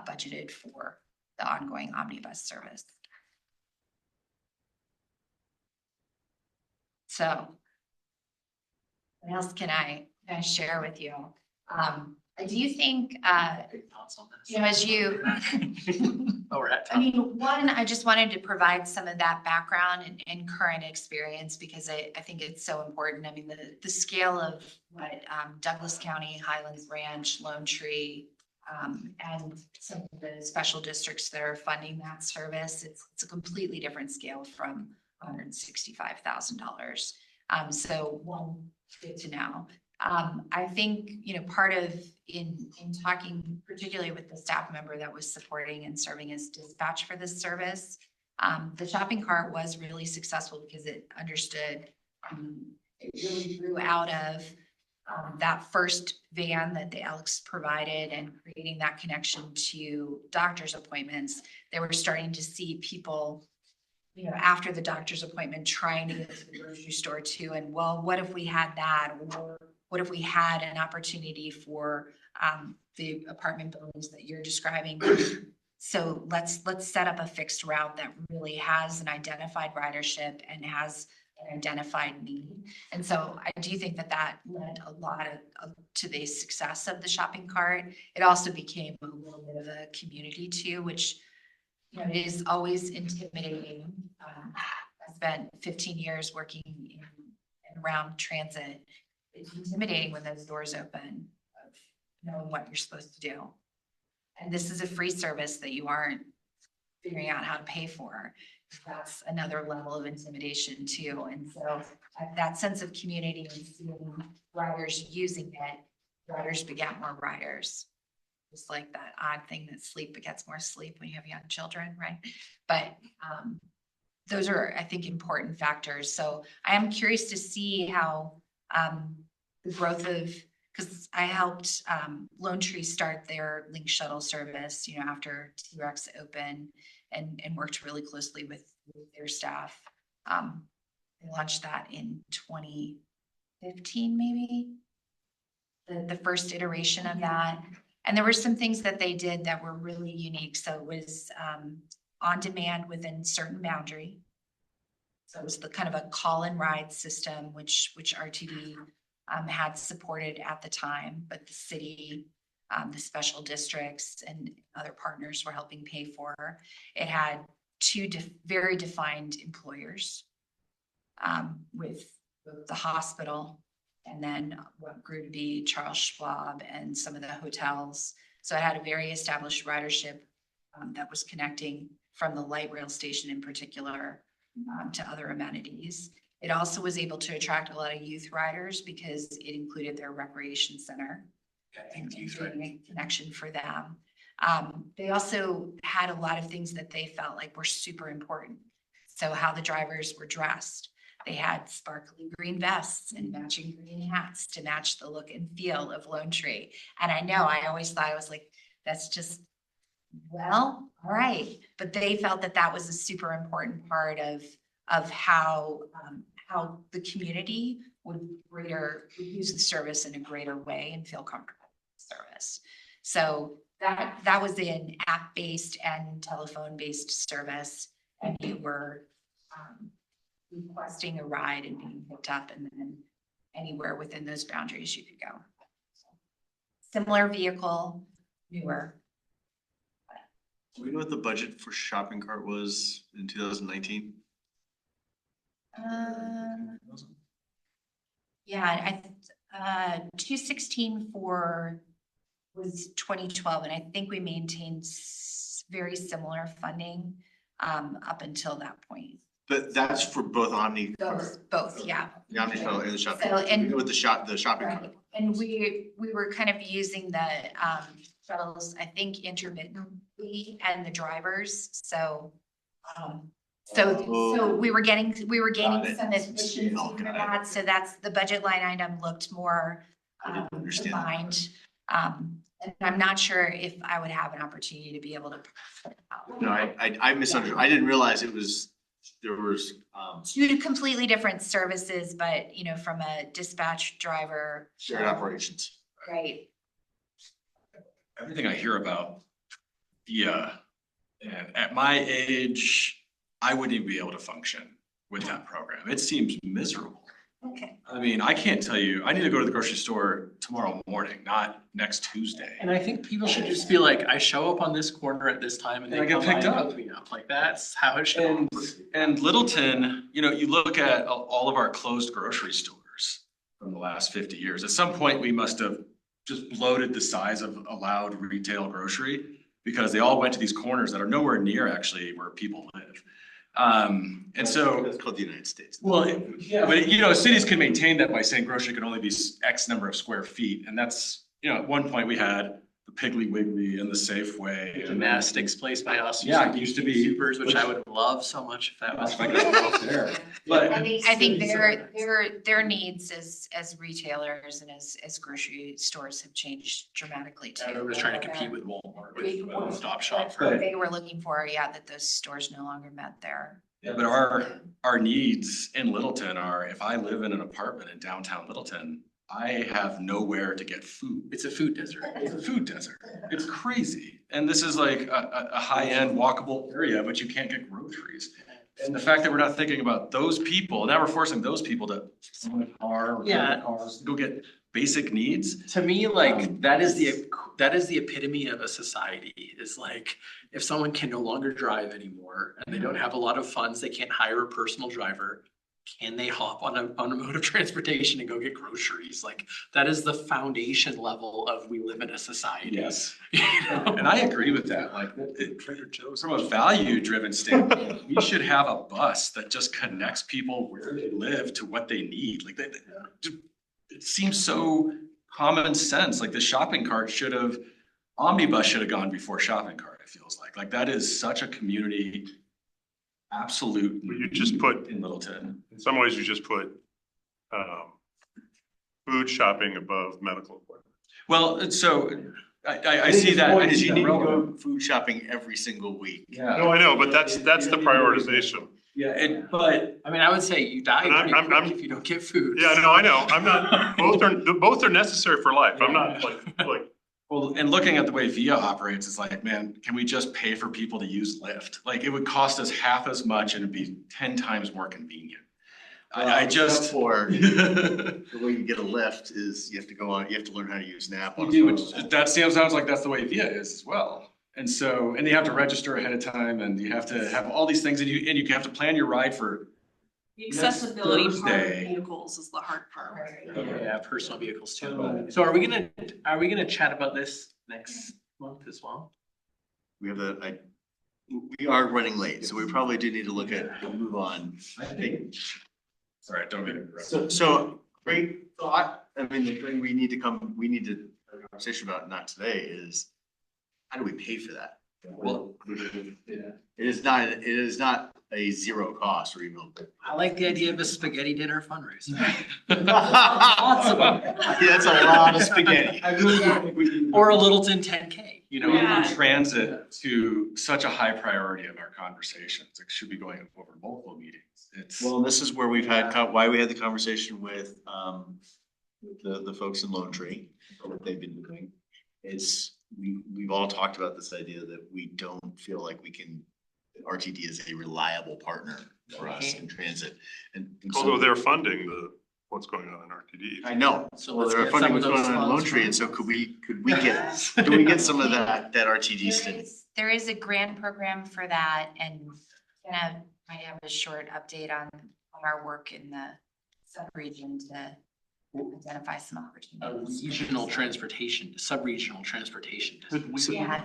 budgeted for the ongoing omnibus service. So what else can I share with you? I do think, as you, I mean, one, I just wanted to provide some of that background and current experience because I think it's so important. I mean, the scale of what Douglas County, Highlands Ranch, Lone Tree, and some of the special districts that are funding that service, it's a completely different scale from $165,000. So one, good to know. I think, you know, part of in talking particularly with the staff member that was supporting and serving as dispatch for this service, the shopping cart was really successful because it understood, it really grew out of that first van that the Elks provided and creating that connection to doctor's appointments. They were starting to see people, you know, after the doctor's appointment, trying to get to the grocery store too. And well, what if we had that? Or what if we had an opportunity for the apartment buildings that you're describing? So let's set up a fixed route that really has an identified ridership and has an identified need. And so I do think that that led a lot to the success of the shopping cart. It also became a little bit of a community too, which, you know, it is always intimidating. I spent 15 years working in and around transit. It's intimidating when those doors open of knowing what you're supposed to do. And this is a free service that you aren't figuring out how to pay for. That's another level of intimidation too. And so that sense of community and seeing riders using it, riders beget more riders. Just like that odd thing that sleep begets more sleep when you have young children, right? But those are, I think, important factors. So I am curious to see how the growth of, because I helped Lone Tree start their Link shuttle service, you know, after T-Rex opened and worked really closely with their staff. They launched that in 2015, maybe, the first iteration of that. And there were some things that they did that were really unique. So it was on demand within certain boundary. So it was the kind of a call and ride system, which RTD had supported at the time, but the city, the special districts and other partners were helping pay for. It had two very defined employers with the hospital and then what grew to be Charles Schwab and some of the hotels. So it had a very established ridership that was connecting from the light rail station in particular to other amenities. It also was able to attract a lot of youth riders because it included their recreation center and a connection for them. They also had a lot of things that they felt like were super important. So how the drivers were dressed. They had sparkly green vests and matching green hats to match the look and feel of Lone Tree. And I know I always thought, I was like, that's just, well, all right. But they felt that that was a super important part of how the community would use the service in a greater way and feel comfortable with the service. So that was an app-based and telephone-based service, and you were requesting a ride and being picked up, and then anywhere within those boundaries you could go. Similar vehicle, newer. Do we know what the budget for shopping cart was in 2019? Yeah, 216 was 2012, and I think we maintained very similar funding up until that point. But that's for both Omni. Both, yeah. The Omni shuttle and the shopping. So, and with the shopping right. cart. And we were kind of using the shuttles, I think, intermittently, and the drivers. So so we were gaining some efficiency from that. So that's the budget line item looked more defined. And I'm not sure if I would have an opportunity to be able to. No, I misunderstood. I didn't realize there was two completely different services, but you know, from a dispatch driver. Shared operations. Right. Everything I hear about, yeah, and at my age, I wouldn't even be able to function with that program. It seems miserable. Okay. I mean, I can't tell you, I need to go to the grocery store tomorrow morning, not next Tuesday. And I think people should just be like, I show up on this corner at this time and they I get come by picked and up. pick me up. Like that's how it should. And Littleton, you know, you look at all of our closed grocery stores from the last 50 years. At some point, we must have just bloated the size of allowed retail grocery because they all went to these corners that are nowhere near actually where people live. And so. It's called the United States. Well, yeah, but you know, cities can maintain that by saying grocery can only be X number of square feet. And that's, you know, at one point we had the Piggly Wiggly and the Safeway. Gymnastics place by us. Yeah, it used to be. Supers, which I would love so much if that was. There. But I think their needs as retailers and as grocery stores have changed dramatically too. Everyone was trying to compete with Walmart, with one stop shop for. What they were looking for, yeah, that those stores no longer met their. Yeah, but our needs in Littleton are, if I live in an apartment in downtown Littleton, I have nowhere to get food. It's a food desert. It's a food desert. It's crazy. And this is like a high-end walkable area, but you can't get groceries. And the fact that we're not thinking about those people, now we're forcing those people to own a car or cars, go get basic needs. To me, like, that is the epitome of a society, is like, if someone can no longer drive anymore and they don't have a lot of funds, they can't hire a personal driver, can they hop on a mode of transportation and go get groceries? Like, that is the foundation level of we live in a society. Yes. And I agree with that. Like, from a value-driven standpoint, we should have a bus that just connects people where they live to what they need. Like, it seems so common sense. Like, the shopping cart omnibus should have gone before shopping cart, it feels like. Like, that is such a community absolute. You just put, in Littleton. in some ways, you just put food shopping above medical equipment. Well, so I see that. The point is you need to go food shopping every single week. Yeah. No, I know, but that's the prioritization. Yeah, but I mean, I would say you die And I'm- pretty quick if you don't get food. Yeah, no, I know. I'm not, both are necessary for life. I'm not like, well, and looking at the way VIA operates, it's like, man, can we just pay for people to use Lyft? Like, it would cost us half as much and it'd be 10 times more convenient. I just. For the way you get a lift is you have to learn how to use an app. On a phone. That sounds like that's the way VIA is as well. And so, and you have to register ahead of time and you have to have all these things and you have to plan your ride for. The accessibility part of Thursday. vehicles is the hard part. Yeah, personal vehicles too. So are we gonna chat about this next month as well? We are running late, so we probably do need to look at, move on. I think. Sorry, don't get it. So great thought. I mean, the thing we need to have a conversation about, not today, is how do we pay for that? Well, it is not a zero cost or even. I like the idea of a spaghetti dinner fundraiser. That's a lot of spaghetti. Or a Littleton 10K, you know? Yeah. Transit to such a high priority of our conversations. It should be going over multiple meetings. Well, this is where we've had, why we had the conversation with the folks in Lone Tree, what they've been doing. Is we've all talked about this idea that we don't feel like RTD is a reliable partner for us in transit. And so, although they're funding what's going on in RTD. I know. So Well, let's they're get funding some of what's going those on in Lone funds Tree, from- and so could we get some of that RTD study? There is a grant program for that, and might have a short update on our work in the sub-region to identify some A opportunities. regional transportation, sub-regional transportation. Could we Yeah.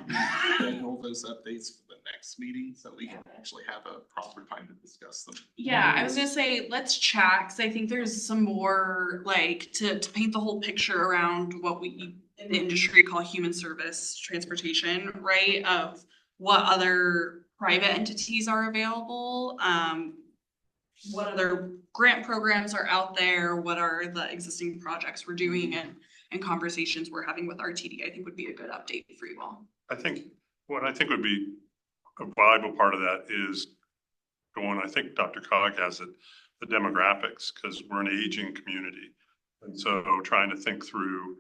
schedule those updates for the next meeting so we can actually have a proper time to discuss them? Yeah, I was gonna say, let's chat, because I think there's some more, like, to paint the whole picture around what we in the industry call human service transportation, right? Of what other private entities are available, what other grant programs are out there, what are the existing projects we're doing and conversations we're having with RTD, I think would be a good update for you all. What I think would be a valuable part of that is I think Dr. Cog has it, the demographics, because we're an aging community. And so trying to think through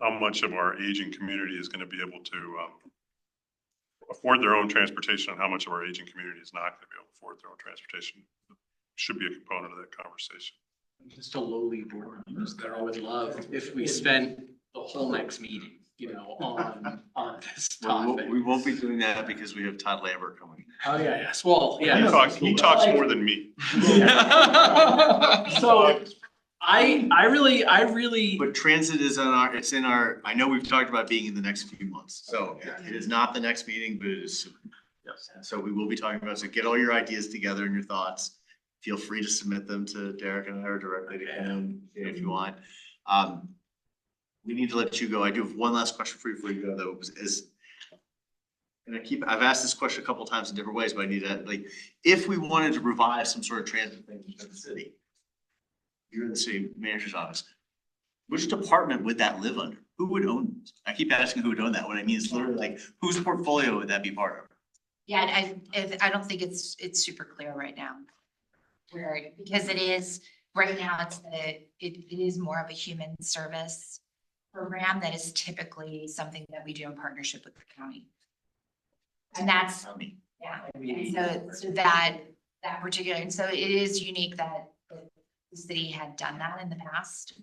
how much of our aging community is going to be able to afford their own transportation and how much of our aging community is not going to be able to afford their own transportation should be a component of that conversation. Just a lowly board members that I would love if we spent the whole next meeting, you know, on this topic. We won't be doing that because we have Todd Lambert coming. Oh, yeah, yes, well, yeah. He talks more than me. So I really. But transit is I know we've talked about being in the next few months, so it is not the next meeting, but it is soon. Yes. And so we will be talking about, so get all your ideas together and your thoughts. Feel free to submit them to Derek and I or directly to him if you want. We need to let you go. I do have one last question for you before you go though, and I've asked this question a couple of times in different ways, but I need to, like, if we wanted to revive some sort of transit thing in the city, you're in the city manager's office, which department would that live under? Who would own this? I keep asking who would own that. What I mean is literally like, whose portfolio would that be part of? Yeah, I don't think it's super clear right now. Because it is, right now, it is more of a human service program that is typically something that we do in partnership with the county. And that's, yeah, and so that particular, and so it is unique that the city had done that in the past.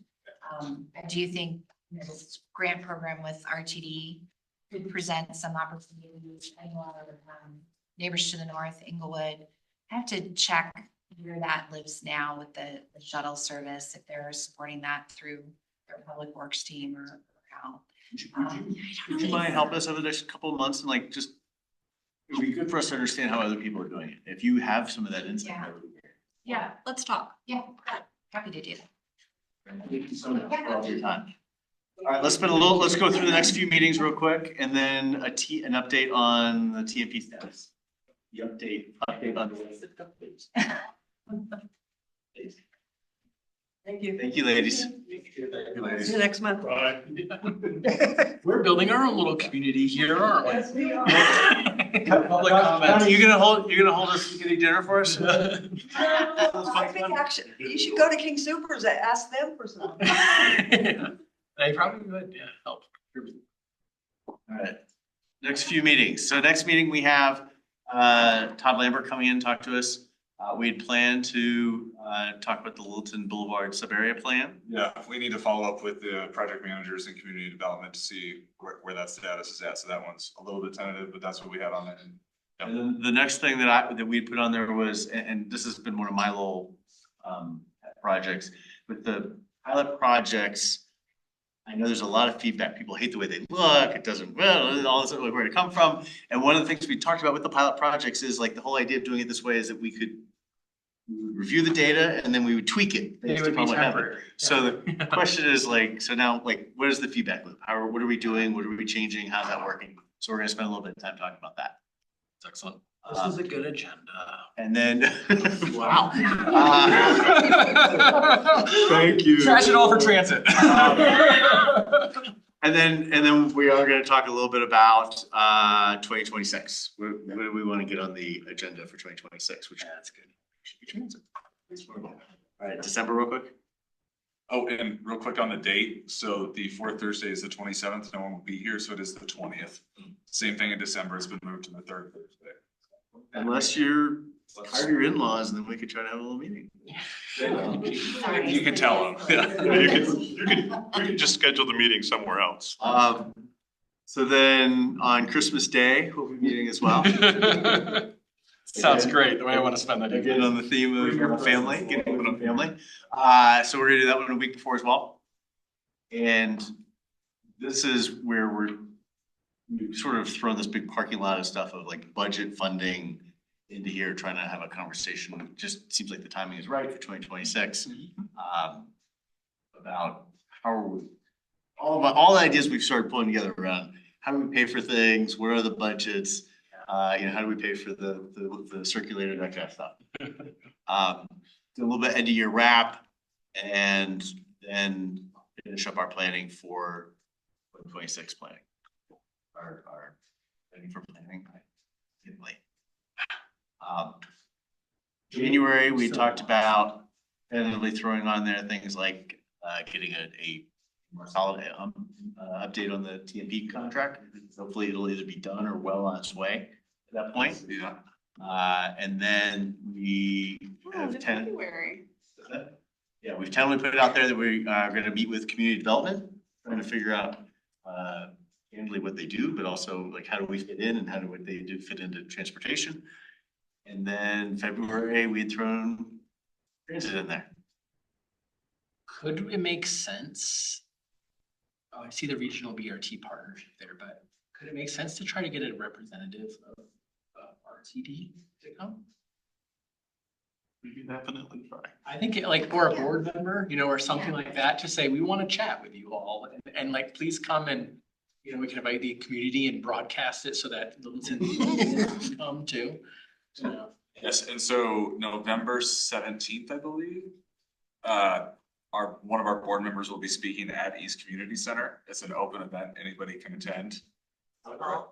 I do think this grant program with RTD could present some opportunities. I know our neighbors to the north, Inglewood, I have to check where that lives now with the shuttle service, if they're supporting that through their public works team or how. Would you mind helping us over the next couple of months and like just, it would be good for us to understand how other people are doing it. If you have some of that insight. Yeah. that would be great. Yeah, let's talk. Yeah, happy to do that. Thank you so much for all your time. All right, let's go through the next few meetings real quick and then an update on the TMP status. The update on the. Thank you. Thank you, ladies. See you next month. Bye. We're building our own little community here, aren't we? Yes, we are. Public comments. Connie, you're gonna hold us getting dinner for us? I think actually, you should go to King Soopers and ask them for some. They probably would, yeah, help. All right, next few meetings. So next meeting we have Todd Lambert coming in and talk to us. We'd planned to talk about the Littleton Boulevard sub-area plan. Yeah, we need to follow up with the project managers and community development to see where that status is at. So that one's a little bit tentative, but that's what we had on it. And then the next thing that we'd put on there was, and this has been one of my little projects, with the pilot projects. I know there's a lot of feedback. People hate the way they look. It doesn't, well, all this, where to come from. And one of the things we talked about with the pilot projects is like the whole idea of doing it this way is that we would review the data and then we would tweak it. It would be temporary. So the question is like, so now like, what is the feedback loop? What are we doing? What are we changing? How's that working? So we're gonna spend a little bit of time talking about that. That's excellent. This is a good agenda. And then. Wow. Thank you. Trash it all for transit. And then we are gonna talk a little bit about 2026. What do we wanna get on the agenda for 2026, which That's good. should be transit. All right, December real quick. Oh, and real quick on the date. So the fourth Thursday is the 27th. No one will be here. So it is the 20th. Same thing in December. It's been moved to the third Thursday. Unless you're hire your in-laws, and then we could try to have a little meeting. You can tell them. Yeah, you can just schedule the meeting somewhere else. So then on Christmas Day, we'll be meeting as well. Sounds great, the way I want to spend that. Again, on the theme of family, getting on family. So we're gonna do that one a week before as well. And this is where we've sort of thrown this big parking lot of stuff of like budget funding into here, trying to have a conversation. It just seems like the timing is right for 2026. About how are we, all the ideas we've started pulling together around how do we pay for things, where are the budgets, how do we pay for the circulator, that kind of stuff. Do a little bit end of year wrap and then finish up our planning for 2026 planning. Our planning for planning. Getting late. January, we talked about tentatively throwing on there things like getting a more solid update on the TMP contract. Hopefully it'll either be done or well on its way at that point. Yeah. And then we have February. Yeah, we've tentatively put it out there that we are gonna meet with community development, trying to figure out handily what they do, but also like how do we fit in and how do what they do fit into transportation. And then February, we had thrown transit in there. Could it make sense? Oh, I see the regional BRT partnership there, but could it make sense to try to get a representative of RTD to come. We can definitely try. I think like, or a board member, you know, or something like that, to say, we want to chat with you all and like, please come and, you know, we can invite the community and broadcast it so that Littleton can come too. You know. Yes, and so November 17th, I believe, one of our board members will be speaking at East Community Center. It's an open event, anybody can attend.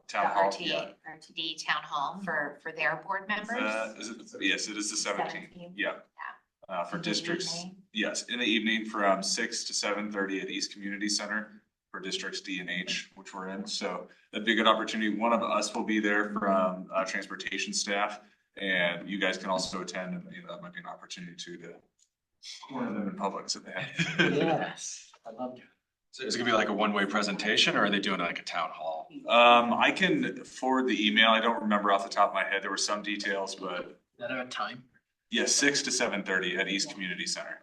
Town hall, yeah. RTD town hall for their board members. Yes, it is the 17th, yeah. For In the districts, evening? yes, in the evening from 6 to 7:30 at East Community Center for districts D and H, which we're in. So that'd be a good opportunity. One of us will be there from transportation staff, and you guys can also attend, and you know, that might be an opportunity to corner them in public so they have. Yes, I love it. So is it gonna be like a one-way presentation or are they doing like a town hall? I can forward the email. I don't remember off the top of my head. There were some details, but Is that a time? yeah, 6 to 7:30 at East Community Center.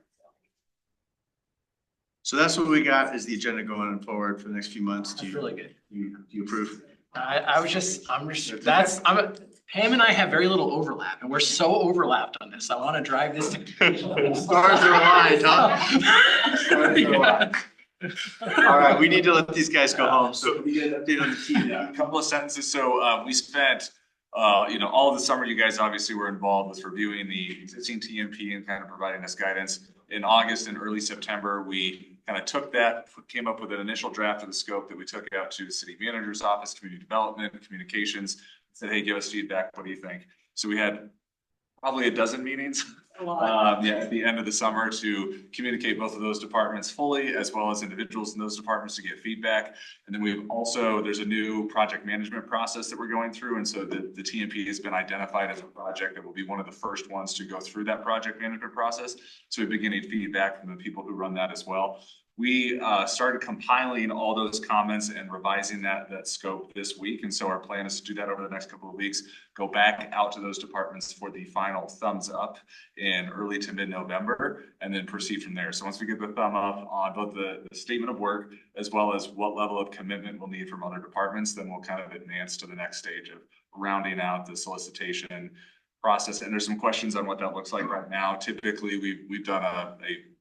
So that's what we got is the agenda going forward for the next few months. That's really good. Do you approve? I'm just, Pam and I have very little overlap and we're so overlapped on this. I want to drive this. Stars are aligned, huh? Stars are aligned. All right, we need to let these guys go home. So we get an update on the team. Yeah, a couple of sentences. So we spent, all of the summer, you guys obviously were involved with reviewing the existing TMP and kind of providing us guidance. In August and early September, we kind of took that, came up with an initial draft of the scope that we took out to the city manager's office, community development, communications, said, hey, give us feedback. What do you think? So we had probably a dozen meetings. At the end of the summer to communicate both of those departments fully, as well as individuals in those departments to get feedback. And then we've also, there's a new project management process that we're going through. And so the TMP has been identified as a project that will be one of the first ones to go through that project management process. So we've been getting feedback from the people who run that as well. We started compiling all those comments and revising that scope this week. And so our plan is to do that over the next couple of weeks, go back out to those departments for the final thumbs up in early to mid-November, and then proceed from there. So once we get the thumb up on both the statement of work, as well as what level of commitment we'll need from other departments, then we'll kind of advance to the next stage of rounding out the solicitation process. And there's some questions on what that looks like right now. Typically, we've done a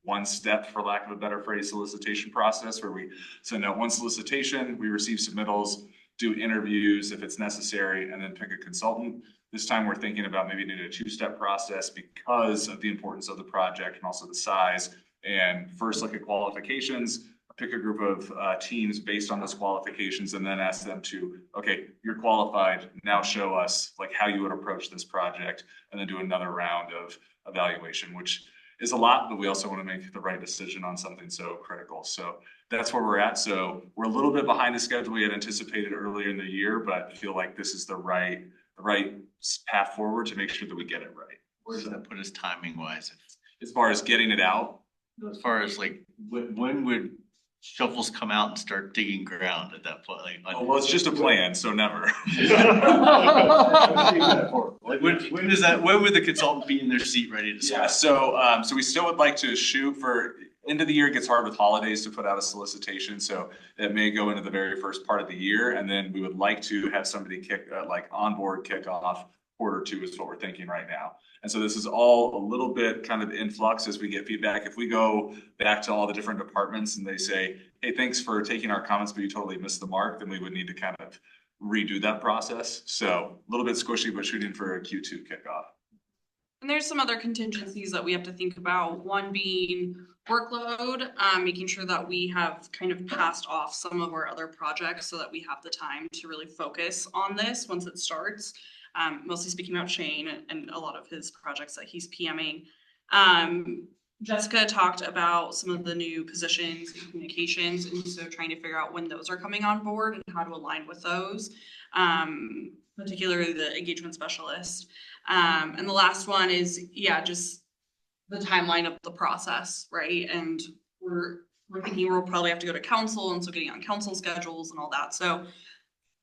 one step, for lack of a better phrase, solicitation process where we send out one solicitation, we receive submittals, do interviews if it's necessary, and then pick a consultant. This time we're thinking about maybe doing a two-step process because of the importance of the project and also the size. And first look at qualifications, pick a group of teams based on those qualifications, and then ask them to, okay, you're qualified, now show us like how you would approach this project, and then do another round of evaluation, which is a lot, but we also want to make the right decision on something so critical. So that's where we're at. So we're a little bit behind the schedule we had anticipated earlier in the year, but feel like this is the right path forward to make sure that we get it right. Where does that put us timing wise? As far as getting it out? As far as like, when would shovels come out and start digging ground at that point? Like, well, it's just a plan, so never. Like when does that, when would the consultant be in their seat ready to start? Yeah, so we still would like to shoot for end of the year. It gets hard with holidays to put out a solicitation, so it may go into the very first part of the year, and then we would like to have somebody onboard kickoff Q2 is what we're thinking right now. And so this is all a little bit kind of in flux as we get feedback. If we go back to all the different departments and they say, hey, thanks for taking our comments, but you totally missed the mark, then we would need to kind of redo that process. So a little bit squishy, but shooting for a Q2 kickoff. And there's some other contingencies that we have to think about. One being workload, making sure that we have kind of passed off some of our other projects so that we have the time to really focus on this once it starts. Mostly speaking about Shane and a lot of his projects that he's PMing. Jessica talked about some of the new positions in communications, and so trying to figure out when those are coming on board and how to align with those, particularly the engagement specialist. And the last one is, just the timeline of the process, right? And we're thinking we'll probably have to go to council, and so getting on council schedules and all that. So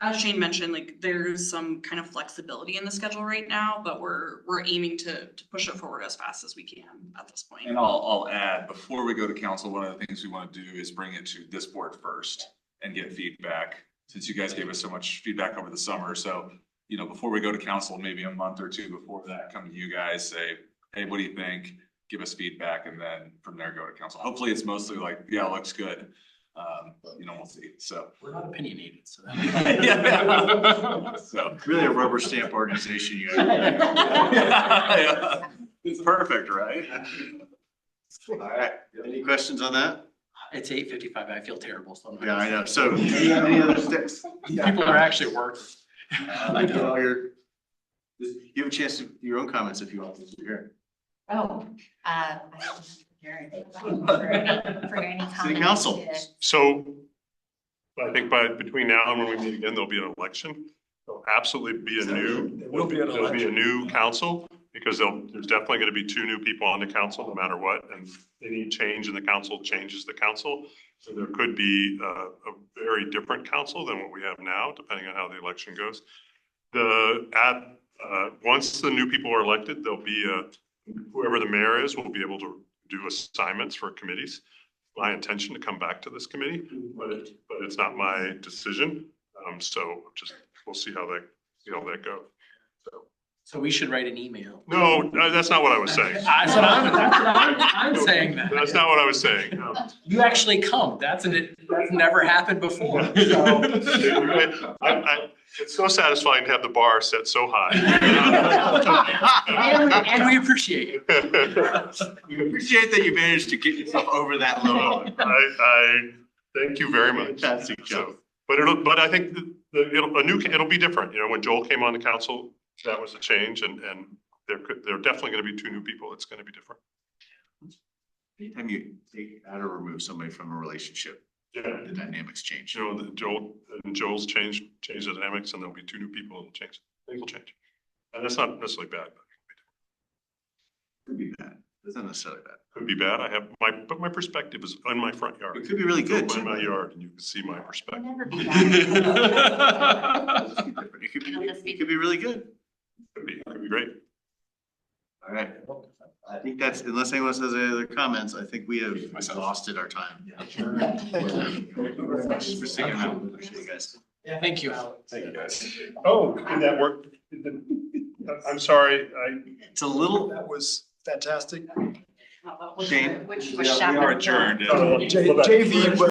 as Shane mentioned, like there's some kind of flexibility in the schedule right now, but we're aiming to push it forward as fast as we can at this point. And I'll add, before we go to council, one of the things we want to do is bring it to this board first and get feedback, since you guys gave us so much feedback over the summer. So you know, before we go to council, maybe a month or two before that, come to you guys, say, hey, what do you think? Give us feedback, and then from there go to council. Hopefully it's mostly like, yeah, it looks good. You know, we'll see, so. We're not opinionated, so. Yeah. So. Really a rubber stamp organization, you Yeah. It's perfect, right? All right, any questions on that? It's 8:55. I feel terrible. So Yeah, I know. So any other steps? People are actually working. I know you have a chance to your own comments if you want to hear. Oh, I don't know for any City comment. Council. So I think between now and when we meet again, there'll be an election. There'll absolutely be Will be an there'll be a election. new council because there's definitely going to be 2 new people on the council no matter what. And any change in the council changes the council. So there could be a very different council than what we have now, depending on how the election goes. Once the new people are elected, there'll be whoever the mayor is will be able to do assignments for committees. My intention to come back to this committee, but it's not my decision. So we'll see how that goes. So we should write an email. No, that's not what I was saying. That's what I'm saying that. That's not what I was saying. No. You actually come. That's never happened before. So. It's so satisfying to have the bar set so high. And we appreciate it. We appreciate that you managed to get yourself over that low. I thank you very much. Fantastic job. But I think it'll be different. You know, when Joel came on the council, that was a change, and there are definitely going to be 2 new people. It's going to be different. Anytime you take out or remove somebody from a relationship, Yeah. the dynamics change. You know, Joel's changed the dynamics, and there'll be 2 new people. It'll change. Things will change, and that's not necessarily bad. But Could be bad. It's not necessarily bad. could be bad. But my perspective is in my front yard. It could be really good. Go in my yard, and you can see my perspective. Never be It could be really good. Could be great. All right. I think that's, unless anyone has any other comments, I think we have exhausted our time. Thanks for sticking around. Appreciate you guys. Yeah, thank you. Thank you, guys. Oh, did that work? I'm sorry. It's a little. That was fantastic. Shane. Which We was are Shepherd. adjourned. JV